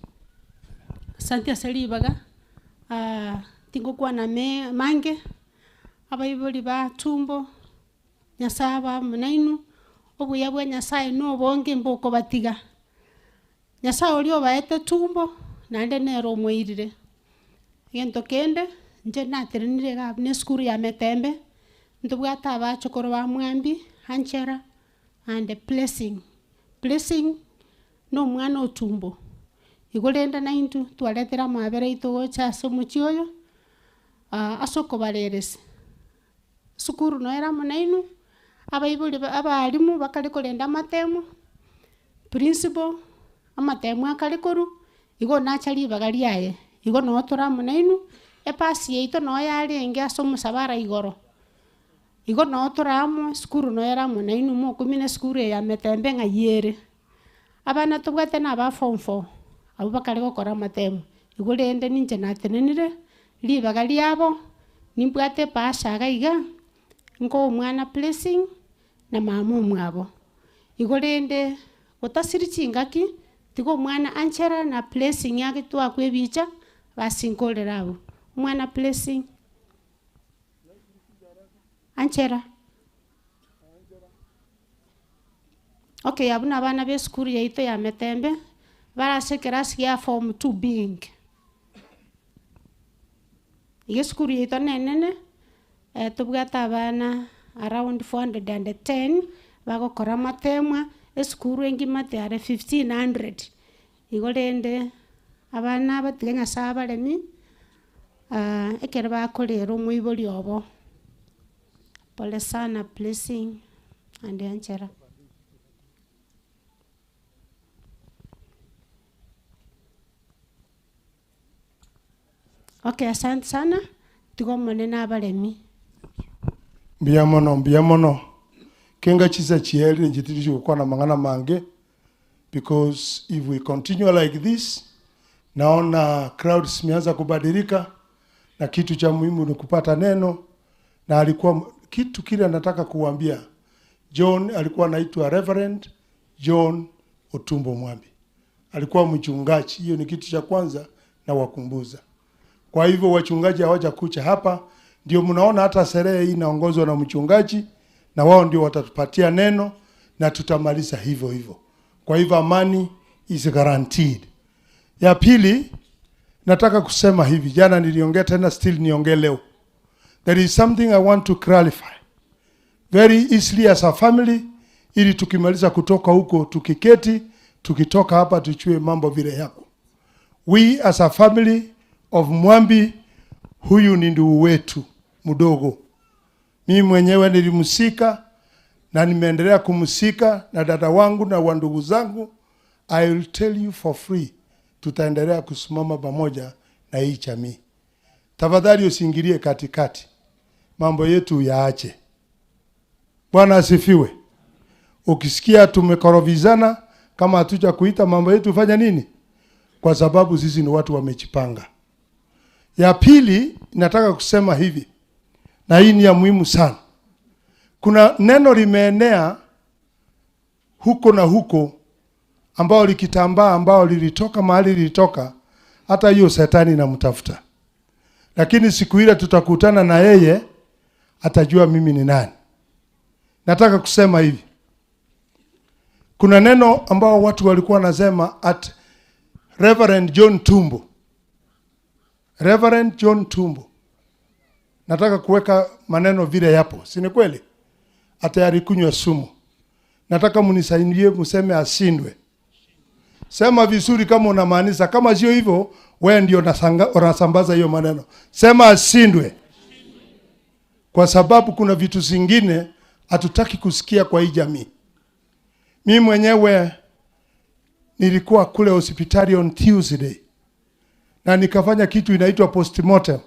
Asante asalibaga. Tingokuwa na mange abayibuli ba tumbo nyasaba munainu obuya bwa nyasaye no bonge mboko batiga nyasaye olio baete tumbo nande nero moirire gento kende nje naterenire ga ne skuru ya Metembe ndubwata abachokoro ba Mwambi Hanchera and blessing no mwana otumbo igolenda naintu twaletera mabere ito cha somo chioyo asoko balerese sukuru no era munainu abayibuli abalimu bakali kolenda matemo principal amatemo akalikoru igo nachali bagali yaye igo no tora munainu epasi yeito no yali engia somo sabara igoro igo no tora mu sukuru no era munainu mo kumine sukuru ya Metembe ngayere abana tubwate na ba form 4 abo bakali gokora matemo igo lende ninje natenenire li bagali yabo nimbwate pasha gaiga ngo mwana blessing na mamu mwabo igorende gotasiri chingaki tigo mwana Anchera na blessing yake twakwe bicha basinkolera abo mwana blessing Anchera. Okay, abuna abana be skuru yaito ya Metembe barase kerasi ya form 2 being. Iyo skuru yaito nenene tubwata abana around 410 bagokora matemwa eskuru engimate are 1500 igorende abana batiganya sabaremi ekere bakorera omwibori obo. Pole sana blessing and Anchera. Okay, asante sana. Tugomone na abaremi. Mbiamono. Kenga chisa chieli njitiri kwa na mangana mange. Because if we continue like this, naona crowds mianza kubadilika na kitu cha muhimu ni kupata neno. Na alikuwa kitu kile nataka kuambia. John alikuwa anaitwa Reverend John Otumbo Mwambi. Alikuwa mchungaji. Hiyo ni kitu cha kwanza na wakumbuza. Kwa hivyo wachungaji hawaja kucha hapa, ndio mnaona hata sherehe hii inaongozwa na mchungaji na wao ndio watatupatia neno na tutamaliza hivyo hivyo. Kwa hivyo amani is guaranteed. Ya pili nataka kusema hivi, jana niliongea tena still niongee leo. There is something I want to clarify. Very easily as a family, ili tukimaliza kutoka huko tukiketi, tukitoka hapa tuchue mambo vile yako. We as a family of Mwambi, huyu ni ndugu wetu mdogo. Mimi mwenyewe nilimsika na nimeendelea kumsika na dada wangu na wandugu zangu. I will tell you for free, tutaendelea kusimama pamoja na hii jamii. Tafadhali usiingilie katikati. Mambo yetu yaache. Bwana asifiwe. Ukisikia tumekorovizana kama hatuja kuita mambo yetu fanya nini? Kwa sababu sisi ni watu wamejipanga. Ya pili nataka kusema hivi, na hii ni ya muhimu sana. Kuna neno limeenea huko na huko ambao likitambaa ambao lilitoka mahali lilitoka, hata hiyo shetani inamtafuta. Lakini siku ile tutakutana na yeye atajua mimi ni nani. Nataka kusema hivi. Kuna neno ambao watu walikuwa wanasema at Reverend John Tumbo. Reverend John Tumbo. Nataka kuweka maneno vile yapo. Si ni kweli? Atayari kunywa sumu. Nataka munisaidie mseme asindwe. Sema vizuri kama unamaanisha. Kama sio hivyo, wewe ndio unasambaza hiyo maneno. Sema asindwe. Kwa sababu kuna vitu zingine hatutaki kusikia kwa hii jamii. Mimi mwenyewe nilikuwa kule hospitali on Tuesday. Na nikafanya kitu inaitwa postmortem.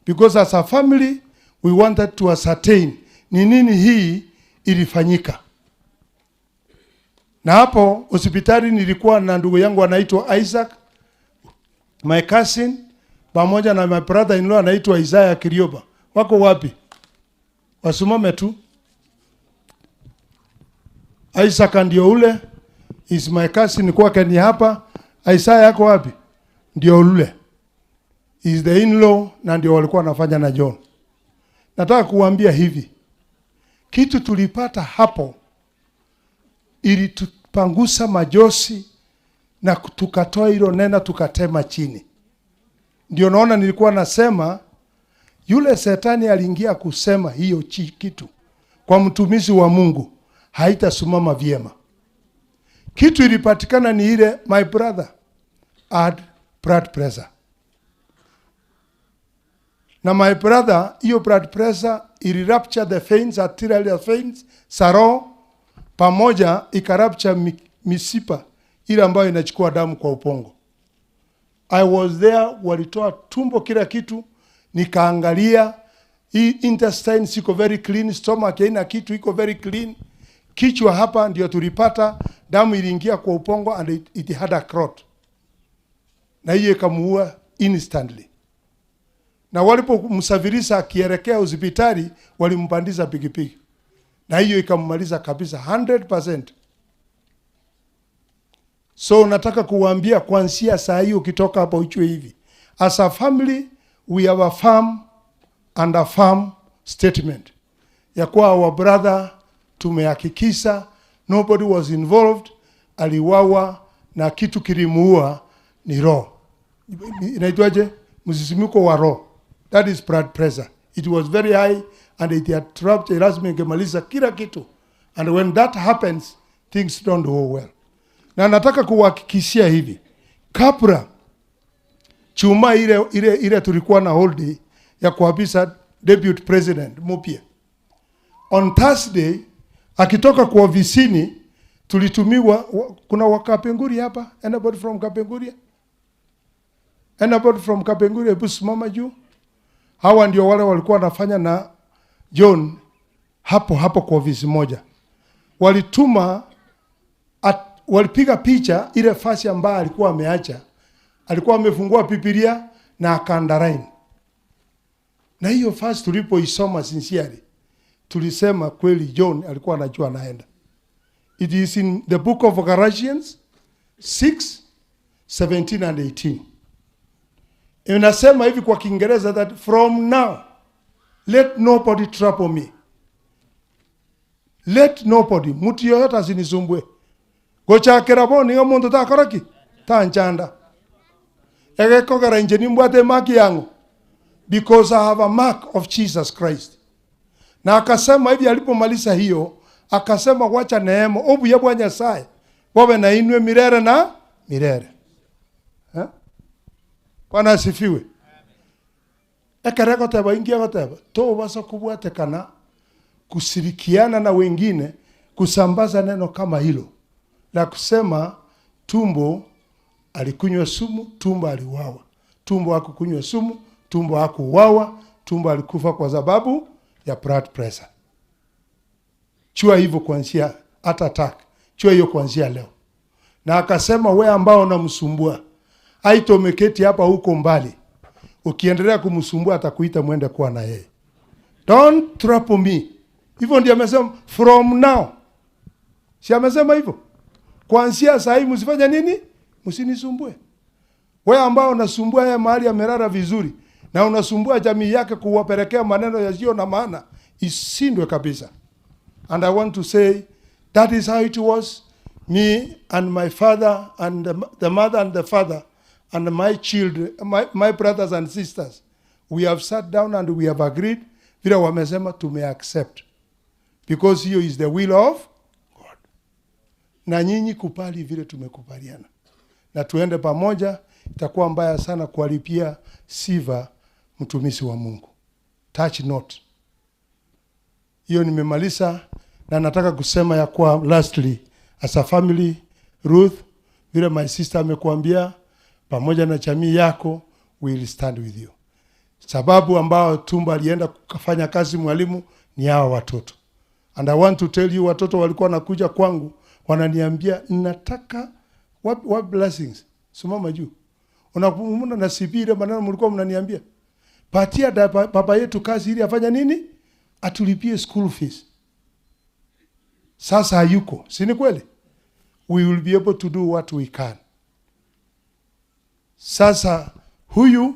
Because as a family, we wanted to ascertain ni nini hii ilifanyika. Na hapo hospitali nilikuwa na ndugu yangu anaitwa Isaac, my cousin, pamoja na my brother-in-law anaitwa Isaiah Kirioba. Wako wapi? Wasimame tu. Isaac ndio ule, is my cousin kwake ni hapa. Isaiah yako wapi? Ndio ule. Is the in-law na ndio walikuwa wanafanya na John. Nataka kuambia hivi. Kitu tulipata hapo ili tupangusa majosi na tukatoa hilo nena tukatema chini. Ndio naona nilikuwa nasema yule shetani aliingia kusema hiyo kitu kwa mtumishi wa Mungu haitasimama vyema. Kitu ilipatikana ni ile my brother had blood pressure. Na my brother, hiyo blood pressure ili rupture the veins, arterial veins, saro, pamoja ikarupture misipa ile ambayo inachukua damu kwa upongo. I was there, walitoa tumbo kila kitu, nikaangalia, hii intestine siko very clean, stomach haina kitu iko very clean. Kichwa hapa ndio tulipata, damu iliingia kwa upongo and it had a clot. Na hiyo ikamuua instantly. Na walipomsafirisha akielekea hospitali walimpandiza pikipiki. Na hiyo ikamaliza kabisa 100%. So nataka kuwaambia kuanzia saa hii ukitoka hapa uchue hivi. As a family, we have a firm and a firm statement. Ya kuwa our brother tumehakikisha nobody was involved, aliwawa na kitu kilimuua ni roho. Inaitwaje? Msisimiko wa roho. That is blood pressure. It was very high and it had trapped Erasmus ingemaliza kila kitu. And when that happens, things don't go well. Na nataka kuhakikishia hivi. Kabla chuma ile tulikuwa na holiday ya kuapisa deputy president mpya. On Thursday akitoka kwa ofisini tulitumiwa, kuna wakapenguri hapa, anybody from Kapenguria? Anybody from Kapenguria, hebu simama juu. Hawa ndio wale walikuwa wanafanya na John hapo kwa ofisi moja. Walituma walipiga picha ile fasi ambayo alikuwa ameacha. Alikuwa amefungua Biblia na akandaraini. Na hiyo fasi tulipoisoma sincerely, tulisema kweli John alikuwa anajua anaenda. It is in the book of Galatians 6:17 and 18. Inasema hivi kwa Kiingereza that from now let nobody trouble me. Let nobody, mtu yoyote asinisumbue. Gocha keraboni nga muntu takoraki tanchanda. Ege kogara injeni mbwate maki yangu because I have a mark of Jesus Christ. Na akasema hivi alipomaliza hiyo, akasema wacha neema obu ya Bwana Nyasaye wawe na inwe milele na milele. Bwana asifiwe. Ekereko teba ingia goteba to basa kubwatekana kushirikiana na wengine kusambaza neno kama hilo la kusema tumbo alikunywa sumu, tumbo aliuawa. Tumbo hakukunywa sumu, tumbo hakuuawa, tumbo alikufa kwa sababu ya blood pressure. Chua hivyo kuanzia attack. Chua hiyo kuanzia leo. Na akasema wewe ambao unamsumbua, aitomeketi hapa huko mbali. Ukiendelea kumsumbua atakuita mwende kwa na yeye. Don't trouble me. Hivyo ndio amesema from now. Si amesema hivyo? Kuanzia saa hii msifanye nini? Msinisumbue. Wewe ambao unasumbua yeye mahali amelala vizuri na unasumbua jamii yake kuwapelekea maneno yasio na maana, isindwe kabisa. And I want to say that is how it was. Me and my father and the mother and the father and my children, my brothers and sisters, we have sat down and we have agreed vile wamesema tumeaccept. Because hiyo is the will of God. Na nyinyi kupali vile tumekubaliana. Na tuende pamoja, itakuwa mbaya sana kualipia sifa mtumishi wa Mungu. Touch not. Hiyo nimemaliza na nataka kusema ya kwa lastly, as a family, Ruth, vile my sister amekuambia, pamoja na jamii yako, we will stand with you. Sababu ambao tumba alienda kufanya kazi mwalimu ni hawa watoto. And I want to tell you, watoto walikuwa wanakuja kwangu, wananiambia, nataka what blessings. Simama juu. Unakumuna na sibire maneno mlikuwa mnaniambia. Patia baba yetu kazi ili afanya nini? Atulipie school fees. Sasa hayuko. Si ni kweli? We will be able to do what we can. Sasa huyu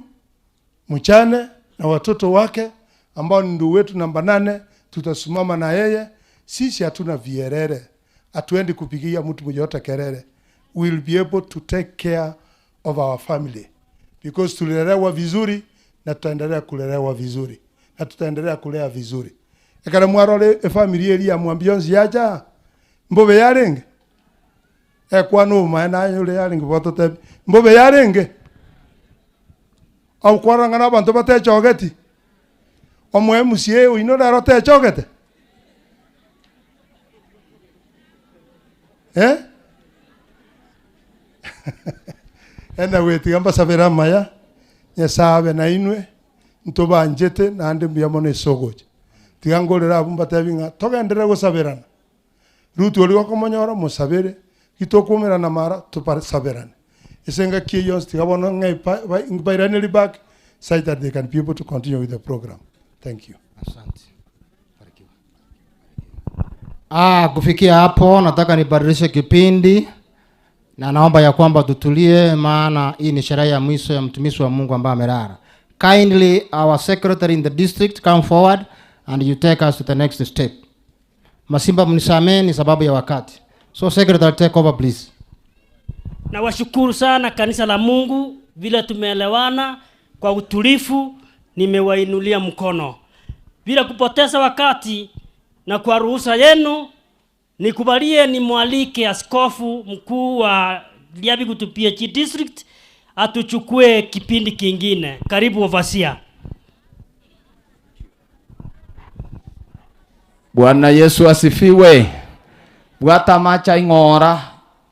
mchane na watoto wake ambao ni ndugu wetu namba 8 tutasimama na yeye. Sisi hatuna vierere. Hatuendi kupigia mtu mmoja kelele. We will be able to take care of our family. Because tulilelewa vizuri na tutaendelea kulelewa vizuri. Na tutaendelea kulea vizuri. Ekara mwarole family ili ya mwambionzi yaja. Mbobe yarenge. Kwano maana yule yarenge watoto. Mbobe yarenge. Au kwarangana bantu bate chogeti. Omwe musie uinora rote chogete. Ena wetigamba sabera maya nyasabe na inwe ntoba njete na ande mbiyamone sogoje tigangolera abumba tabinga togendera gosaberana rutu oli wakomonyora musabere kitokumera na mara tupasaberana esenga kiyos tigabona ngai bayraneli back so that they can be able to continue with the program. Thank you. Asante. Kufikia hapo nataka nibadilishe kipindi na naomba ya kwamba tutulie, maana hii ni sherehe ya mwisho ya mtumishi wa Mungu ambaye amelala. Kindly our secretary in the district come forward and you take us to the next step. Masimba, mnisamee ni sababu ya wakati. So secretary, take over please. Na washukuru sana kanisa la Mungu vile tumeelewana kwa utulifu, nimewainulia mkono. Bila kupoteza wakati na kwa ruhusa yenu, nikubalie ni mwalike askofu mkuu wa Liabigu PH district atuchukue kipindi kingine. Karibu overseer. Bwana Yesu asifiwe. Bwata macha ingora.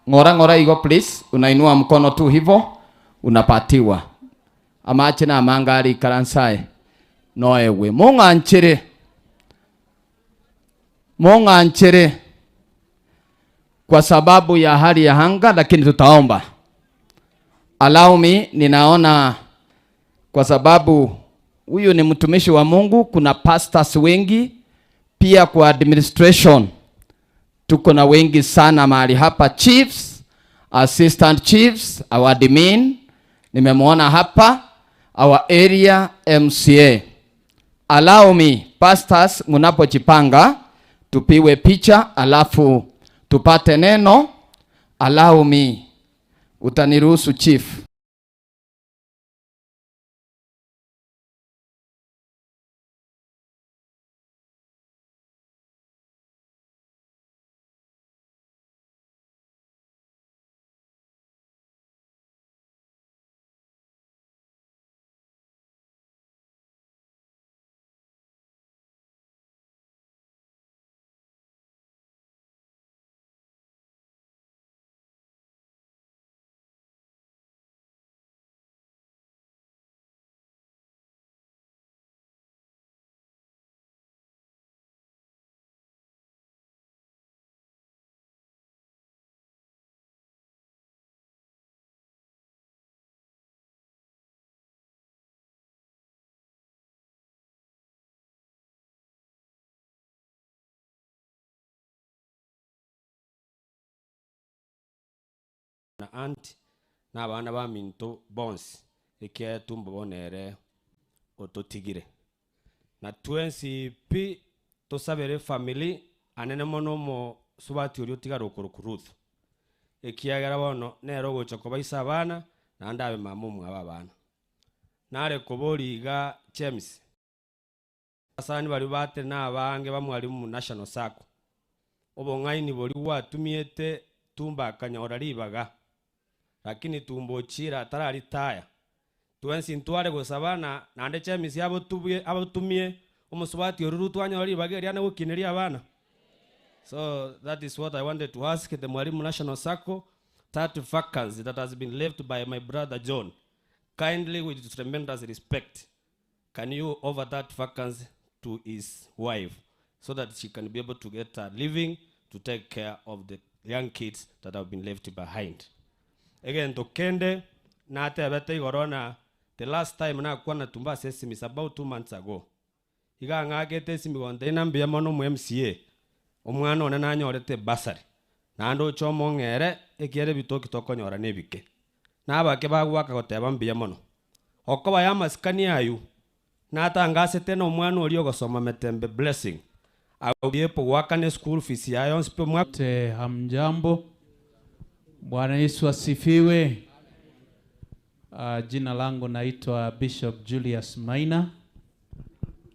Ngora igo please. Unainua mkono tu hivyo, unapatiwa. Amache na mangari karansae. Noewe. Munga anchere. Kwa sababu ya hali ya hanga, lakini tutaomba. Allow me, ninaona kwa sababu huyu ni mtumishi wa Mungu, kuna pastors wengi, pia kwa administration tuko na wengi sana mahali hapa, chiefs, assistant chiefs, our admin, nimemwona hapa, our area MCA. Allow me, pastors, mnapojipanga tupiwe picha alafu tupate neno. Allow me, utaniruhusu chief. Na aunt na abana ba minto bons ekia tumbo bonere ototigire na twensi pi tosabere family anene mono mo subati uri otigara okurukuruth ekia gara bono nero gocha kobaisa abana na ndabe mamumu aba bana nare koboriga James asani bari bate na abange bamwalimu national sako obongaini bori watumiete tumba kanyora ribaga lakini tumbo chira tarari taya twensi ntware gusabana nande James abotumie umusubati oruru twanyori bageri ana gukineria abana. So that is what I wanted to ask the Mwalimu National Circle. 30 vacancies that has been left by my brother John. Kindly, with tremendous respect, can you offer that vacancy to his wife so that she can be able to get a living to take care of the young kids that have been left behind. Again, to Kende, na tebete igorona, the last time na kuwa natumba sesimi is about 2 months ago. Iga ngagete simi wonde nambia mono mu MCA. Omwana one nanyorete basari. Na ando chomo ngere ekiere bitoki tokonyora nebike. Na abake bagwaka goteba mbia mono. Okoba ya maskani ayu. Na atangase tena omwana oli ogosoma Metembe Blessing. Awiepo wakane school fees yayo sipo mwate. Hamjambo. Bwana Yesu asifiwe. Jina langu naitwa Bishop Julius Maina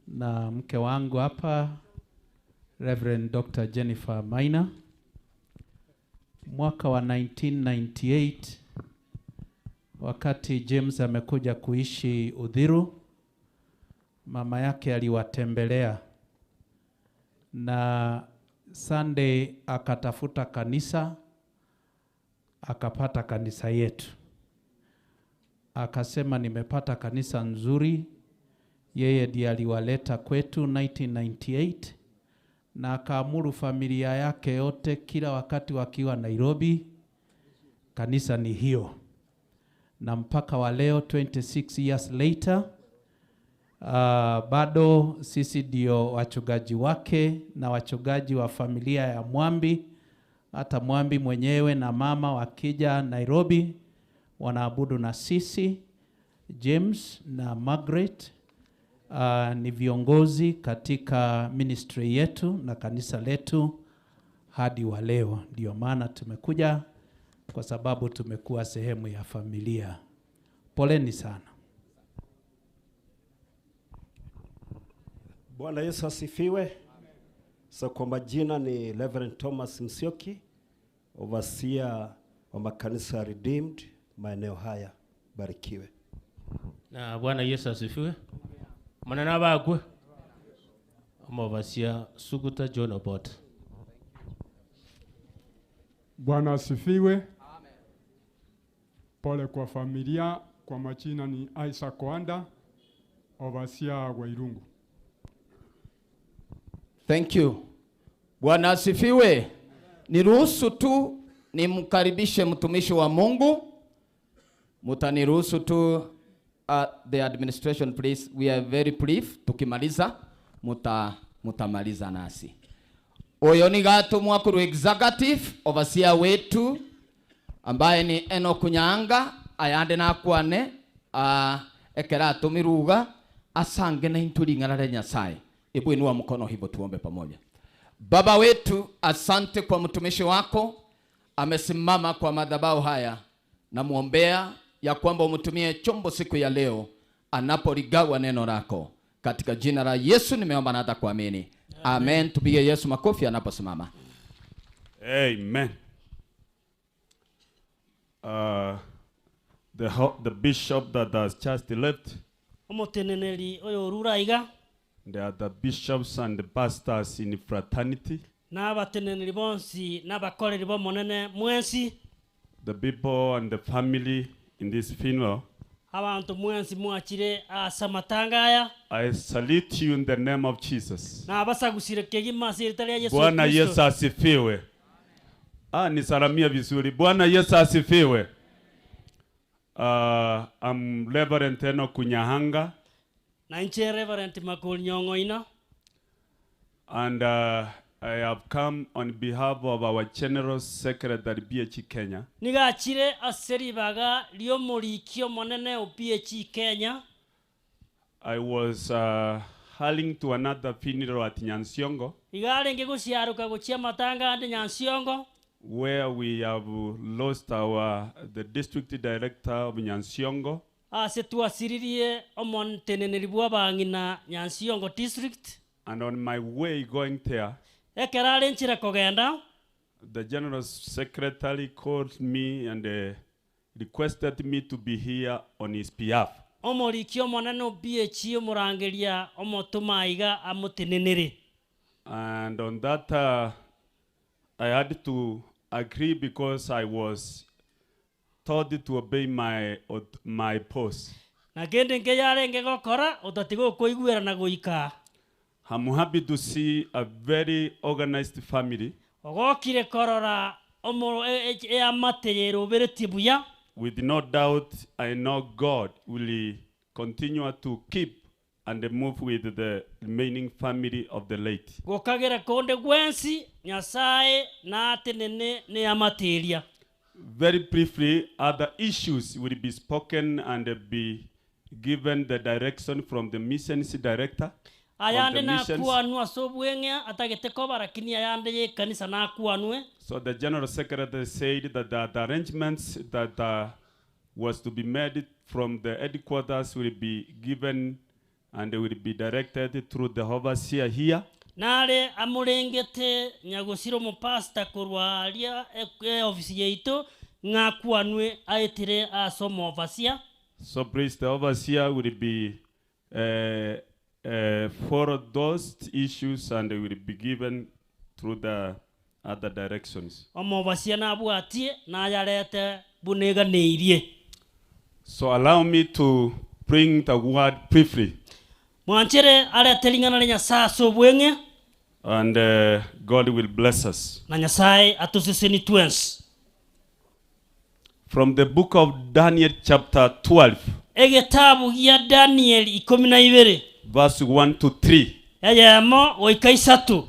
na mke wangu hapa Reverend Dr. Jennifer Maina. Mwaka wa 1998 wakati James amekuja kuishi Uthiru, mama yake aliwatembelea na Sunday akatafuta kanisa, akapata kanisa yetu. Akasema nimepata kanisa nzuri. Yeye ndiye aliwaleta kwetu 1998 na akaamuru familia yake yote kila wakati wakiwa Nairobi, kanisa ni hiyo. Na mpaka wa leo 26 years later bado sisi ndio wachungaji wake na wachungaji wa familia ya Mwambi hata Mwambi mwenyewe na mama wakija Nairobi wanaabudu na sisi. James na Margaret ni viongozi katika ministry yetu na kanisa letu hadi wa leo. Ndio maana tumekuja, kwa sababu tumekuwa sehemu ya familia. Poleni sana. Bwana Yesu asifiwe. So kwa majina ni Reverend Thomas Msioki, overseer wa makanisa Redeemed maeneo haya. Barikiwe. Na Bwana Yesu asifiwe. Manana bagwe. Overseer Suguta John Obot. Bwana asifiwe. Pole kwa familia. Kwa majina ni Isaac Wanda, overseer wa Irungu. Thank you. Bwana asifiwe. Niruhusu tu nimkaribishe mtumishi wa Mungu. Mutaniruhusu tu the administration please. We are very brief. Tukimaliza mutamaliza nasi. Oyo ni gatumwa ku executive overseer wetu ambaye ni Enoch Nyanga ayande nakwane ekera tumiruga asange na intulingana na Nyasaye. Hebu inua mkono hivyo tuombe pamoja. Baba wetu, asante kwa mtumishi wako amesimama kwa madhabahu haya, na muombea ya kwamba umtumie chombo siku ya leo anapoligawa neno lako. Katika jina la Yesu nimeomba na hata kuamini. Amen. Tupige Yesu makofi anaposimama. Amen. The bishop that has just left. Omoteneneli oyo ruraiga. They are the bishops and the pastors in fraternity. N'abateneneli bonsi n'abakoreri bo monene mwensi. The people and the family in this funeral. Abantu mwensi mwachire asamatangaya. I salute you in the name of Jesus. N'abasagusire kegima sirtali ya Yesu. Bwana Yesu asifiwe. Nisalamia vizuri. Bwana Yesu asifiwe. I'm Reverend Enoch Nyanga. Nainche Reverend Makul Nyongoina. And I have come on behalf of our General Secretary BHE Kenya. Nigachire aseribaga liomurikio monene o BHE Kenya. I was hurling to another funeral at Nyansiongo. Igalenge gusiaruka guchia matanga ande Nyansiongo. Where we have lost the district director of Nyansiongo. Setuasiririe omonteneneli bwabangina Nyansiongo district. And on my way going there, ekerale nchira kogenda, the general secretary called me and requested me to be here on his behalf. Omorikio monano BHE omorangeria omotumaiga amotenenere. And on that I had to agree because I was told to obey my post. Nagende ngeyarenge gokora otatigo koiguera na goika. I'm happy to see a very organized family. Ogokire korora omoro amateyero beretibuya. With no doubt I know God will continue to keep and move with the remaining family of the late. Gokagera konde gwensi Nyasaye na tenene ne amateria. Very briefly, other issues will be spoken and be given the direction from the missions director. Ayande na kuanu asobwenya atagete kobarakini ayande ye kanisa na kuanwe. So the general secretary said that the arrangements that was to be made from the headquarters will be given and they will be directed through the overseer here. Nale amurengete nyagosiro mu pastor kurwalia office yeito ngakuanwe aitire asomo overseer. So please the overseer will be for those issues and they will be given through the other directions. Omo overseer na abwatie na yarete bunega neirie. So allow me to bring the word briefly. Mwanchere ale telingana le Nyasaye sobwenge. And God will bless us. Na Nyasaye atusiseni twens. From the book of Daniel chapter 12. Egetabu ya Daniel 12. Verse 1 to 3. Yayamo oikaisatu.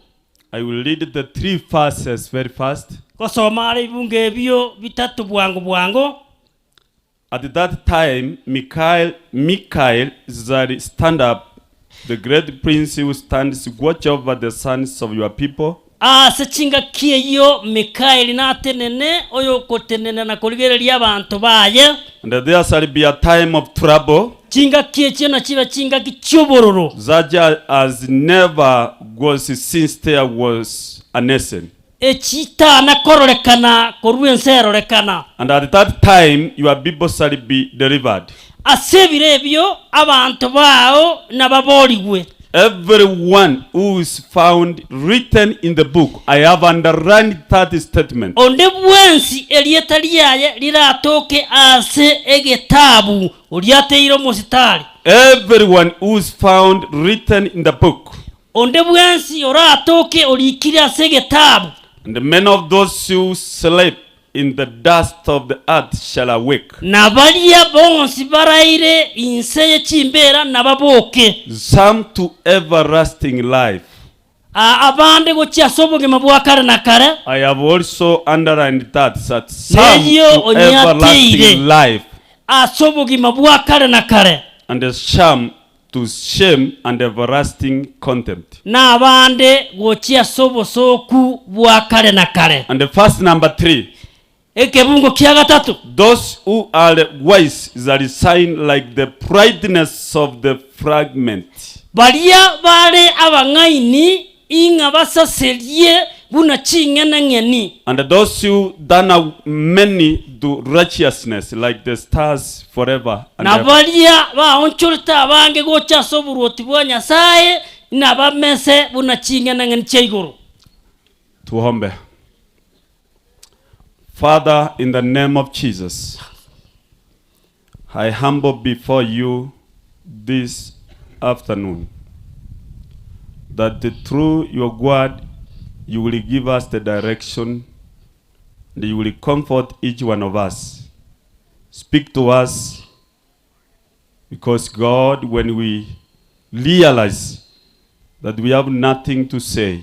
I will read the 3 verses very fast. Kosoma ibunge bio bitatu bwangu bwangu. At that time, Michael said, stand up. The great prince who stands watch over the sons of your people. Sechinga kiyo Mikaeli na tenene oyo kotenene na kuligereria abantu baye. And there shall be a time of trouble. Chinga kiyo na chiba chinga kichobororo. Such as never was since there was a nation. Echita na kororekana koruensero rekana. And at that time your people shall be delivered. Asebirebyo abantu bao na baboliwe. Everyone who is found written in the book, I have underlined that statement. Onde bwensi elieta liaye liratoke ase egetabu uliateiro mositali. Everyone who is found written in the book. Onde bwensi oratoke ulikiri ase egetabu. And the men of those who sleep in the dust of the earth shall awake. Nabalia bonsi baraire inseye chimbera nababoke. Some to everlasting life. Abande gochia soboge mabwakare na kare. I have also underlined that some to everlasting life. Asoboge mabwakare na kare. And the shame to shame and everlasting contempt. Na abande gochia sobo soku bwakare na kare. And the first number 3. Ekebungo kia gatatu. Those who are wise shall shine like the brightness of the fragment. Balia bale abangaini inga basaserie buna chingena ngeni. And those who done many do righteousness like the stars forever and ever. Na balia ba onchulta abange gocha soburuoti bwa Nyasaye na bamese buna chingena ngeni cheiguru. Tuhombe. Father, in the name of Jesus, I humble before you this afternoon that through your word you will give us the direction and you will comfort each one of us. Speak to us, because God, when we realize that we have nothing to say,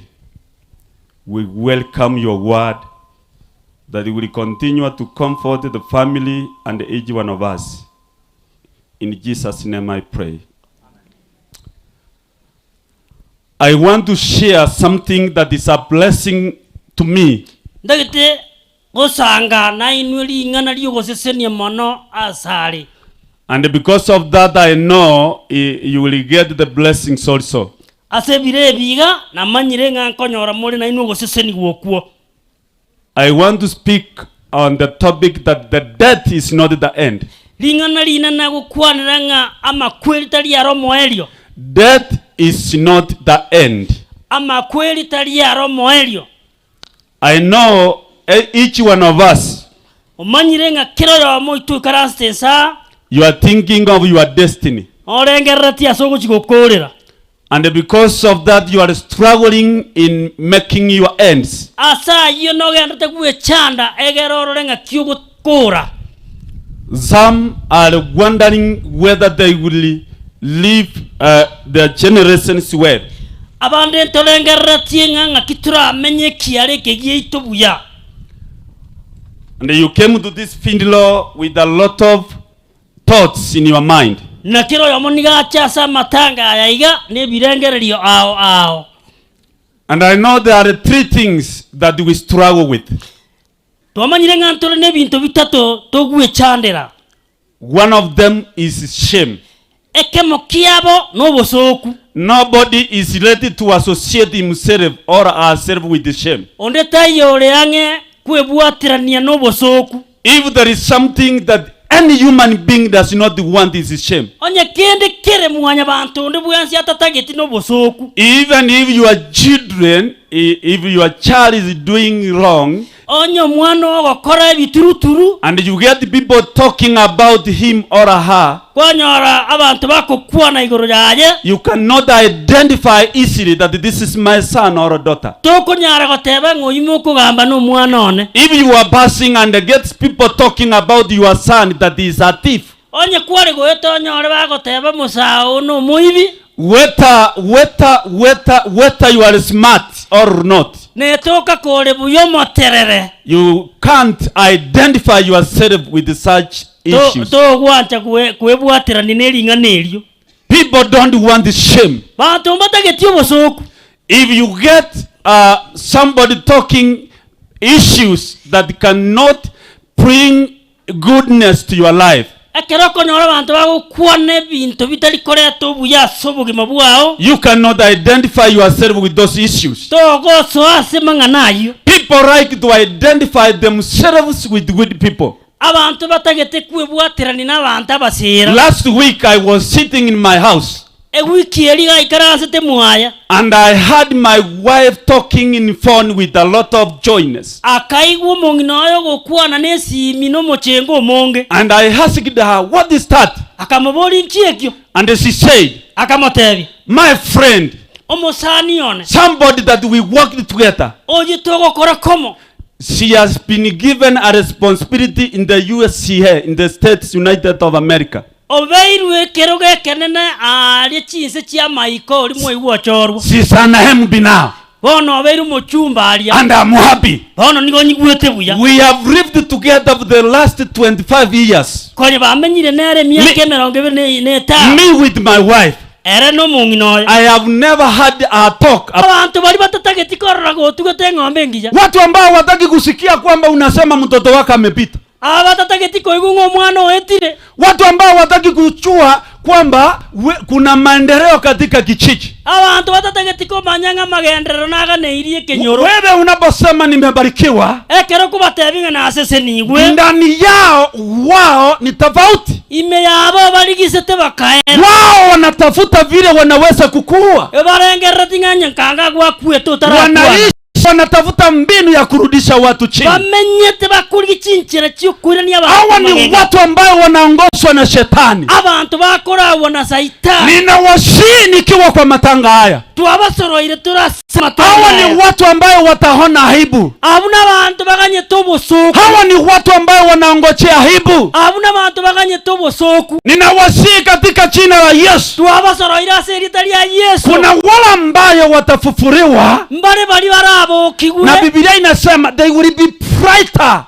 we welcome your word, that it will continue to comfort the family and each one of us. In Jesus' name I pray. I want to share something that is a blessing to me. Ndagite gosanga na inweli ngana liyo gosesenia mono asali. And because of that I know you will get the blessings also. Asebire biga na manyire nkonyora muri na inwo goseseni gwokuo. I want to speak on the topic that the death is not the end. Death is not the end. I know each one of us, you are thinking of your destiny. And because of that, you are struggling in making your ends. Some are wondering whether they will live their generations well. And you came to this funeral with a lot of thoughts in your mind. And I know there are 3 things that we struggle with. One of them is shame. Nobody is ready to associate himself or herself with the shame. If there is something that any human being does not want, is shame. Even if your children, if your child is doing wrong, and you get people talking about him or her, you cannot identify easily that this is my son or daughter. If you are passing and get people talking about your son that he is a thief, whether you are smart or not, netoka kore buyomo terere you can't identify yourself with such issues. to gwancha kwebwatira nineringa neryo. People don't want shame. Bantu mbatageti obosoku. If you get somebody talking issues that cannot bring goodness to your life, ekeroko nyora bantu bagukwane bintu bitari koreto buya sobugima bwao, you cannot identify yourself with those issues. togo so asemanga nayo. People like to identify themselves with good people. Abantu batagete kwebwatirani n'abantu abasira. Last week I was sitting in my house wiki eliga ikarasete muaya, and I heard my wife talking in phone with a lot of joyness. Akaigwa monginoyo gokwana nesi mino mochengo monge. And I asked her, what is that? Akamoboli nchiekyo. And she said, akamotebi, my friend, omosani one, somebody that we worked together, oji togo kora komo, she has been given a responsibility in the USCA, in the States United of America. Obeiru keroge kenene ali chinse chia maiko oli moiwa chorwa. She's an MB now. Bono obeiru mochumba ali. And I'm happy. Bono nigo nyigwete buya. We have lived together for the last 25 years. Konye bamenyire nere miaka 25 Me with my wife. Ere no munginoyo. I have never had a talk. Abantu bali batatageti korra go tugete ngombe ngija. Watu ambao wataki kusikia kwamba unasema mtoto wako amepita. Abatatageti koigungo mwana oetire. Watu ambao wataki kuchua kwamba kuna maendeleo katika kijiji. Abantu batatageti ko manyanga magenderero naga neirie kenyoro. Wewe unaposema nimebarikiwa, ekero kubatebinga na asese niwe. Ndani yao wao ni tofauti. Ime yabo baligisete bakaera. Wao wanatafuta vile wanaweza kukua. Ebarengera tinganya kanga kwa kwetu tara. Wanatafuta mbinu ya kurudisha watu chini. Bamenyete bakuri chinchira cyukurani abantu. Hawa ni watu ambao wanaongozwa na shetani. Abantu bakora wana saitani. Ninawashii nikiwa kwa matanga haya. Tuabasoroire turasema. Hawa ni watu ambao wataona aibu. Abuna abantu baganye tobosoku. Hawa ni watu ambao wanaongojea aibu. Abuna abantu baganye tobosoku. Ninawashii katika jina la Yesu. Tuabasoroire aserita ya Yesu. Kuna wale ambao watafufuriwa. Mbare bali barabo. Na Biblia inasema they will be brighter.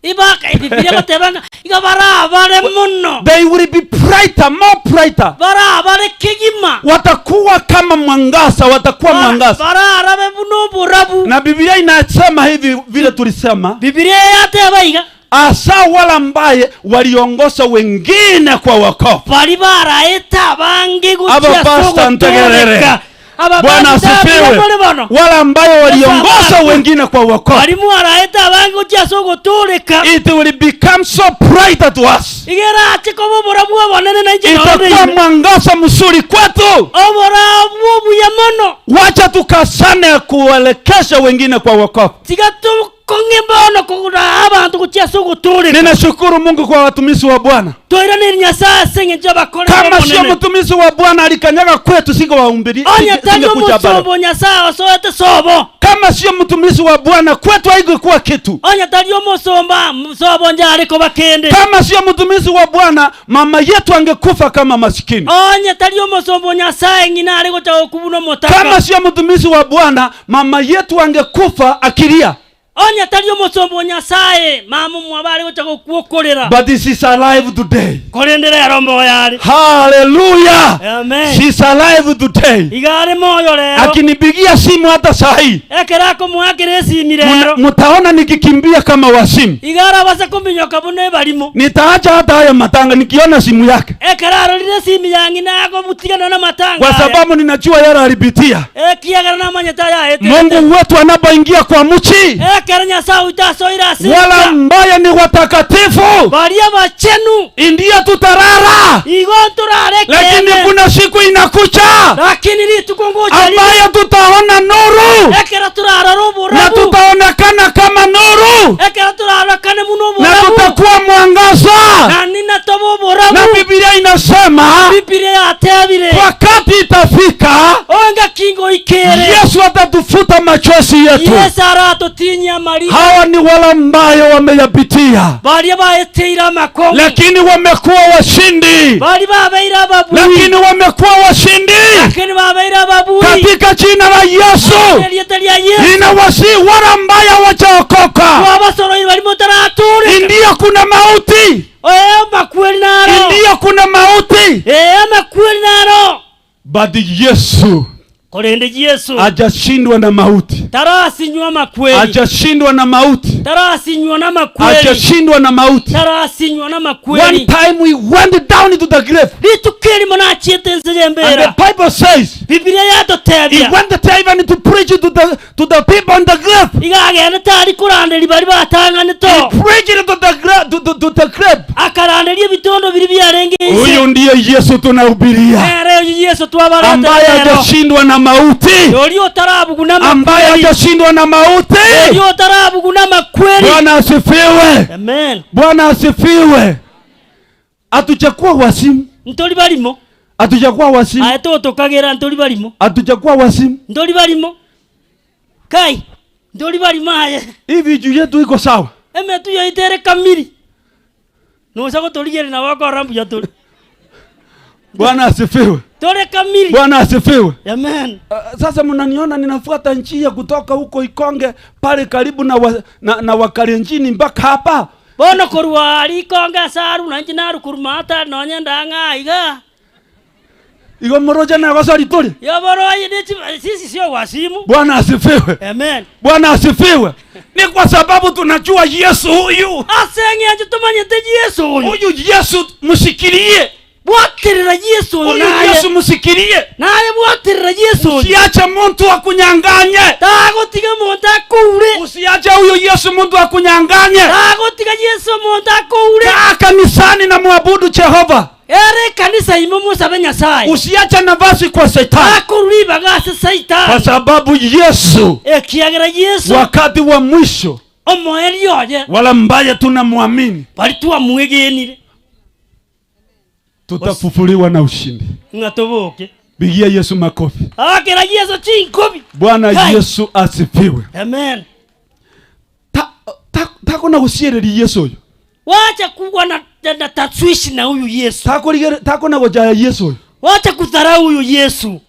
Ibaka Biblia batebanga igabara bare muno. They will be brighter, more brighter. Bara bare kigima. Watakuwa kama mwangaza, watakuwa mwangaza. Bara arabe buno burabu. Na Biblia inasema hivi vile tulisema. Biblia yate baiga. Asa wala ambaye waliongoza wengine kwa wokovu. Bali baraeta bangi gutia sogo. Bwana asifiwe. Wala ambayo waliongoza wengine kwa wokovu. Walimu araeta abangu jasogo tuleka. It will become so bright to us. Igera achikobo borabu wanene na nje. Itakuwa mwangaza mzuri kwetu. Oborabu ya mono. Wacha tukasane kuelekesha wengine kwa wokovu. Tigatu kongembono kugura abantu kuchasogo tuleka. Ninashukuru Mungu kwa watumishi wa Bwana. Toirani nyasa senge joba kole. Kama sio mtumishi wa Bwana alikanyaga kwetu singo waumbiri. Onya tanyo musobo nyasa soete sobo. Kama sio mtumishi wa Bwana kwetu haingekuwa kitu. Onya tanyo musomba musobo njari ko bakende. Kama sio mtumishi wa Bwana mama yetu angekufa kama maskini. Onya tanyo musombo nyasa ngina aliko cha kubuno motaka. Kama sio mtumishi wa Bwana mama yetu angekufa akilia. Onya taliyo musombo nyasaye mamu mwabali wachako kuokolera. But she is alive today. Kolendera rombo yali. Hallelujah. Amen. She is alive today. Igare moyo leo. Akinipigia simu hata sahi. Ekerako mwakire simu leo. Mtaona nikikimbia kama wasimu. Igara basa kumbinyoka bune balimo. Nitaacha hata haya matanga nikiona simu yake. Ekeraro lile simu yangi na yako butigana na matanga. Kwa sababu ninajua yale alipitia. Kiagara na manyata ya ete. Mungu wetu anapoingia kwa mchi. Wala ambaye ni watakatifu ndiyo tutarara. Lakini kuna siku inakucha ambaye tutaona nuru na tutaonekana kama nuru na tutakuwa mwangaza. Na Biblia inasema wakati itafika Yesu atatufuta machozi yetu. Yesu aratotinya marira. Hawa ni wale ambao wameyapitia, bali baetira makongo, lakini wamekuwa washindi. bali babeira babu, lakini wamekuwa washindi, lakini babeira babu. Katika jina la Yesu ninawasi wale ambao hawajaokoka, wabasoro bali mutarature, ndio kuna mauti. Makweli naro, ndio kuna mauti. Makweli naro. But Yesu Kolende Yesu hajashindwa na mauti. Tarasinywa makweli. Hajashindwa na mauti. Tarasinywa na makweli. Hajashindwa na mauti. Tarasinywa na makweli. One time we went down into the grave. Litukeli mona chietenze jembera. And the Bible says, Biblia yatotebya, he went even to preach to the people on the grave. Igagenda tari kurandeli bali batangane to. He preached to the grave. Akarandeli ebitondo biri byarengeze. Huyo ndiye Yesu tunahubiria. Yesu twabarata. Ambaye hajashindwa na mauti. Ambaye hajashindwa na mauti. Bwana asifiwe. Amen. Bwana asifiwe. Atuchakuwa wasimu. Ntoli balimo. Atuchakuwa wasimu. Ayeto tokagera ntoli balimo. Atuchakuwa wasimu. Ntoli balimo. Kai. Ntoli balimo aye. Hivi juu yetu iko sawa. Eme tu yoitere kamili. Nusa toligere na wako rambu ya toli. Bwana asifiwe. Tole kamili. Bwana asifiwe. Amen. Sasa mnaniona ninafuata njia kutoka huko Ikonge pale karibu na Wakalenjini mpaka hapa. Bono korwa Ikonge saru na njinaru kurmata nonyenda ngaiga. Igo moroja na wasali tole. Yo boroye sisi sio wasimu. Bwana asifiwe. Amen. Bwana asifiwe. Ni kwa sababu tunajua Yesu huyu. Asenge anje tumanyete Yesu huyu. Huyu Yesu msikirie. Bwatirira Yesu huyu Yesu msikirie. Naye bwatirira Yesu. Usiache mtu akunyanganye. Tagotiga muntu akure. Usiache huyu Yesu mtu akunyanganye. Tagotiga Yesu muntu akure. Kaa kanisani na muabudu Jehova. Ere kanisa imo musabe Nyasaye. Usiache nafasi kwa Shetani. Akuriba gase Shetani. Kwa sababu Yesu kiagera Yesu wakati wa mwisho omoeli yoje wala mbaya tunamwamini bali tuamwegenire tutafufuliwa na ushindi. Ngatoboke. Bigia Yesu makofi. Akera Yesu chinkobi. Bwana Yesu asifiwe. Amen. Tako na usiereri Yesu huyu. Wacha kuwa na tatwishi na huyu Yesu. Tako na gojaya Yesu huyu. Wacha kudharau huyu Yesu.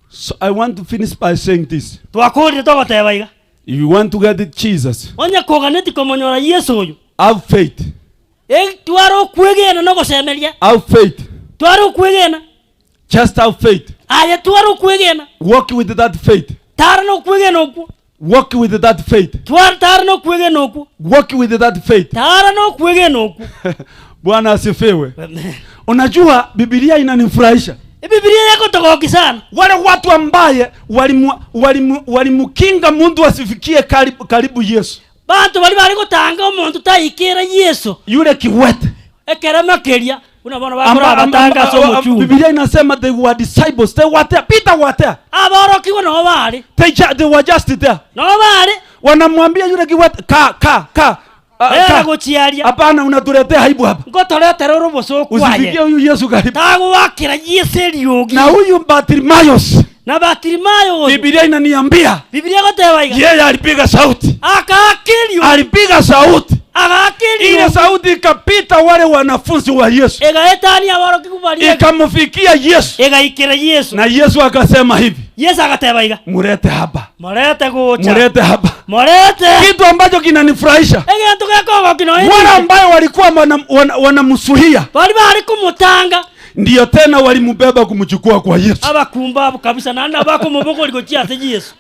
So I want to finish by saying this. Twakori tokotebaiga. If you want to get Jesus, onya koganeti komonyora Yesu huyu. Have faith. Twaro kwegena no gosemeria. Have faith. Twaro kwegena. Just have faith. Aya twaro kwegena. Walk with that faith. Tarno kwegena oku. Walk with that faith. Tarno kwegena oku. Walk with that faith. Tarno kwegena oku. Bwana asifiwe. Unajua Biblia inanifurahisha. Biblia yako tokoki sana. Wale watu ambaye walimukinga mundu asifikie karibu Yesu. Bantu bali gutanga umuntu tayikira Yesu. Yule kiwete. Ekerema keria. Unabona bakora batanga so muchu. Biblia inasema they were disciples. They were there. Peter was there. Aboroki no bali. They were just there. No bali. Wanamwambia yule kiwete ka. Hapana, unatuletea aibu hapa. Ngotoleta roro bosoku aye. Usifikie huyu Yesu karibu. Tagu wakira Yesu eliogi. Na huyu Bartimaeus. Na Bartimaeus. Biblia inaniambia. Biblia gotebaiga. Yeye alipiga sauti. Akakilio. Alipiga sauti. Akakilio. Ile sauti ikapita wale wanafunzi wa Yesu. Egaetani abaro kikubalia. Ikamfikia Yesu. Egaikira Yesu. Na Yesu akasema hivi. Yesu akatebaiga. Murete hapa. Murete gocha. Murete hapa. Murete. Kitu ambacho kinanifurahisha. Egentu gako kinoeni. Wale ambao walikuwa wanamsuhia. Bali kumutanga. Ndiyo tena walimubeba kumchukua kwa Yesu. Abakumbabu kabisa nanda bako muboko likochia seji Yesu.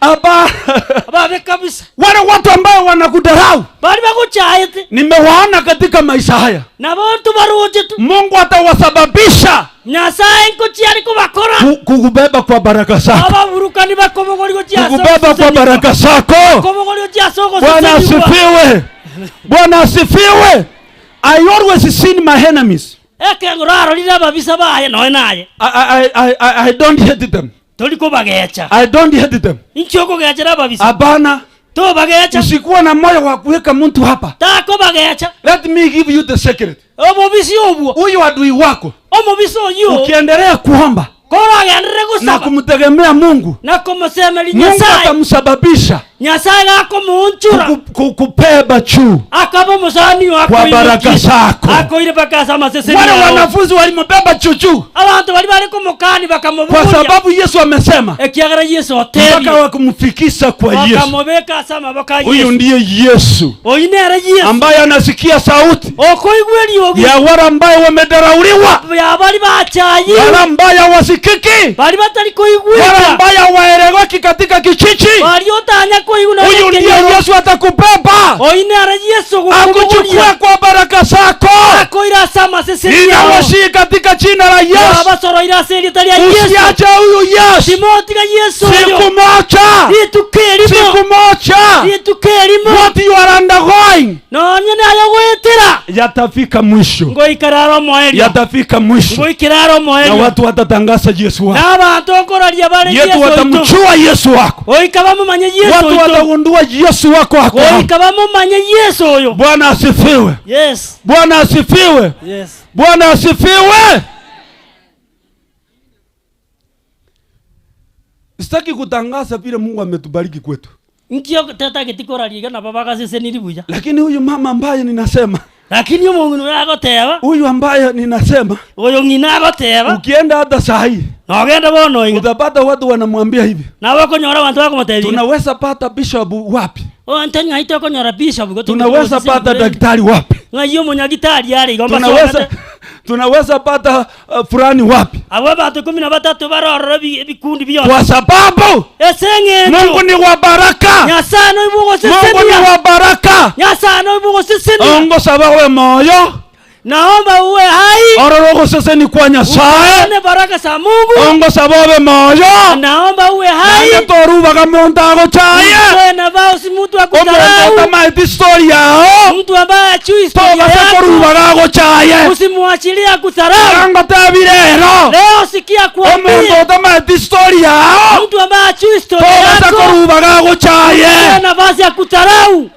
Ababe kabisa. Wale watu ambao wanakudharau. Bali bakuchaite. Nimewaona katika maisha haya. Na watu baruje tu. Mungu atawasababisha. Nyasaye nkuchiari kubakora. Kukubeba kwa baraka zako. Ababurukani bako muboko likochia. Kukubeba kwa baraka zako. Muboko likochia soko. Bwana asifiwe. Bwana asifiwe. I always see my enemies. I don't hate them. I don't hate them. Abana, To bagecha. Usikuwa na moyo wa kuweka mtu hapa. Tako bagecha. Let me give you the secret. Omo bisi obwo. Huyu adui wako. Omo bisi oyo. Ukiendelea kuomba na kumtegemea Mungu, Mungu atamsababisha kukupeba juu kwa baraka zako. Wale wanafunzi walimbeba juu kwa sababu Yesu amesema mpaka wakumfikisha kwa Yesu. Huyu ndiye Yesu ambaye anasikia sauti ya wale ambao wamedharauliwa, wale ambao wasikiki, wale ambao waeleweki katika kijiji. Huyu ndiye Yesu atakubeba, akuchukua kwa baraka zako. Ninawasihi katika jina la Yesu, usiache huyu Yesu. Siku moja what you are undergoing yatafika mwisho, yatafika mwisho, na watu watatangaza Yesu wako, watu watamjua Yesu wako, watu watagundua Yesu wako wako. Bwana asifiwe. Yes. Bwana asifiwe. Yes. Bwana asifiwe. Sitaki kutangaza vile Mungu ametubariki kwetu. Nkio tata kitikora liga na baba kazi seniri buja. Lakini huyu mama ambaye ninasema, lakini Mungu nagatewa, huyu ambaye ninasema, huyo nginagatewa, ukienda hata saa hii nagenda bono inga, utapata watu wanamwambia hivi, na wako nyora watu wako matevi, tunaweza pata bishop wapi? Antenya haito ko nyora bishop, tunaweza pata daktari wapi? Ngayo munyagitari yari gomba tunaweza pata fulani wapi? Abo batu 13 baroro bikundi byo. Kwa sababu Mungu ni wa baraka. Nyasano ibugo siseni. Mungu ni wa baraka. Nyasano ibugo siseni. Ongo sabawe moyo. Naomba uwe hai. Ororogo siseni kwa Nyasaye. Ne baraka za Mungu. Ongo sabawe moyo. Naomba uwe hai. Nanga toruba kamontago chaye. Wewe bao si mtu akutarau. Omo kama historia yao. Mtu ambaye achui historia yako. Toba toruba kago chaye. Usimwachilie kutarau. Nanga tabirero. Leo sikia kuambia. Omo kama historia yao. Mtu ambaye achui historia yako. Toba toruba kago chaye. Wewe nafasi ya kutarau.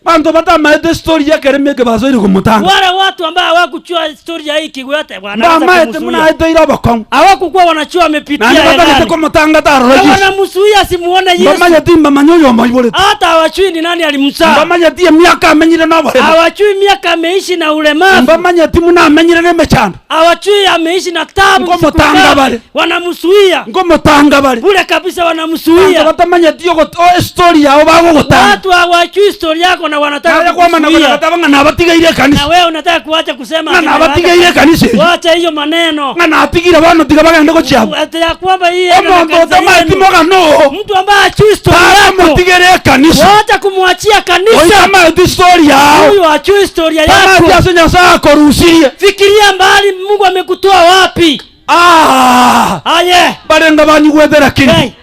Bantu batama historia keremeke bazoiri kumutanga. Wale watu ambao hawakuchua historia hii kigote bwana. Mama ete muna ete ira bakong. Hawakukuwa wanachua wamepitia yale. Na ndio kumutanga taroloji. Wanamsuia simuone Yesu. Mama yatimba manyoyo maibole. Hata hawachui ni nani alimzaa. Mama yatie miaka amenyire na wale. Hawachui miaka ameishi na ulemavu. Mama yatimu na amenyire na mechana. Hawachui ameishi na tabu. Kumutanga bale. Wanamsuia. Kumutanga bale. Bure kabisa wanamsuia. Batamanya dio go historia yao bago gutanga. Watu hawachui historia yako na wanataka kwa maana wanataka na batiga ile kanisa. Na wewe unataka kuacha kusema na batiga ile kanisa. Wacha hiyo maneno. Na atigira bana tiga baga ndiko chabo. Ata kwamba hii ndio kama timoga no. Mtu ambaye achui historia yako. Mutiga ile kanisa. Wacha kumwachia kanisa. Wewe kama historia yao. Huyo achui historia yako. Kama Yesu Nyasaye akoruhusie. Fikiria mbali Mungu amekutoa wapi? Aye. Barenga banyugwethera kini.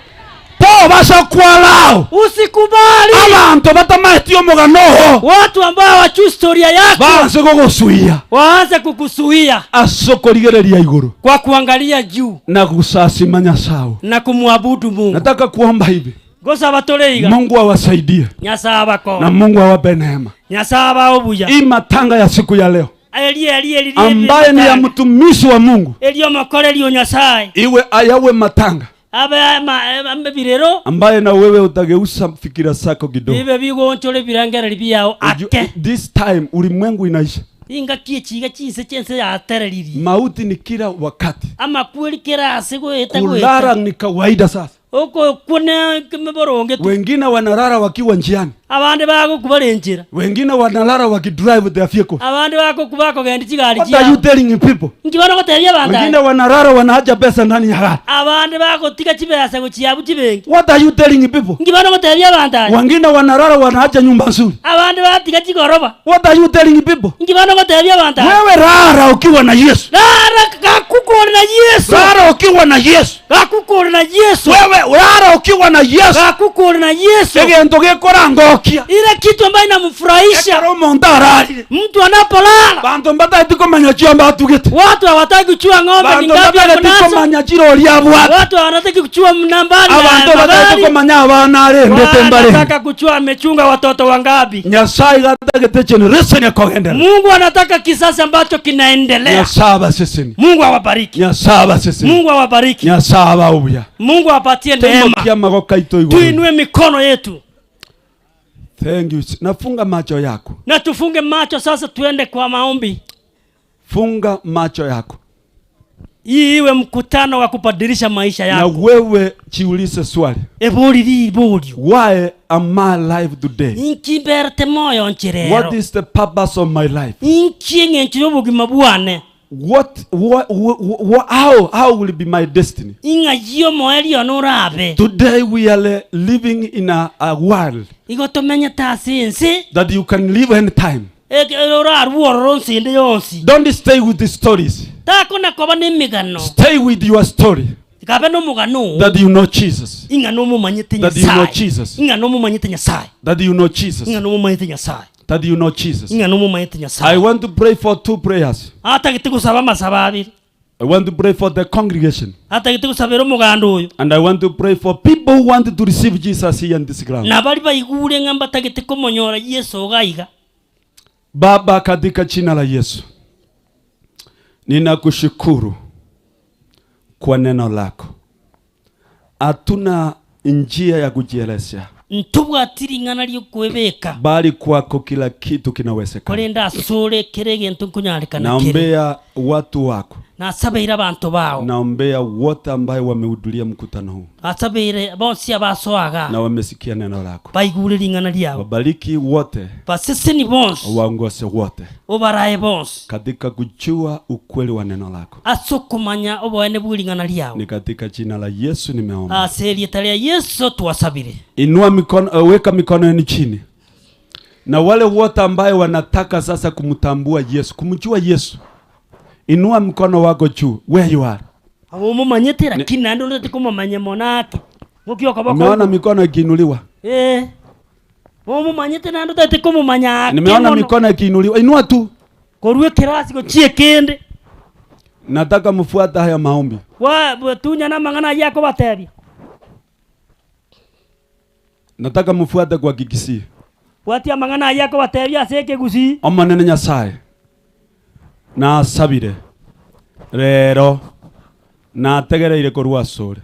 Po basa kwalao. Usikubali. Abantu batamatio mugano. Watu ambao hawajui historia yako. Baanze kukusuia. Waanze kukusuia. Asoko ligereria iguru. Kwa kuangalia juu. Na kusasima Nyasaye. Na kumwabudu Mungu. Nataka kuomba hivi. Gosa batoleiga. Mungu awasaidie. Nyasaye bako. Na Mungu awape neema. Nyasaye baobuja. Hii matanga ya siku ya leo. Ambaye ni ya mtumishi wa Mungu. Elio makole elio Nyasaye. Iwe ayawe matanga. Birero ambaye na wewe utageusa fikira zako kidogo. Bibe bigonchole birangara libiyao ake. This time ulimwengu inaisha. Inga kichiga chise chense ya tereriri. Mauti ni kila wakati. Ama kweli kila asiku etago. Kulala ni kawaida sasa. Oko kuna kimeboronge tu. Wengine wanalala wakiwa njiani. Abandi bako kubarenjera. Wengine wanalala wakidrive their vehicle. Abandi bako kubako gendi chigari chia. What are you telling people? Ngibona ko tebya banda. Wengine wanalala wanaacha pesa ndani ya gari. Abandi bako tika chibesa ko chiabu chibengi. What are you telling people? Ngibona ko tebya banda. Wengine wanalala wanaacha nyumba nzuri. Abandi bako tika chigoroba. What are you telling people? Ngibona ko tebya banda. Wewe rara ukiwa na Yesu. Rara kakukora na Yesu. Rara ukiwa na Yesu. Kakukora na Yesu. Wewe rara ukiwa na Yesu. Kakukora na Yesu. Egento gekora ngoke. jokia ile kitu ambayo inamfurahisha mtu anapolala. Bantu mbatati kumanya chiomba tugete. Watu hawataki kuchua ng'ombe ni ngapi hapo nazo. Kumanya chiro liabwa. Watu wanataka kuchua nambari. Abantu batati kumanya abana arembete mbare. Wanataka kuchua amechunga watoto wangapi. Nyasaye gatagete generation yakogendera. Mungu anataka kisasi ambacho kinaendelea. Nyasaba seseni. Mungu awabariki. Nyasaba seseni. Mungu awabariki. Nyasaba ubuya. Mungu apatie neema. Tuinue mikono yetu. Thank you. Nafunga macho yako. Na tufunge macho sasa, tuende kwa maombi. Funga macho yako. Hii iwe mkutano wa kubadilisha maisha yako. Na wewe jiulize swali. Why am I alive today? What is the purpose of my life? How will be my destiny? Today we are living in a world that you can live anytime. Don't stay with the stories. Stay with your story. That you know Jesus. That you know Jesus. That you know Jesus. That you know Jesus. I want to pray for 2 prayers. I want to pray for the congregation. And I want to pray for people who want to receive Jesus here in this ground. Baba, katika jina la Yesu, ninakushukuru kwa neno lako. Hatuna njia ya kujielezea, bali kwako kila kitu kinawezekana. Naombea watu wako. Naombea wote ambao wamehudhuria mkutano huu na wamesikia neno lako. Wabariki wote, waongoze wote katika kujua ukweli wa neno lako. Ni katika jina la Yesu nimeomba. Inua mikono, weka mikono yenu chini. Na wale wote ambao wanataka sasa kumtambua Yesu, kumjua Yesu, inua mkono wako juu where you are. Nimeona mikono ikiinuliwa. Nimeona mikono ikiinuliwa. Inua tu. Nataka mfuata haya maombi. Nataka mfuate kwa kikisi. Omanene Nyasaye na sabire rero na tegereire korwa sore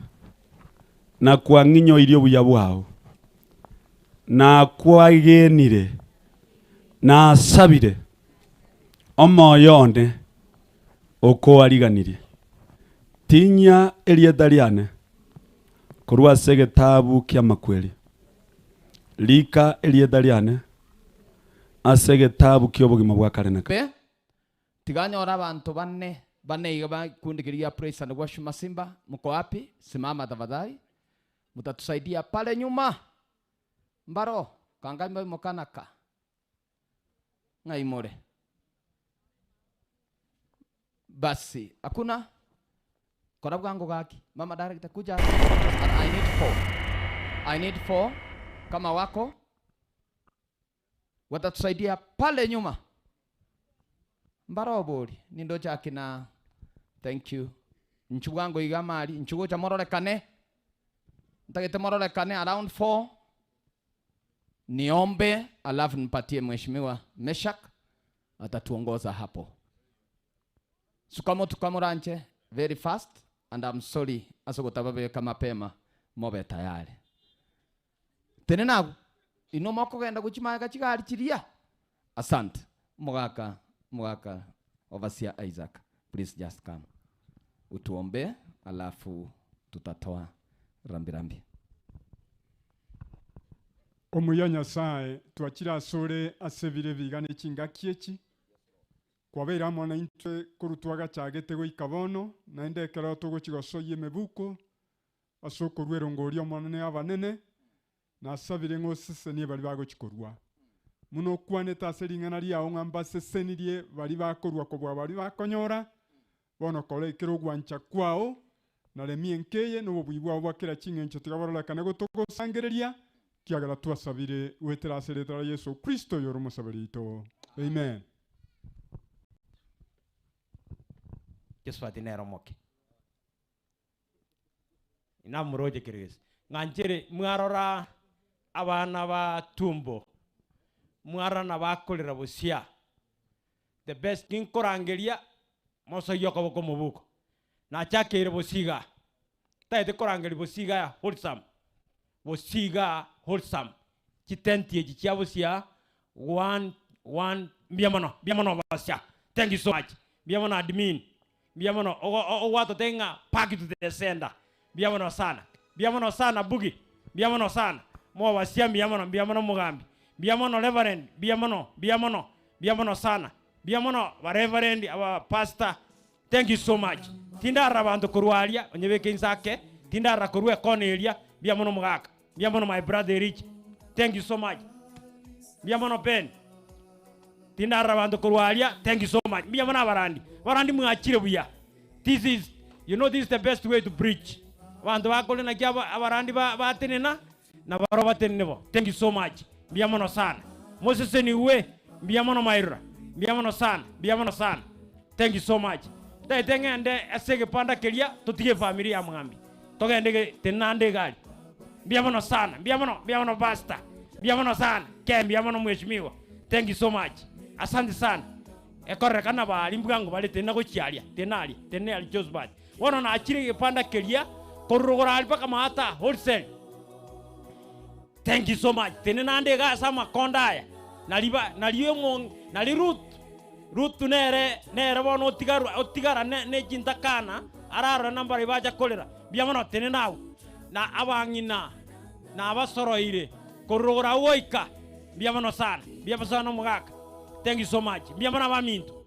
na kwa nginyo irio buya bwao na kwa igenire na sabire omoyone oko ariganire tinya elieta liane korwa segetabu kya makweli lika elieta liane asegetabu kyo bugima bwa karenaka. Tiganyora abantu bane iga kundikiria praise and worship Masimba. Mko wapi? Simama tafadhali. Mtatusaidia pale nyuma. Mbaro kangambe mokanaka. Ngaimore. Basi hakuna kora bwangu gaki. Mama director kuja. I need 4 kama wako. Watatusaidia pale nyuma. Mbarobori nindo chake na thank you. Nchugango igamari nchugo cha mororekane. Ntagete mororekane around 4. Niombe alafu nipatie mheshimiwa Meshak atatuongoza hapo. Sukamo tukamuranche very fast and I'm sorry asogotababe kama pema mobe tayari. Tenena ino moko genda kuchimaya kachigari chiria. Asante. Mwaka Overseer Isaac, please just come. Utuombe alafu tutatoa rambirambi. Omuya Nyasaye twakira sore asebire bigane kinga kiechi. Kwabera mwana intwe kurutwaga chagete go ikabono na ndekera tugochigosoye mebuko asoko rwerongorio mwana abanene na sabire ngo seseni bali bagochikorwa. Muno kwane taseringana ria ongamba sesenirie bali bakorwa kobwa bali bakonyora bono kole kero gwancha kwao na le mienkeye no bwibwa bwa kira chingencho tigabarora kana gotoko sangereria kiagala twasabire wetera aseretera Yesu Kristo yoro musabirito. Amen. Yesu atinero moke. Ina muroje kirigisi. Nganjere mwarora abana ba tumbo. Mwarana bakolera busia. The best king korangeria moso yoko boko mubuko. Na chakere busiga. Taite korangeri busiga ya wholesome. Busiga wholesome. Chitenti ejichia busia. One biamono basia. Thank you so much. Biamono admin. Biamono wato tenga paki to the sender. Biamono sana bugi. Biamono sana. Mo basia biamono mugambi. Biamono reverend. Biamono sana. Biamono wa reverend wa pastor. Thank you so much. Tindara bantu kurualia onyebeke insake. Tindara kurue Cornelia. Biamono mugaka. Biamono my brother Rich. Thank you so much. Biamono Ben. Tindara bantu kurualia. Thank you so much. Biamono warandi mwachire buya. This is the best way to preach. Bantu bakole na kia warandi batenena na baro batenebo. Thank you so much. Biamono sana. Moses niwe. Biamono maira. Biamono sana. Thank you so much. Tengende asege panda kelia tutige familia mngambi. Togende tenande gali. Biamono sana. Biamono basta. Biamono sana. Biamono mheshimiwa. Thank you so much. Asante sana. Ekore kana bali mbwango bali tena ko chialia. Tenali Josbad. Wono na achire panda kelia korogora alpa kama hata wholesale. Thank you so much. Tenande ga sama kondaya. Nali Ruth nere bono otigara ne jintakana arara namba ribaja kolera biamono tenenau na abangina na abasoroire korogora woika biamono sana mugaka. Thank you so much. Biamono baminto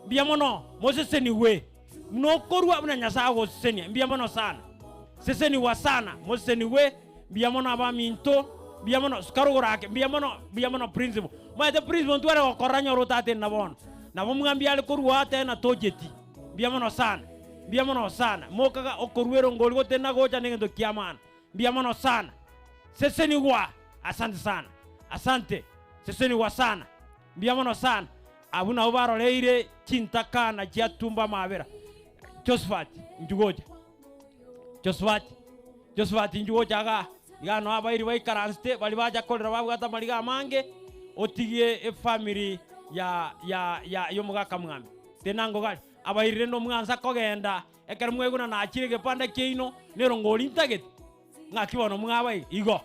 biamono Moses niwe no korwa buna nyasa go seni biamono sana seseni wasana Moses niwe biamono abaminto biamono skarogorake biamono principle ma the principle tuare ko koranyo rotate na bono na bomungambi ale korwa tena tojeti biamono sana mokaga okorwero ngoli gote na goja ngendo kiamana biamono sana seseni wa asante seseni wa sana biamono sana abuna obaro leire chintakana chiatumba mabera Josephat njugoja ga igano abairi baikaranste bali baja kolera babwata maliga mange otigie family ya yomugaka mwambi tenango gali abairire no mwanza kogenda ekere mweguna na achirege panda keino nero ngoli ntagete ngakibono mwabai igo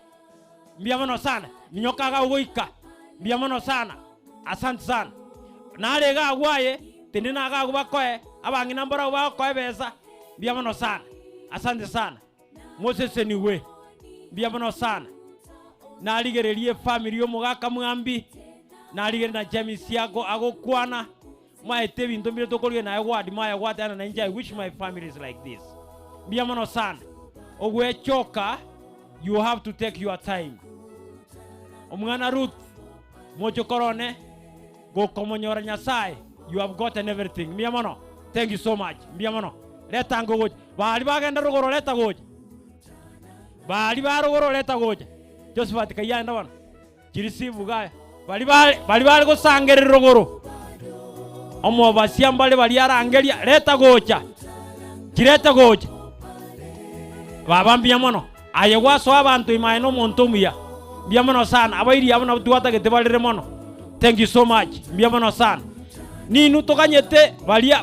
biamono sana minyokaga ugoika biamono sana asante sana nalega agwaye tenena ga kubakoe abangi nambara bakoe beza biamono sana asante sana Moses niwe biamono sana naligererie family yomugaka mwambi naligere na James yago agokwana maete bintu mbire tokolwe na award my award and I wish my family is like this biamono sana ogwe choka you have to take your time omwana Ruth mojo korone go komonyora Nyasaye you have gotten everything biamono thank you so much biamono leta ngo bali bagenda rugoro leta goje bali barugoro leta goje Josephat kayanda bana kirisibu gaya bali go sangere rugoro omo basiambale bali arangeria leta goja kireta goja babambia mono ayegwaso abantu imaino montomuya biamono sana abairi abana tuwata gete balire mono thank you so much biamono sana ninu tokanyete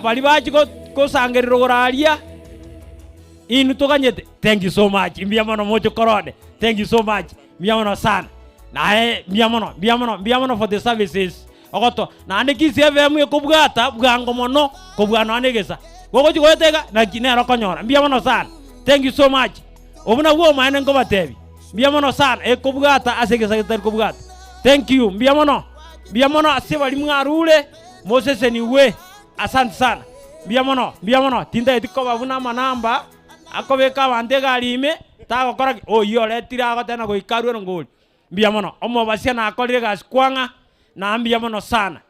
bali baji ko sangere rogoralia inu tokanyete thank you so much biamono mojo korode thank you so much biamono sana nae biamono for the services ogoto na andiki CFM ekobwata bwango mono kobwana anegesa gogo chigotega na kinero konyora biamono sana thank you so much obuna wo maana ngo batebi biamono sana ekobwata asegesa kitari kobwata thank you biamono asebali mwarule Moses niwe asante sana biamono tinda etiko babuna manamba akobeka bande galime tago kora yo letira agotena go ikarwe ngoli biamono omo basia na akolire gaskwanga na biamono sana.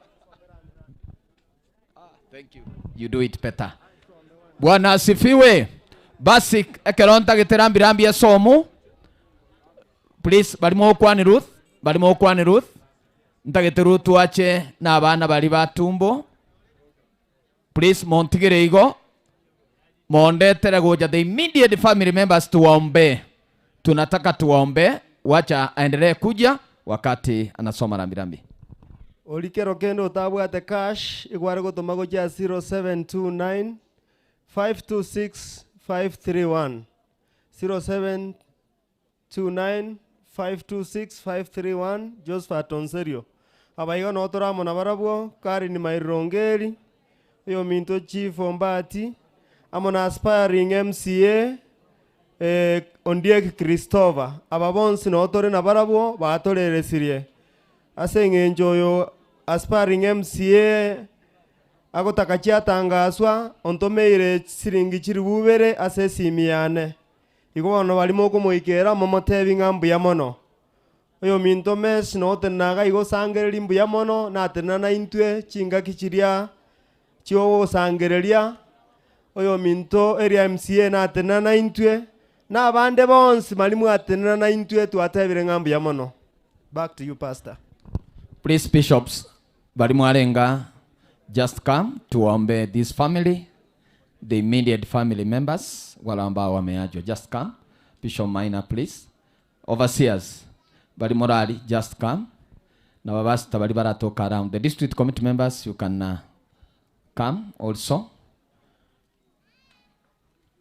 Thank you. You do it better. Bwana asifiwe. Basi ekeronta giterambirambia somo Please, balimo kwani Ruth. Ntagete Ruth wache na abana bali batumbo. Please, montigere igo. Mondetere goja the immediate family members tuwaombe. Tunataka tuwaombe. Wacha aendelee kuja wakati anasoma rambirambi. Olikero kendo tabwate cash igware gutuma goja 0729 526 531 0729 526 531 Josephat Onserio abaiga no toramo na barabwo kari ni mairongeri yo minto chief ombati amona aspiring MCA Ondiek Christopher ababonsi no tore na barabwo batoreresirie asengenjoyo aspiring MCA agotaka cyatangazwa ontomeire siringi kiri bubere asesimiyane igo bano balimo kumuikera momotebi ngambu ya mono oyo minto mes no tenaga igo sangereri mbu ya mono na tenana intwe chinga kichiria chio sangereria oyo minto area MCA na tenana intwe na bande bonsi malimu atenana intwe twatebire ngambu ya mono. Back to you, Pastor. Please, bishops, balimu arenga, just come tuombe this family, the immediate family members, wala ambao wameajwa. Just come. Bishop Maina, please. Overseers, balimu rali, just come. Na babasta bali baratoka around. The district committee members, you can come also.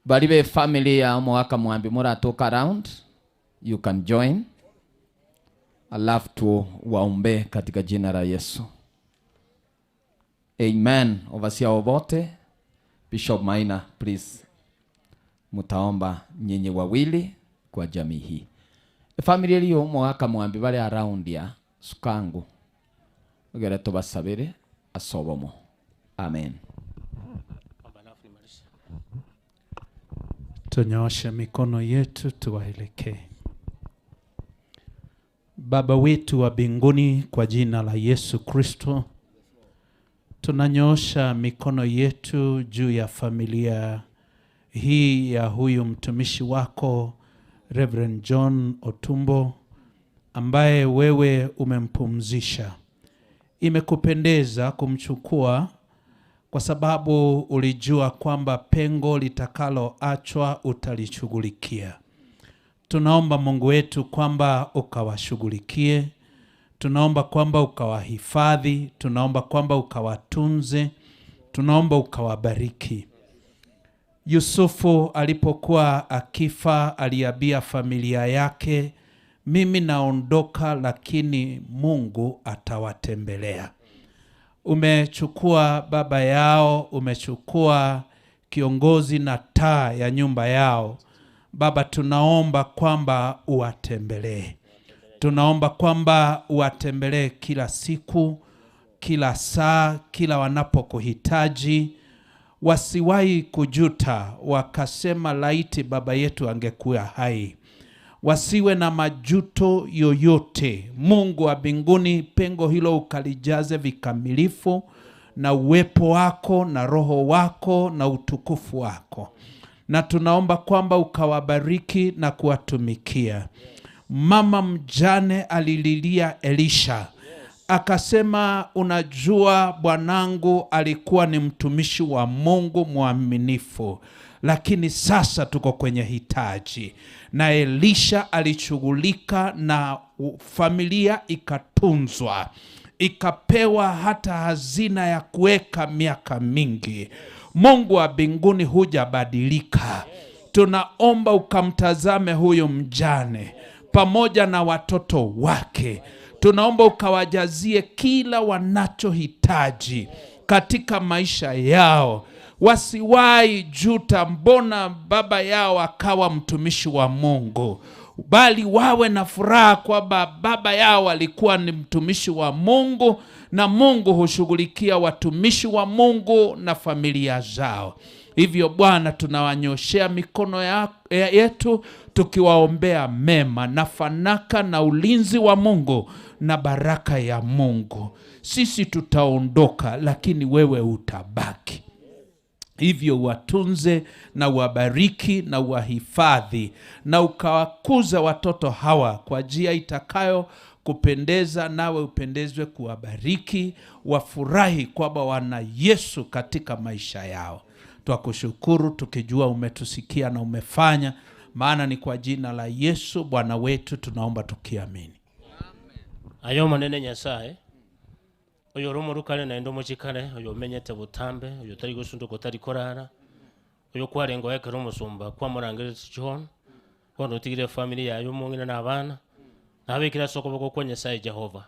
Balibe family ya mwaka mwambi muratoka around, you can join. Alafu tu waombe katika jina la Yesu. Amen. Overseer wote, Bishop Maina, please. Mutaomba nyinyi wawili kwa jamii hii. Familia liyo mwaka mwambi bali around ya sukangu. Ugere tubasabire asobomo. Amen. Tunyoshe mikono yetu tuwaelekee. Baba wetu wa mbinguni, kwa jina la Yesu Kristo, tunanyosha mikono yetu juu ya familia hii ya huyu mtumishi wako Reverend John Otumbo, ambaye wewe umempumzisha. Imekupendeza kumchukua kwa sababu ulijua kwamba pengo litakaloachwa utalishughulikia. Tunaomba Mungu wetu kwamba ukawashughulikie. Tunaomba kwamba ukawahifadhi. Tunaomba kwamba ukawatunze. Tunaomba ukawabariki. Yusufu alipokuwa akifa aliambia familia yake, mimi naondoka lakini Mungu atawatembelea. Umechukua baba yao, umechukua kiongozi na taa ya nyumba yao. Baba, tunaomba kwamba uwatembelee. Tunaomba kwamba uwatembelee kila siku, kila saa, kila wanapokuhitaji. Wasiwahi kujuta wakasema laiti baba yetu angekuwa hai. Wasiwe na majuto yoyote. Mungu wa mbinguni, pengo hilo ukalijaze vikamilifu na uwepo wako na roho wako na utukufu wako. Na tunaomba kwamba ukawabariki na kuwatumikia. Mama mjane alililia Elisha. Akasema, unajua bwanangu alikuwa ni mtumishi wa Mungu mwaminifu, lakini sasa tuko kwenye hitaji. Na Elisha alishughulika na familia ikatunzwa. Ikapewa hata hazina ya kuweka miaka mingi. Mungu wa mbinguni hujabadilika. Tunaomba ukamtazame huyo mjane pamoja na watoto wake. Tunaomba ukawajazie kila wanachohitaji katika maisha yao. Wasiwahi juta mbona baba yao akawa mtumishi wa Mungu, bali wawe na furaha kwamba baba yao alikuwa ni mtumishi wa Mungu, na Mungu hushughulikia watumishi wa Mungu na familia zao. Hivyo Bwana, tunawanyoshea mikono yetu tukiwaombea mema na fanaka na ulinzi wa Mungu na baraka ya Mungu. Sisi tutaondoka lakini wewe utabaki. Hivyo watunze na wabariki na wahifadhi na ukawakuza watoto hawa kwa njia itakayo kupendeza, nawe upendezwe kuwabariki, wafurahi kwamba wana Yesu katika maisha yao. Twakushukuru tukijua umetusikia na umefanya, maana ni kwa jina la Yesu Bwana wetu tunaomba tukiamini. Ayo manene Nyasaye oyo rumurukane na endo muchikane oyo menyete butambe oyo tari gusundu kotari korara oyo kwarengo yake rumusumba kwa murangire John wono tigire family yayo mungina na abana nawe kila soko boko kwa Nyasaye Jehova.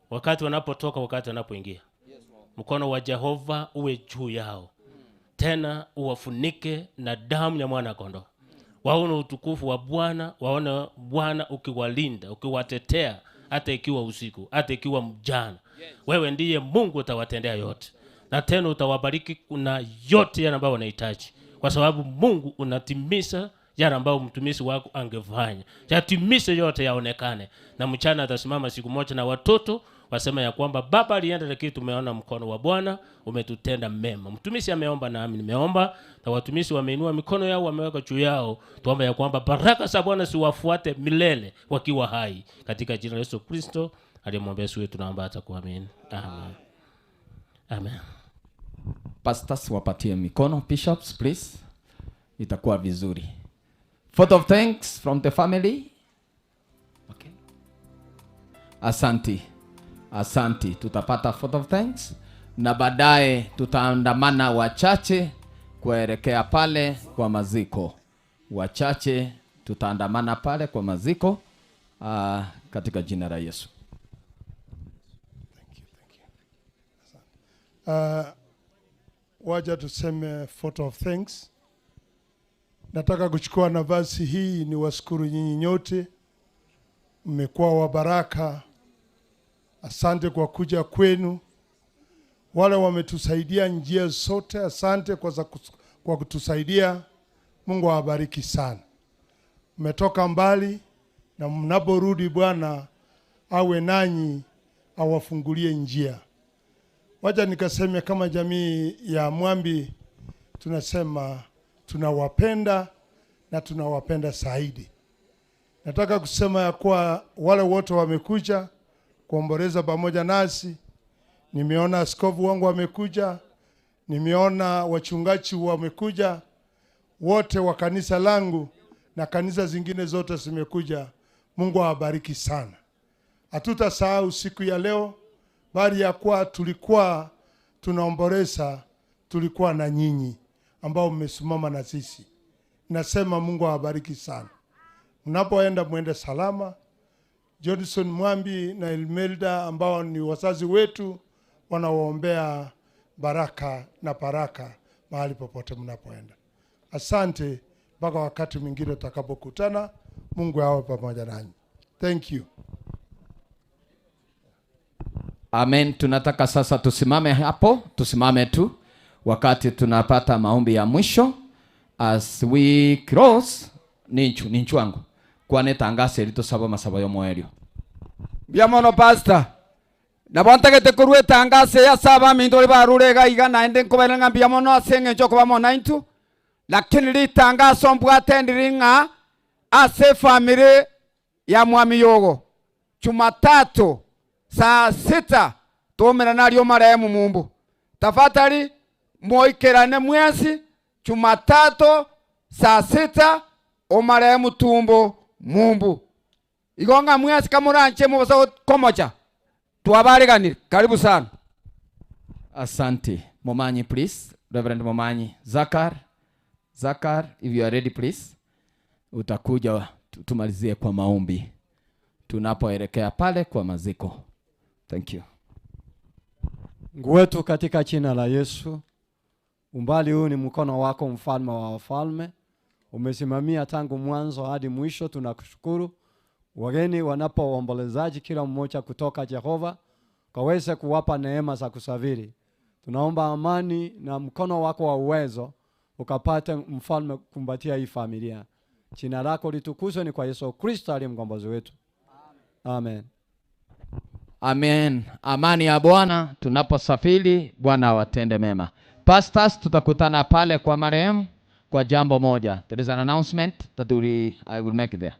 Wakati wanapotoka, wakati wanapoingia, mkono wa Jehova uwe juu yao, tena uwafunike na damu ya mwana kondoo. Waone utukufu wa Bwana, waone Bwana ukiwalinda, ukiwatetea, hata ikiwa usiku, hata ikiwa mjana. Wewe ndiye Mungu, utawatendea yote, na tena utawabariki kuna yote yana ambao wanahitaji, kwa sababu Mungu unatimiza yale ambao mtumishi wako angefanya. Yatimishe yote yaonekane, na mchana atasimama siku moja na watoto wasema ya kwamba baba alienda, lakini tumeona mkono wa Bwana umetutenda mema. Mtumishi ameomba na mimi nimeomba, na watumishi wameinua mikono yao wameweka juu yao. Tuombe ya kwamba baraka za Bwana siwafuate milele wakiwa hai, katika jina la Yesu Kristo aliyemwombea Yesu, tunaomba atakuamini. Amen. Amen. Pastors wapatie mikono, bishops please, itakuwa vizuri. Vote of thanks from the family. Okay. Asanti. Asanti. Tutapata vote of thanks na baadaye tutaandamana wachache kuelekea pale kwa maziko. Wachache tutaandamana pale kwa maziko katika jina la Yesu. Waja tuseme vote of thanks. Nataka kuchukua nafasi hii ni washukuru nyinyi nyote, mmekuwa wa baraka. Asante kwa kuja kwenu. Wale wametusaidia njia zote, asante kwa kutusaidia. Mungu awabariki sana. Mmetoka mbali, na mnaporudi Bwana awe nanyi, awafungulie njia. Wacha nikaseme kama jamii ya Mwambi tunasema tunawapenda na tunawapenda zaidi. Nataka kusema ya kuwa wale wote wamekuja kuomboleza pamoja nasi. Nimeona askofu wangu wamekuja, nimeona wachungaji wamekuja, wote wa kanisa langu na kanisa zingine zote zimekuja. Mungu awabariki sana. Hatutasahau siku ya leo, bali ya kuwa tulikuwa tunaomboleza, tulikuwa na nyinyi ambao mmesimama na sisi. Nasema Mungu awabariki sana. Mnapoenda mwende salama. Johnson Mwambi na Elmelda ambao ni wazazi wetu wanawaombea baraka na baraka mahali popote mnapoenda. Asante, mpaka wakati mwingine tutakapokutana. Mungu awe pamoja nanyi. Thank you. Amen. Tunataka sasa tusimame hapo, tusimame tu wakati tunapata maombi ya mwisho. As we close, ninchu wangu kwa netangase lito saba masaba yo moelio biamono pastor nabontegete kurwe tangase ya saba mindori barurega iga naende nkoberenga biamono asenge choko bamona intu, lakini litangaso mbwatendiringa ase family ya Mwami Yogo Jumatatu saa 6 tomera nalio marehemu Mumbu. Tafadhali moikerane mwezi Jumatatu saa 6 omarehemu Tumbo Mumbu. Igonga mwezi kamuranche mubasa komocha. Tuwabariganire. Karibu sana. Asante. Momanyi please. Reverend Momanyi. Zakar, if you are ready please. Utakuja tumalizie kwa maombi tunapoelekea pale kwa maziko. Thank you. Mungu wetu katika jina la Yesu, umbali huu ni mkono wako, mfalme wa wafalme. Umesimamia tangu mwanzo hadi mwisho, tunakushukuru. Wageni wanapoombolezaji kila mmoja kutoka Jehova, kaweze kuwapa neema za kusafiri. Tunaomba amani na mkono wako wa uwezo ukapate mfalme kumbatia hii familia. Jina lako litukuzwe, ni kwa Yesu Kristo aliye mkombozi wetu. Amen. Amen. Amani ya Bwana tunaposafiri, Bwana awatende mema. Pastors, tutakutana pale kwa marehemu kwa jambo moja. There is an announcement that I will make there.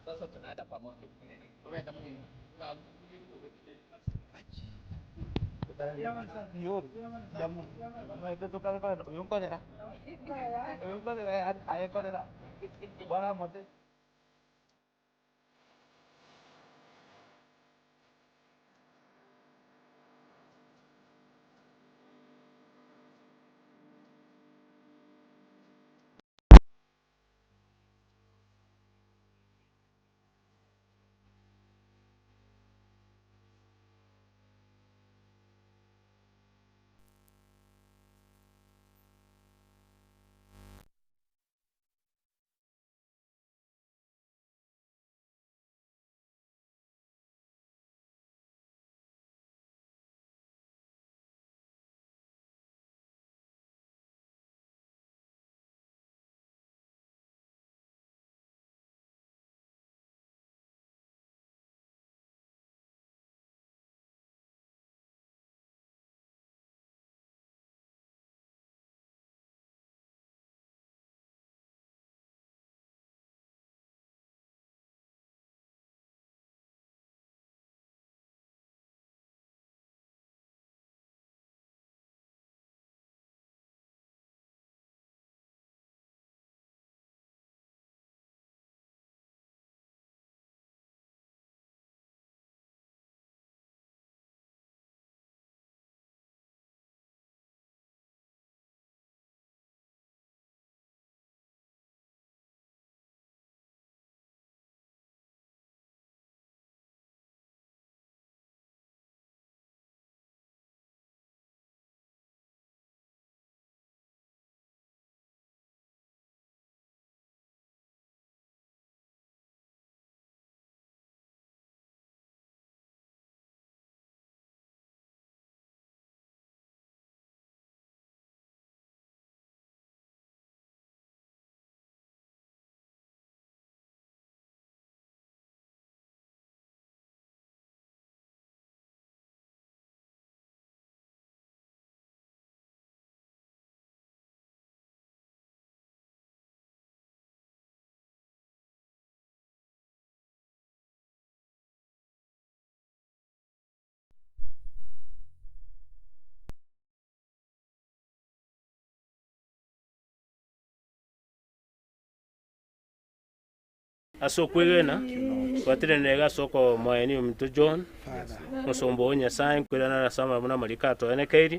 Sasa tunaenda pamoja. asokwegena kwatire nega soko moyeni mtu John musombo Nyasaye kwirana na sama muna marikato enekeiri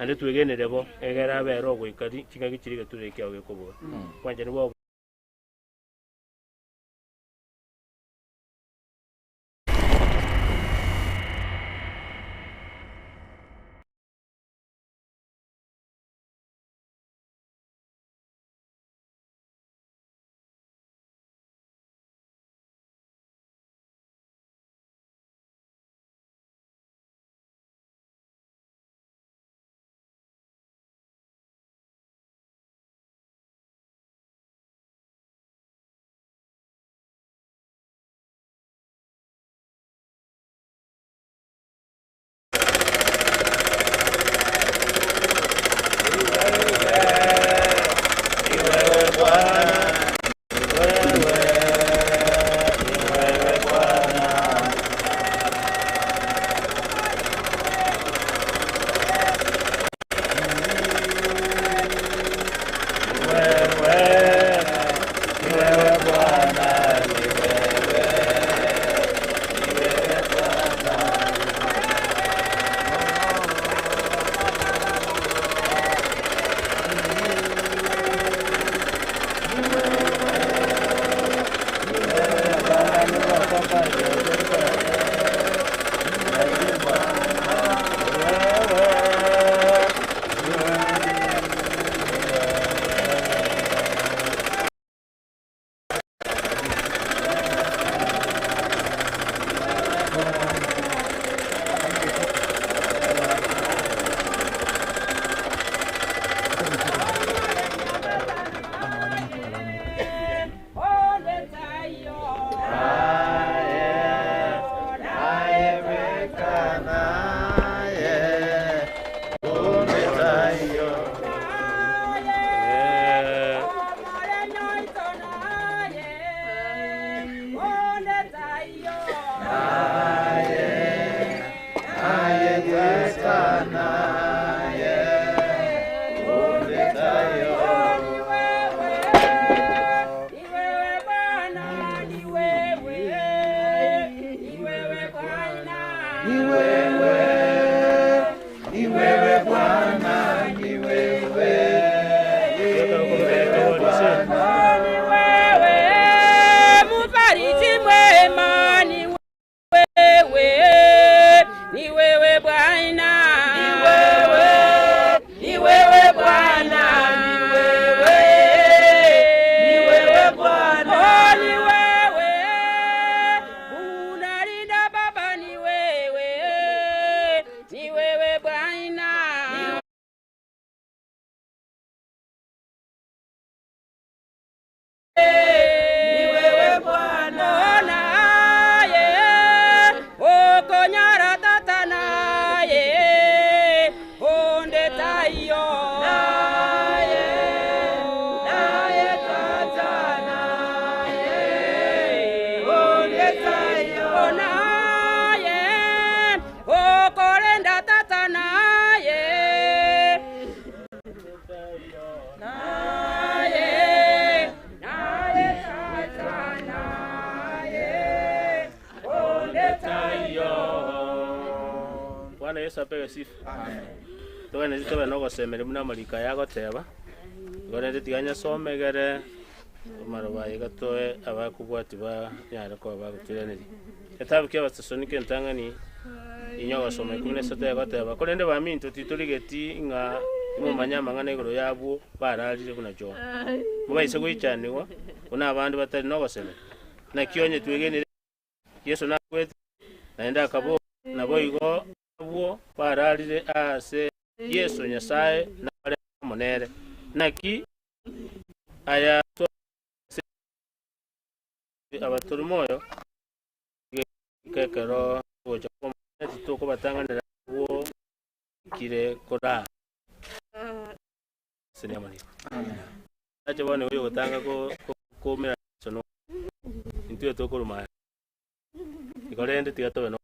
ande twegenerebo egera bero gwikari kingagikiriga tureke awe kubura kwanje nibo ni wewe, ni wewe Bwana, ni wewe, Mfariji mwema, ni wewe, ni wewe Bwana, ni wewe Bwana, ni wewe, ni wewe Bwana, oh, ni wewe, unalinda Baba, ni wewe, ni wewe Bwana. ni wewe Bwana, naye okonyara tata naye onde tayo naye tata naye ondetayo, naye okorenda tata naye Bwana Yesu apewe sifa. Tuwe nzito bano gosemera muna malika yago teba. Gone nditiganya somegere maroba yigatoe abakubwati ba yara ko bagutirene. Etabu kya Batesalonike ntangani inyoga some 17 yagoteba. Kolende ba minto tituligeti nga mu manyama ngane iguru yabo baralire kuna jo. Mubayise kuyicaniwa kuna abandu batari no gosemera. Na kionye twegene Yesu na kwete naenda akabo nabo igo abo baralire ase Yesu Nyasaye na bare monere naki aya abaturumoyo kekero ojo komati toko batanganira wo kire kora senyamani aje bone uyo gutanga ko mera sono intuye toko ruma ikorende tigatobe no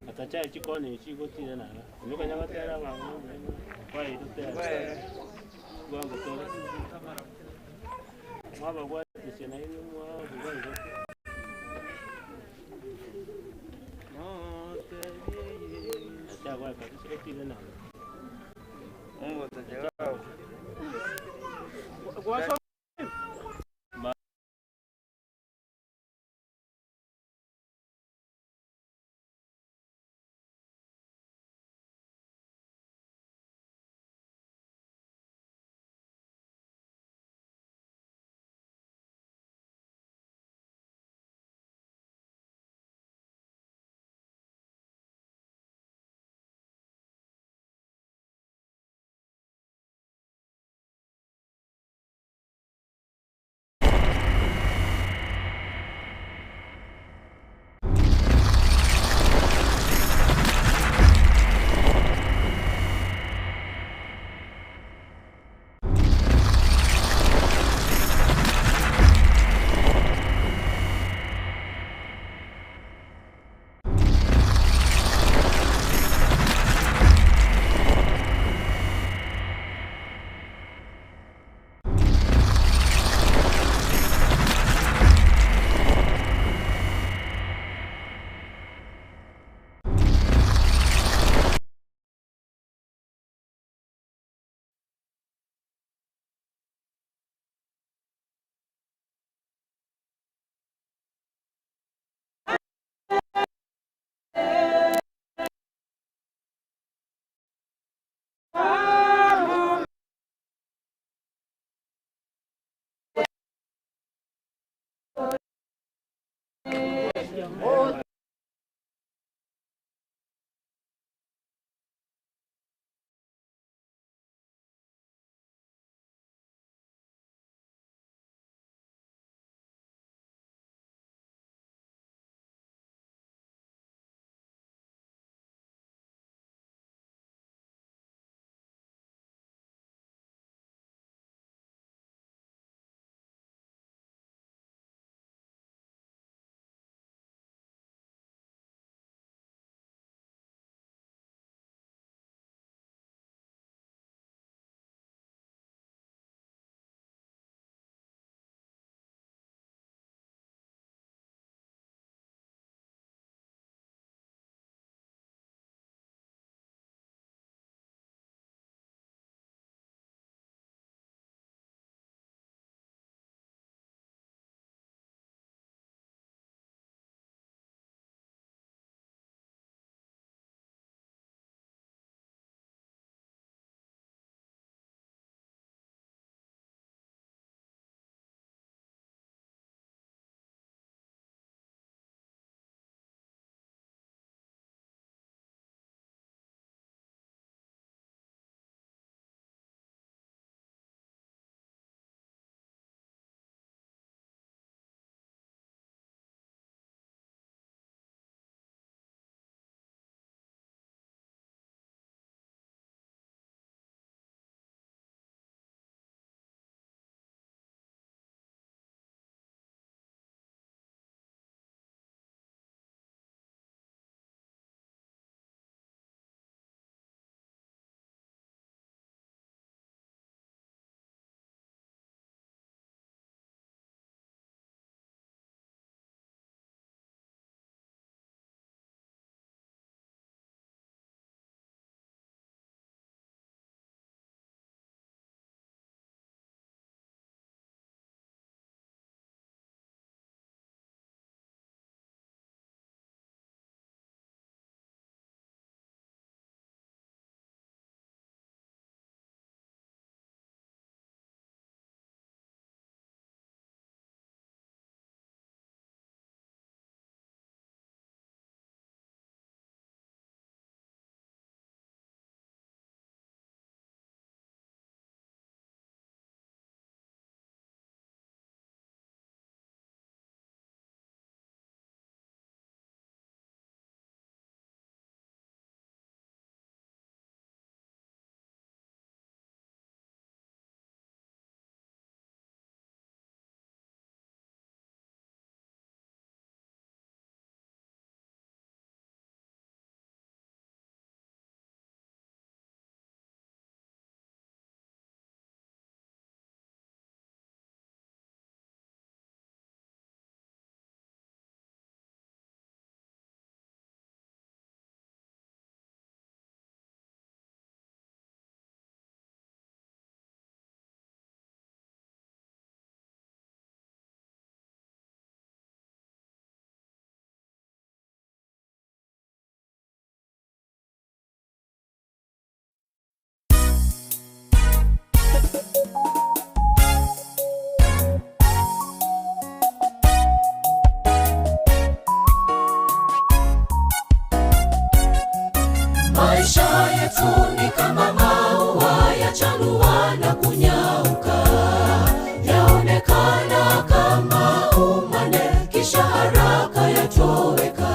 Atacha chikoni chigo tine na. Nuka nyama tera ma. Kwa hiyo tera. Kwa ngoto. Mama kwa tishena hiyo mwa kwa hiyo. Atacha kwa chigo tine na. Mungu atajawa. Kwa Maisha yetu ni kama maua yachanua na kunyauka, yaonekana kama umande kisha haraka yatoweka.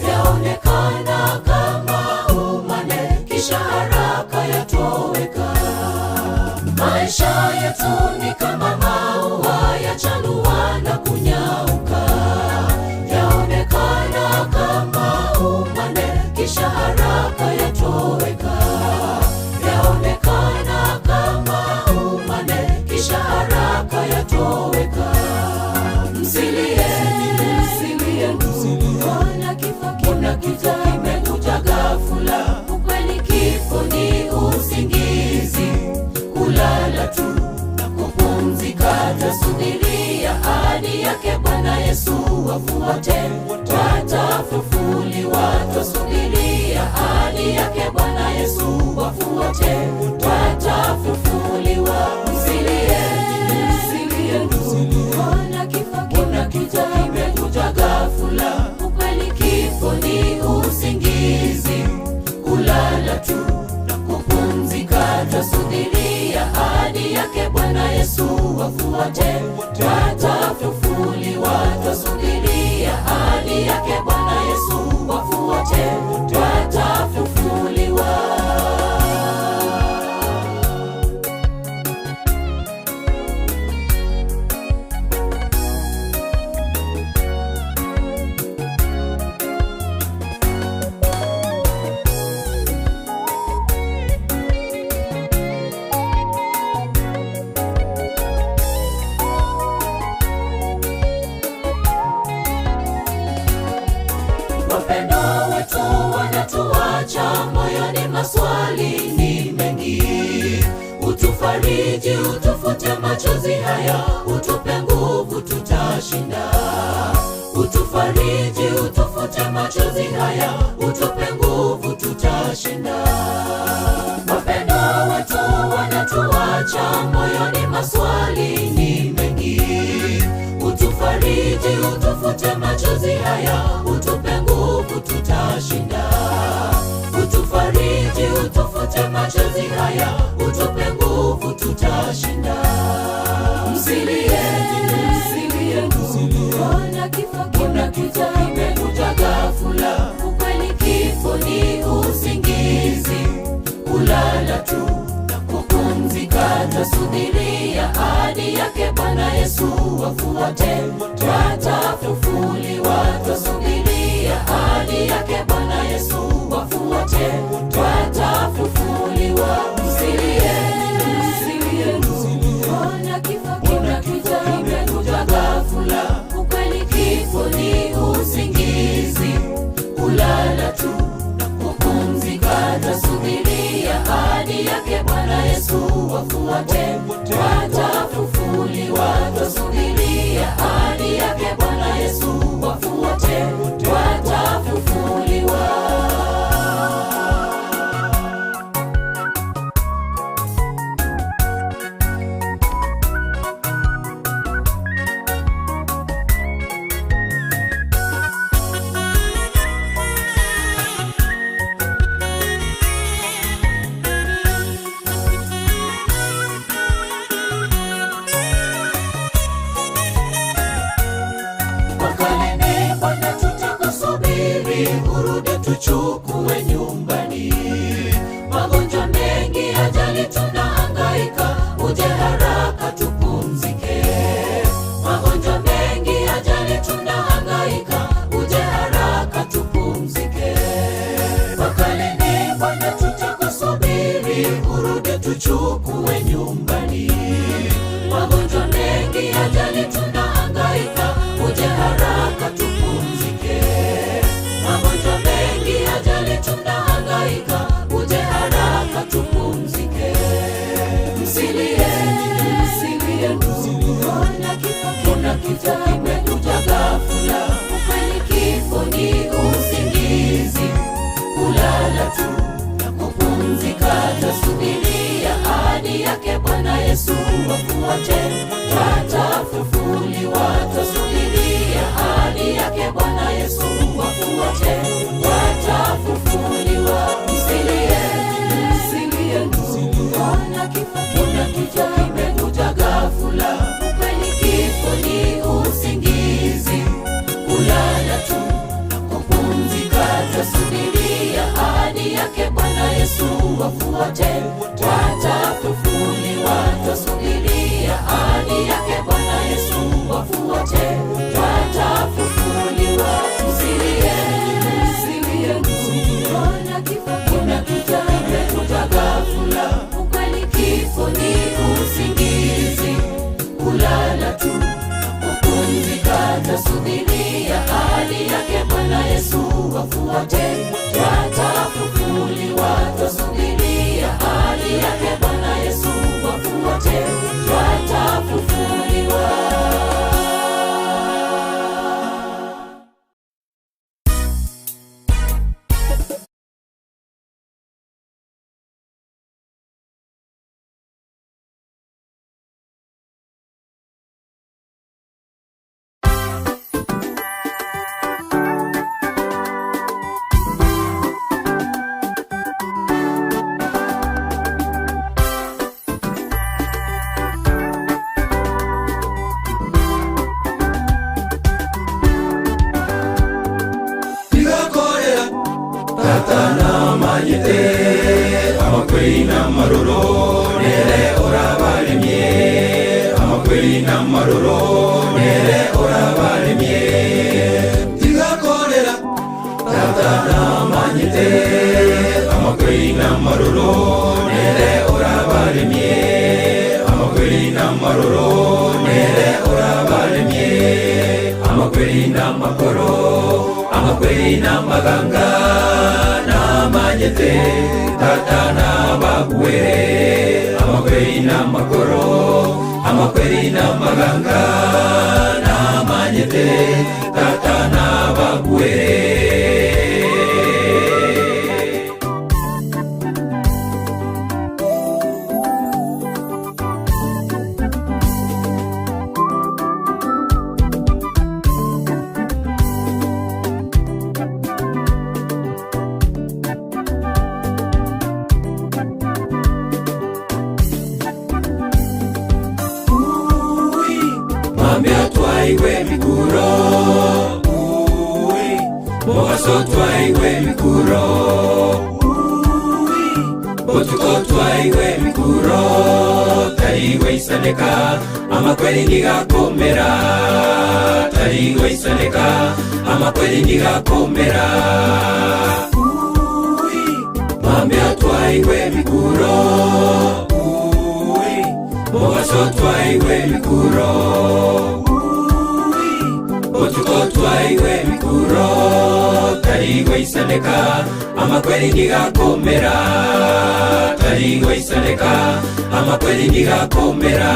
Yaonekana kama umande kisha haraka yatoweka. Maisha yetu ni kama maua yachanua na kunyauka, yaonekana kama umande kisha haraka yatoweka. Yaonekana kama umande kisha haraka yatoweka. Msilie, msilie ndugu, kuna kifo kimekuja ghafula. Ukweli kifo ni usingizi, kulala tu na kupumzika. Tasubiria ahadi yake Bwana Yesu wafuate, watafufuliwa. Tasubiria ahadi yake Bwana Yesu wafuate, watafufuliwa. Msilie, msilie ndugu, kuna kifo kimekuja ghafula. Ukweli kifo ni usingizi, kulala tu na kupumzika. Tasubiria ahadi yake Bwana Yesu wafuate, watafufuliwa. Tasubiria ahadi yake Bwana Yesu wafuate, watafufuliwa. Wapendwa wetu wanatuacha, moyoni maswali ni mengi. Utufariji, utufute machozi haya, utupe nguvu tutashinda. Utufariji, utufute machozi haya, utupe nguvu tutashinda. Wapendwa wetu wanatuacha, moyoni maswali ni mengi. Utufariji, utufute machozi haya, utupe nguvu tutashinda. Utufariji, utufute machozi haya, utupe nguvu tutashinda. Msilie, msilie ndugu, kuna kifo kimekuja ghafula. Ukweli kifo ni usingizi, kulala tu na kupumzika. Tasubiria ahadi yake Bwana Yesu wafuate, watafufuliwa. Tasubiria ahadi yake Bwana Yesu wafuate, watafufuliwa. Msilie, msilie ndugu, kuna kifo kimekuja ghafula. Ukweli kifo ni usingizi, kulala tu na kupumzika. Tasubiria ahadi yake Bwana Yesu wafuate, watafufuliwa. Tasubiria ahadi yake Bwana Yesu wafuate, watafufuliwa. Wakalini Bwana tutakusubiri, urudi tuchukue nyumbani. Magonjwa mengi, ajali tunahangaika, uje haraka tupumzike. Magonjwa mengi, ajali tunahangaika, uje haraka tupumzike. Wakalini Bwana tutakusubiri, urudi tuchukue nyumbani. Magonjwa mengi, ajali tunahangaika, uje haraka tupumzike. Magonjwa mengi, ajali tunahangaika, uje haraka tupumzike. Msilie, msilie ndugu, kuna kifo kimekuja ghafula. Ukweli kifo ni usingizi, kulala tu na kupumzika. Tasubiria ahadi yake Bwana Yesu wafuate, watafufuliwa. Tasubiria ahadi yake Bwana Yesu wafuate, watafufuliwa. Yesu wafu wote watafufuliwa. Twasubiria ahadi yake Bwana Yesu, wafu wote watafufuliwa. Msilie, msilie ndugu, ona kifo kinakuja ghafula. Ukweli kifo ni usingizi, kulala tu, kupumzika. Twasubiria ahadi yake Bwana Yesu, wafu wote watafufuliwa. Twasubiria ahadi yake Bwana Yesu, wafu wote watafufuliwa. Amakweli na maroro nere orabaremye, amakweli na maroro nere orabaremye. Tigakorera tata na manyete, amakweli na maroro nere orabaremye, amakweli na maroro nere orabaremye. Amakweli na makoro, amakweli na maganga na manyete, tata na babuere. Amakweli na makoro, amakweli na maganga na manyete, tata na babuere. Iwe mikuro, bogaso iwe mikuro, botuko iwe mikuro, taiwe isaneka, amakweli nigakomera, taiwe isaneka, amakweli nigakomera. Mambe iwe mikuro, bogaso iwe mikuro, otuko iwe mikuro, taiwe isaneka, amakweli nigakomera, taiwe isaneka, amakweli nigakomera.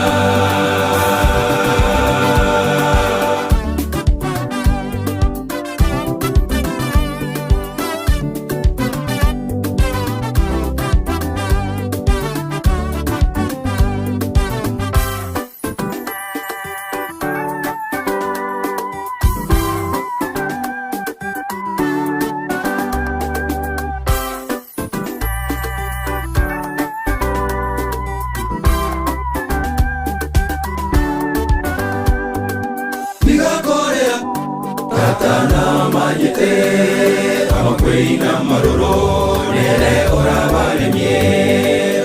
Amakweli na maroro nere orabaremye,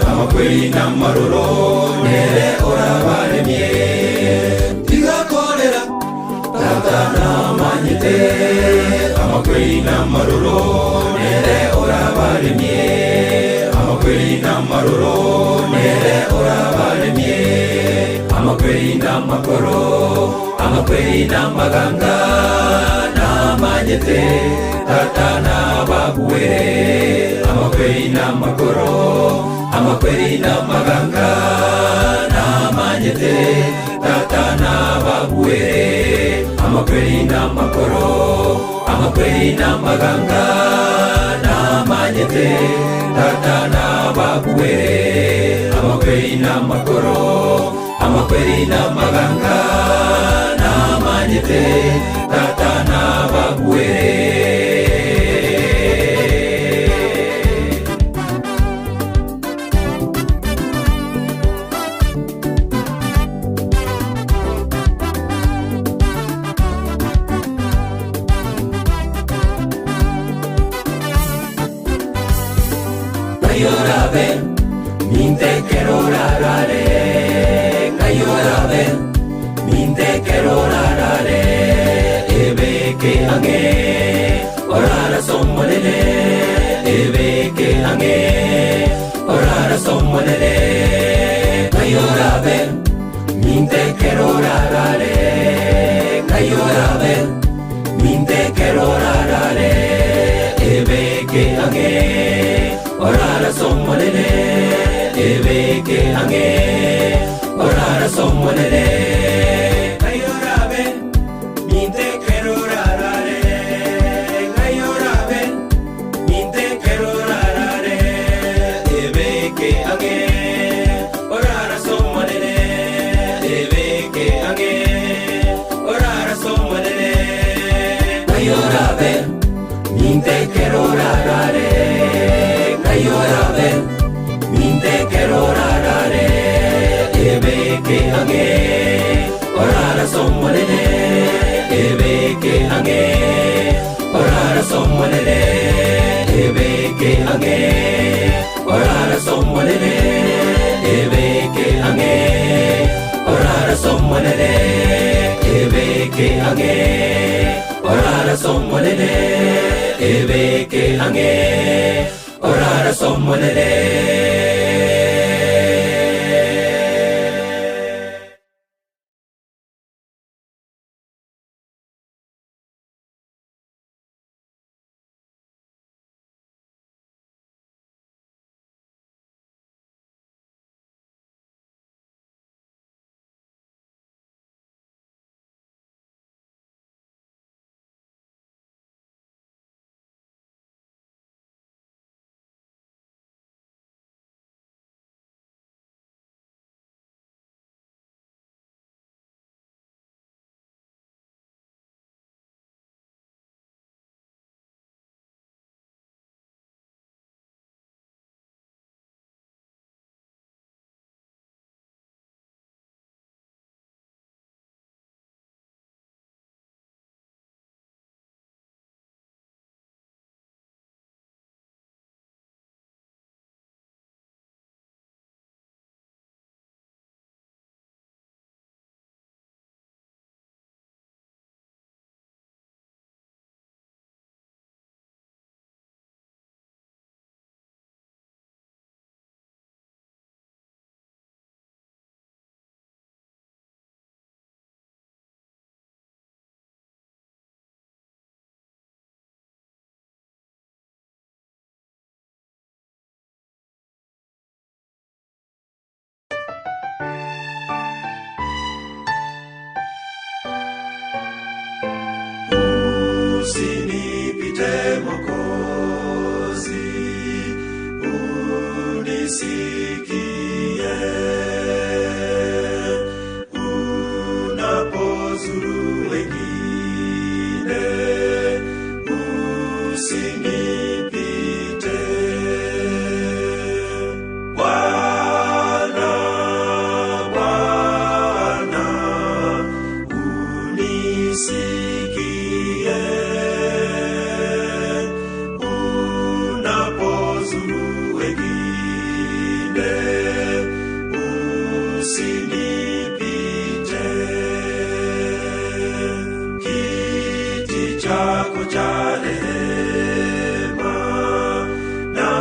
amakweli na maroro nere orabaremye. Tigakorera tata na manyete, amakweli na maroro nere orabaremye, amakweli na maroro nere orabaremye. Amakweli na makoro, amakweli na maganga na manyete, tata na babuere. Amakweli na makoro, amakweli na maganga na manyete, tata na babuere. Amakweli na makoro, amakweli na maganga na manyete, tata na babuere. Amakweli na makoro, amakweli na maganga na manyete, tata na babuere. Ngayorabe, minte kerorarare. Ngayorabe, minte kerorarare. Ebeke ange, orara somolele. Ebeke ange, orara somolele. Ngayorabe, minte kerorarare. Ngayorabe, minte kerorarare. Ebeke ange, orara somolele. Ebeke ange, orara somolele. Ngayorabe, minte kerorarare. Ngayorabe, minte kerorarare. Ebeke ange, orara somolele. Ebeke ange, orara somolele. Ngayorabe, minte kerorarare. Ngayorabe, minte kerorarare. Ebeke ange, orara somolele. Ebeke ange, orara somolele. Ebeke ange, orara somolele. Ebeke ange, orara somolele. Ebeke ange, orara somolele. Ebeke ange, orara somolele. Usinipite Mwokozi, unisikie. Unapozuru wengine, usinipite. Bwana, Bwana, unisikie. Unapozuru wengine, usinipite. Kiti chako cha rehema na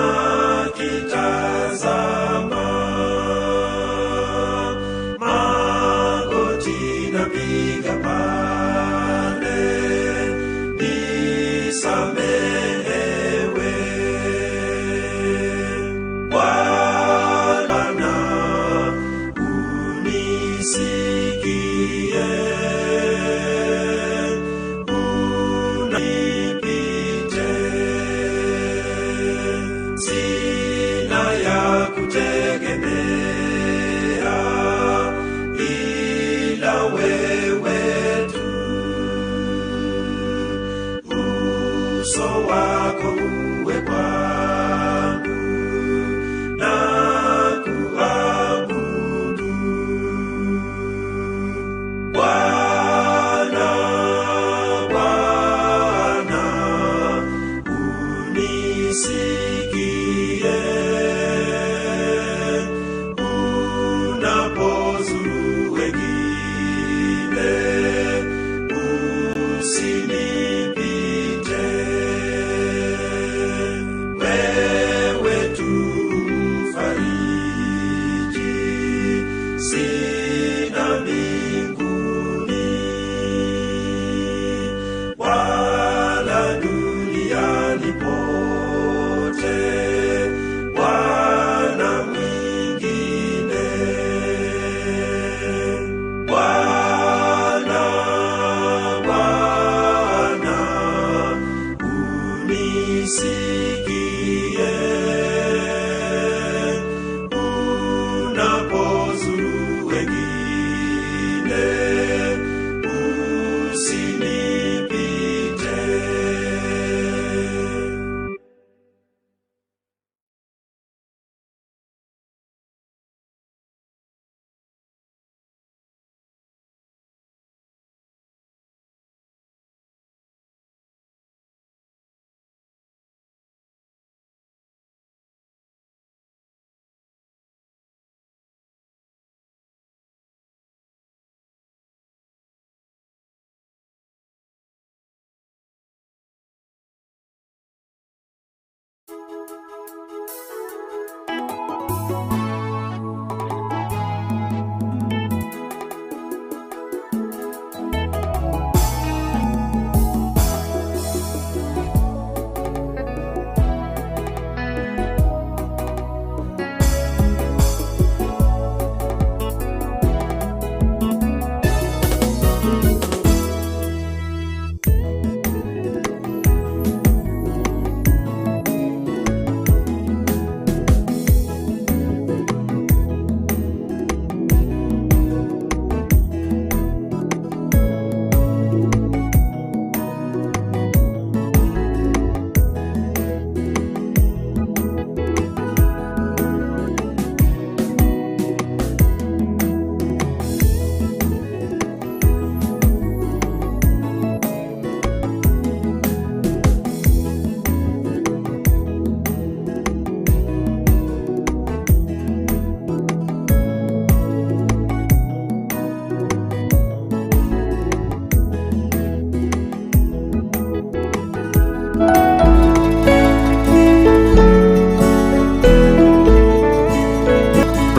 kitazama, magoti napiga pale, nisamehewe. Bwana, unisikie. Unipite. Sina ya kutegemea ila wewe tu. Uso wako uwe kwangu na kuabudu. Bwana, Bwana, unisikie.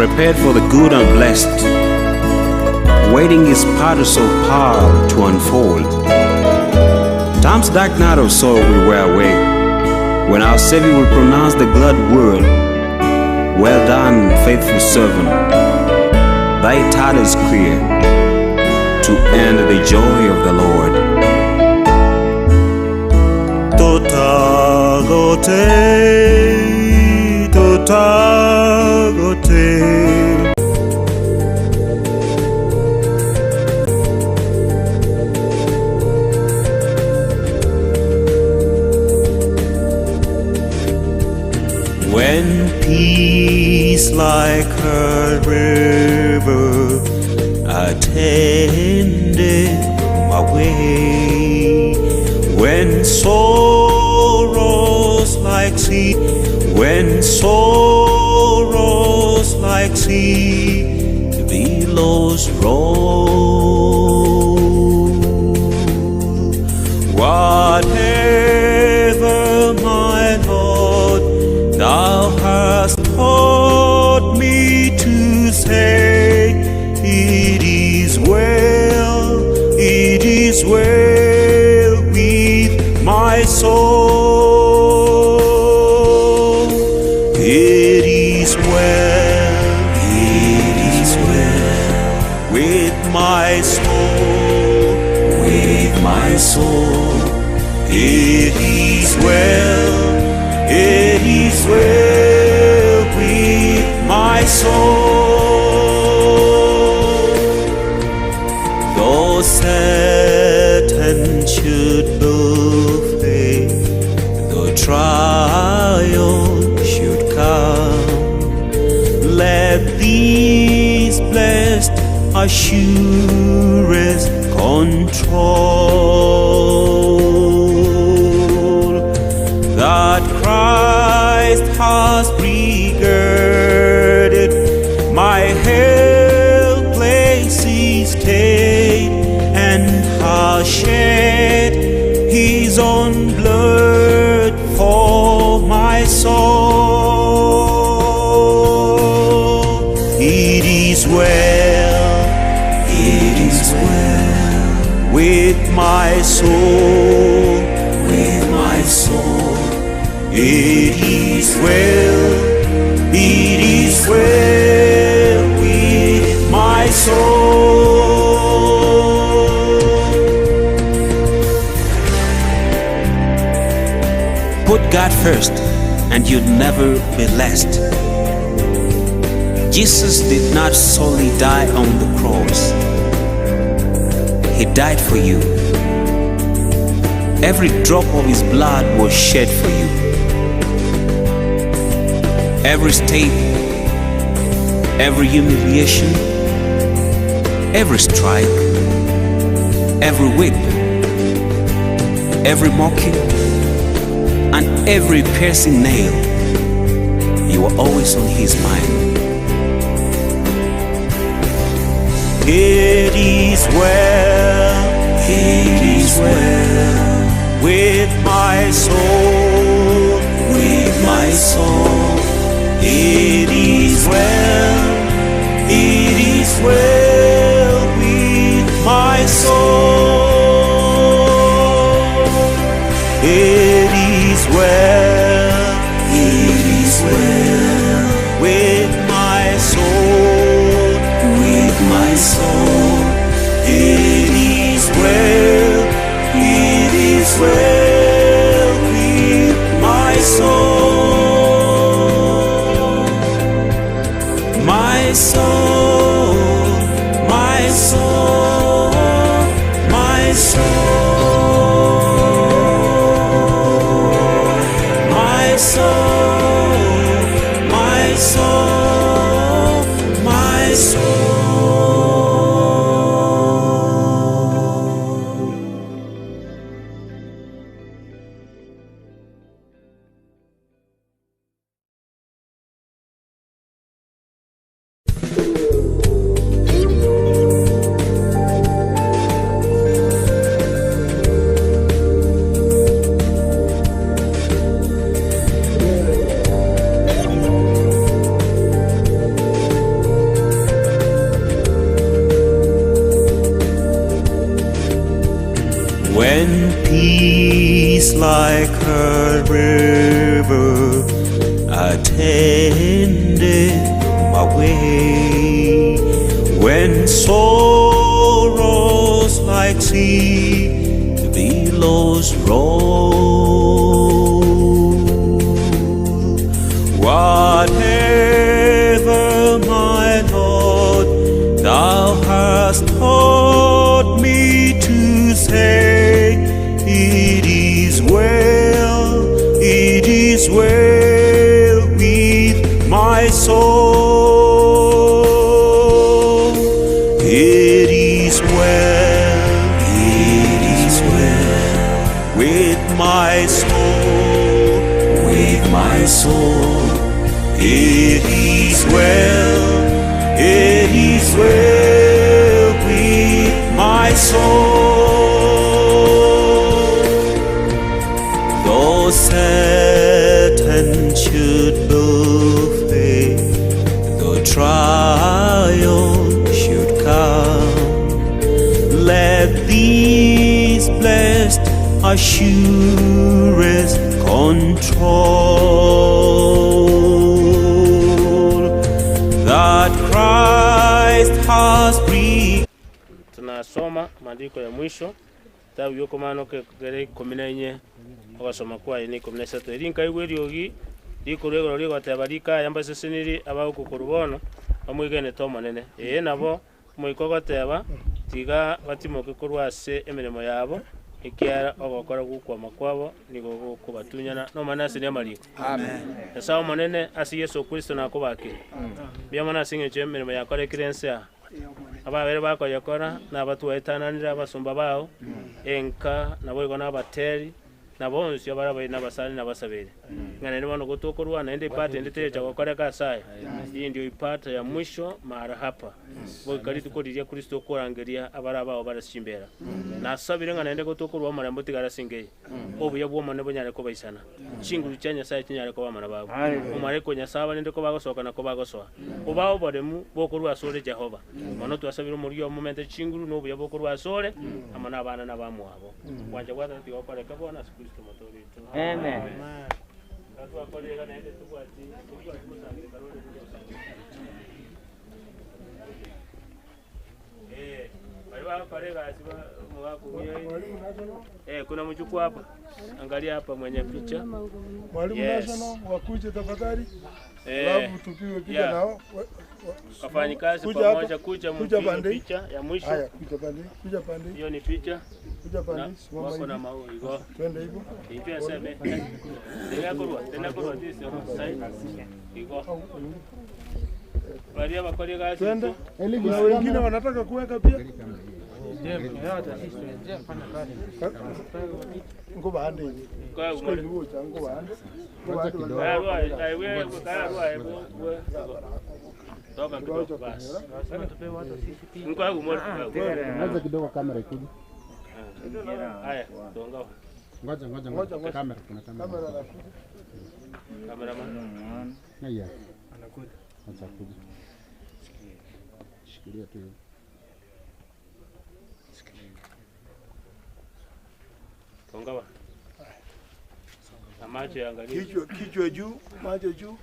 prepared for the good and blessed, waiting his paths of power to unfold. Time's dark night of sorrow will wear away, when our Savior will pronounce the glad word, "Well done, faithful servant, thy title is clear, to end the joy of the Lord." Totagote, totagote. When peace like a river attended my way, when sorrows like sea, when sorrows like sea billows roll, whatever my Lord thou hast taught me to say, it is well with my soul. It is well with my soul, with my soul. It is well with my soul. Though Satan should buffet, though trial should come, let these blessed assurance control, that Christ has regarded my helpless estate and has shed his own blood for my soul. It is well with my soul, with my soul. It is well with my soul. Put God first and you'd never be last. Jesus did not solely die on the cross. He died for you. Every drop of his blood was shed for you. Every stain, every humiliation, every strike, every whip, every mocking, and every piercing nail, you are always on his mind. It is well with my soul, with my soul. It is well with my soul. It is well with my soul, with my soul. It is well with my soul, my soul, my soul, my soul. like a river attended my way. When sorrows like sea billows roll, whatever, my Lord, thou hast taught me to say, it is well with my soul. It is well with my soul, with my soul. It is well with my soul. Though Satan should buffet, though trial should come, let these blessed assurance control that Christ has breathed. Tunasoma maandiko ya mwisho tabu yoko mano kere 14 ogasoma kwa ni 13 erinka igweriogi likorego ligo tabarika yamba seseniri aba okukurubono amwigene to manene nabo moikogo teba tiga batimoke kurwase emirimo yabo ikiara ogokora gukwa makwabo nigo kubatunyana no manase ni amariko amen esawo manene asi Yesu Kristo nakobake byamana singe emirimo yakore kirense ababere bakoyekora n'abatuwetananira abasumba bawo enka nabo igo n'abateri nabo onsi abarabaye n'abasani n'abasabere ngane ni bano gutokorwa na ende ipate ndete cha gukoreka sai hii ndio ipate ya mwisho mara hapa bo karitu kodiria Kristo korangeria abaraba barashimbera na sabire ngane ende gutokorwa mara mbutigara singei obuya bwo mane bonyare ko baisana chinguru cyanya sai kinyare ko bamana babo umare ko nyasaba nende ko bagosoka na ko bagosoa ubaho bodemu bokorwa sore Jehova mano twasabire muri yo moment chinguru no buya bokorwa sore amana abana n'abamu abo wanje gwata tigokoreka bona Kristo motorito amen Katu akorega naende tubwati kusangira karole bali wakorega asiba mwako kuna mchukua hapa angalia hapa mwenye picha mwalimu national wakuje tafadhali alafu tupige picha nao wafanyikazi pamoja kuja picha ya mwisho haya kuja pande hiyo ni picha kuja pande wako na maua hiyo twende hivyo hiyo aseme tena kurwa tisi sai hiyo bali bakori gazi twende kuna wengine wanataka kuweka pia ngo bande kwa ngo bande toka kidogo basi mkwangu mmoja ngoja kidogo kamera ikuje haya tonga ngoja kamera kuna kameraman haya anakuja acha kuja shikilia tu tonga ba macho yaangalie kichwa juu macho juu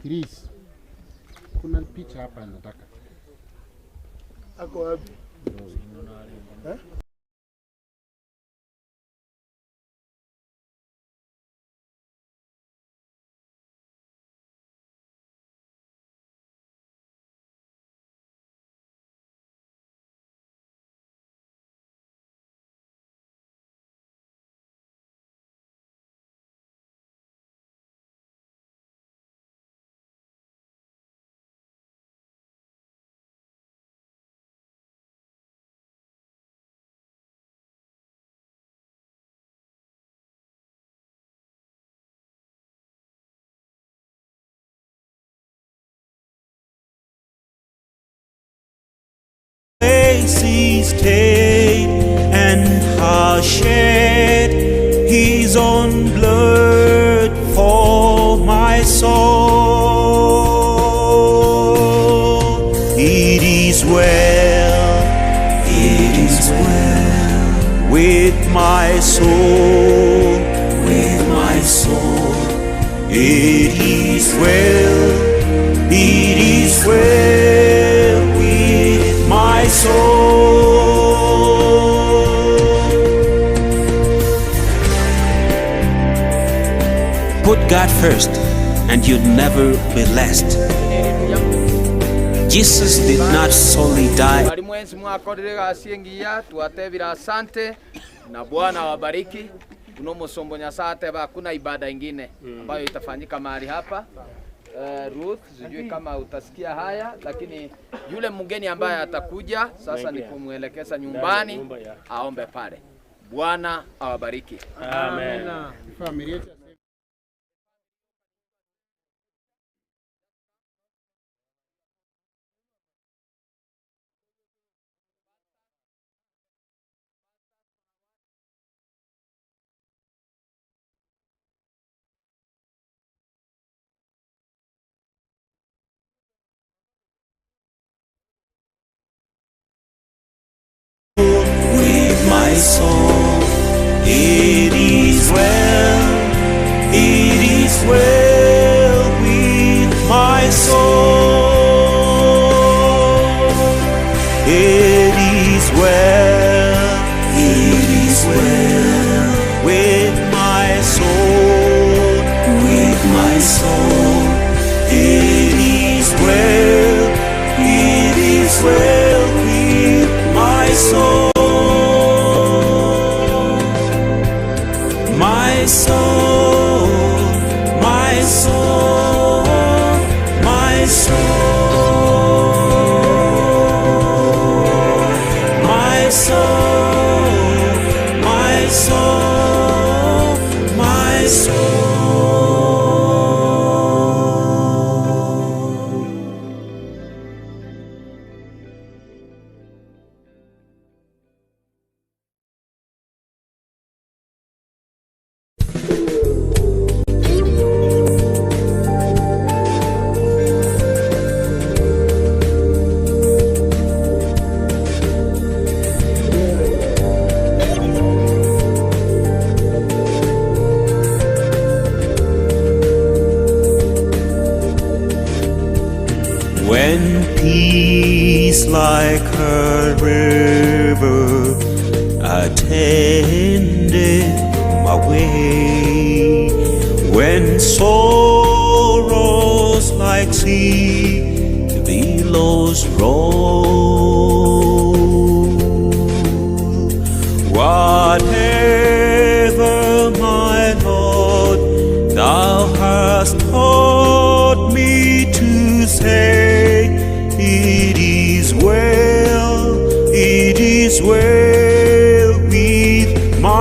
Chris kuna picha hapa nataka ako wapi His tape and has shed his own blood for my soul. It is well with my soul. It is well, it is well with my soul. Put God first and you'd never be last. Jesus did not solely die. Walimwenzi mwakorire gasiengia tuatebira asante na Bwana awabariki. Tunomosombo nyasate hakuna ibada ingine ambayo itafanyika mahali hapa. Ruth, sijui kama utasikia haya, lakini yule mgeni ambaye atakuja sasa ni kumuelekeza nyumbani aombe pale. Bwana awabariki. Amen. Familia with my soul. It is well, it is well with my soul. It is well, it is well with my soul, with my soul. It is well, it is well with my soul. My soul, my soul, my soul, my soul, my soul, my soul. When peace like a river attended my way, when sorrows like sea to billows roll, whatever my Lord thou hast taught me to say, it is well, it is well.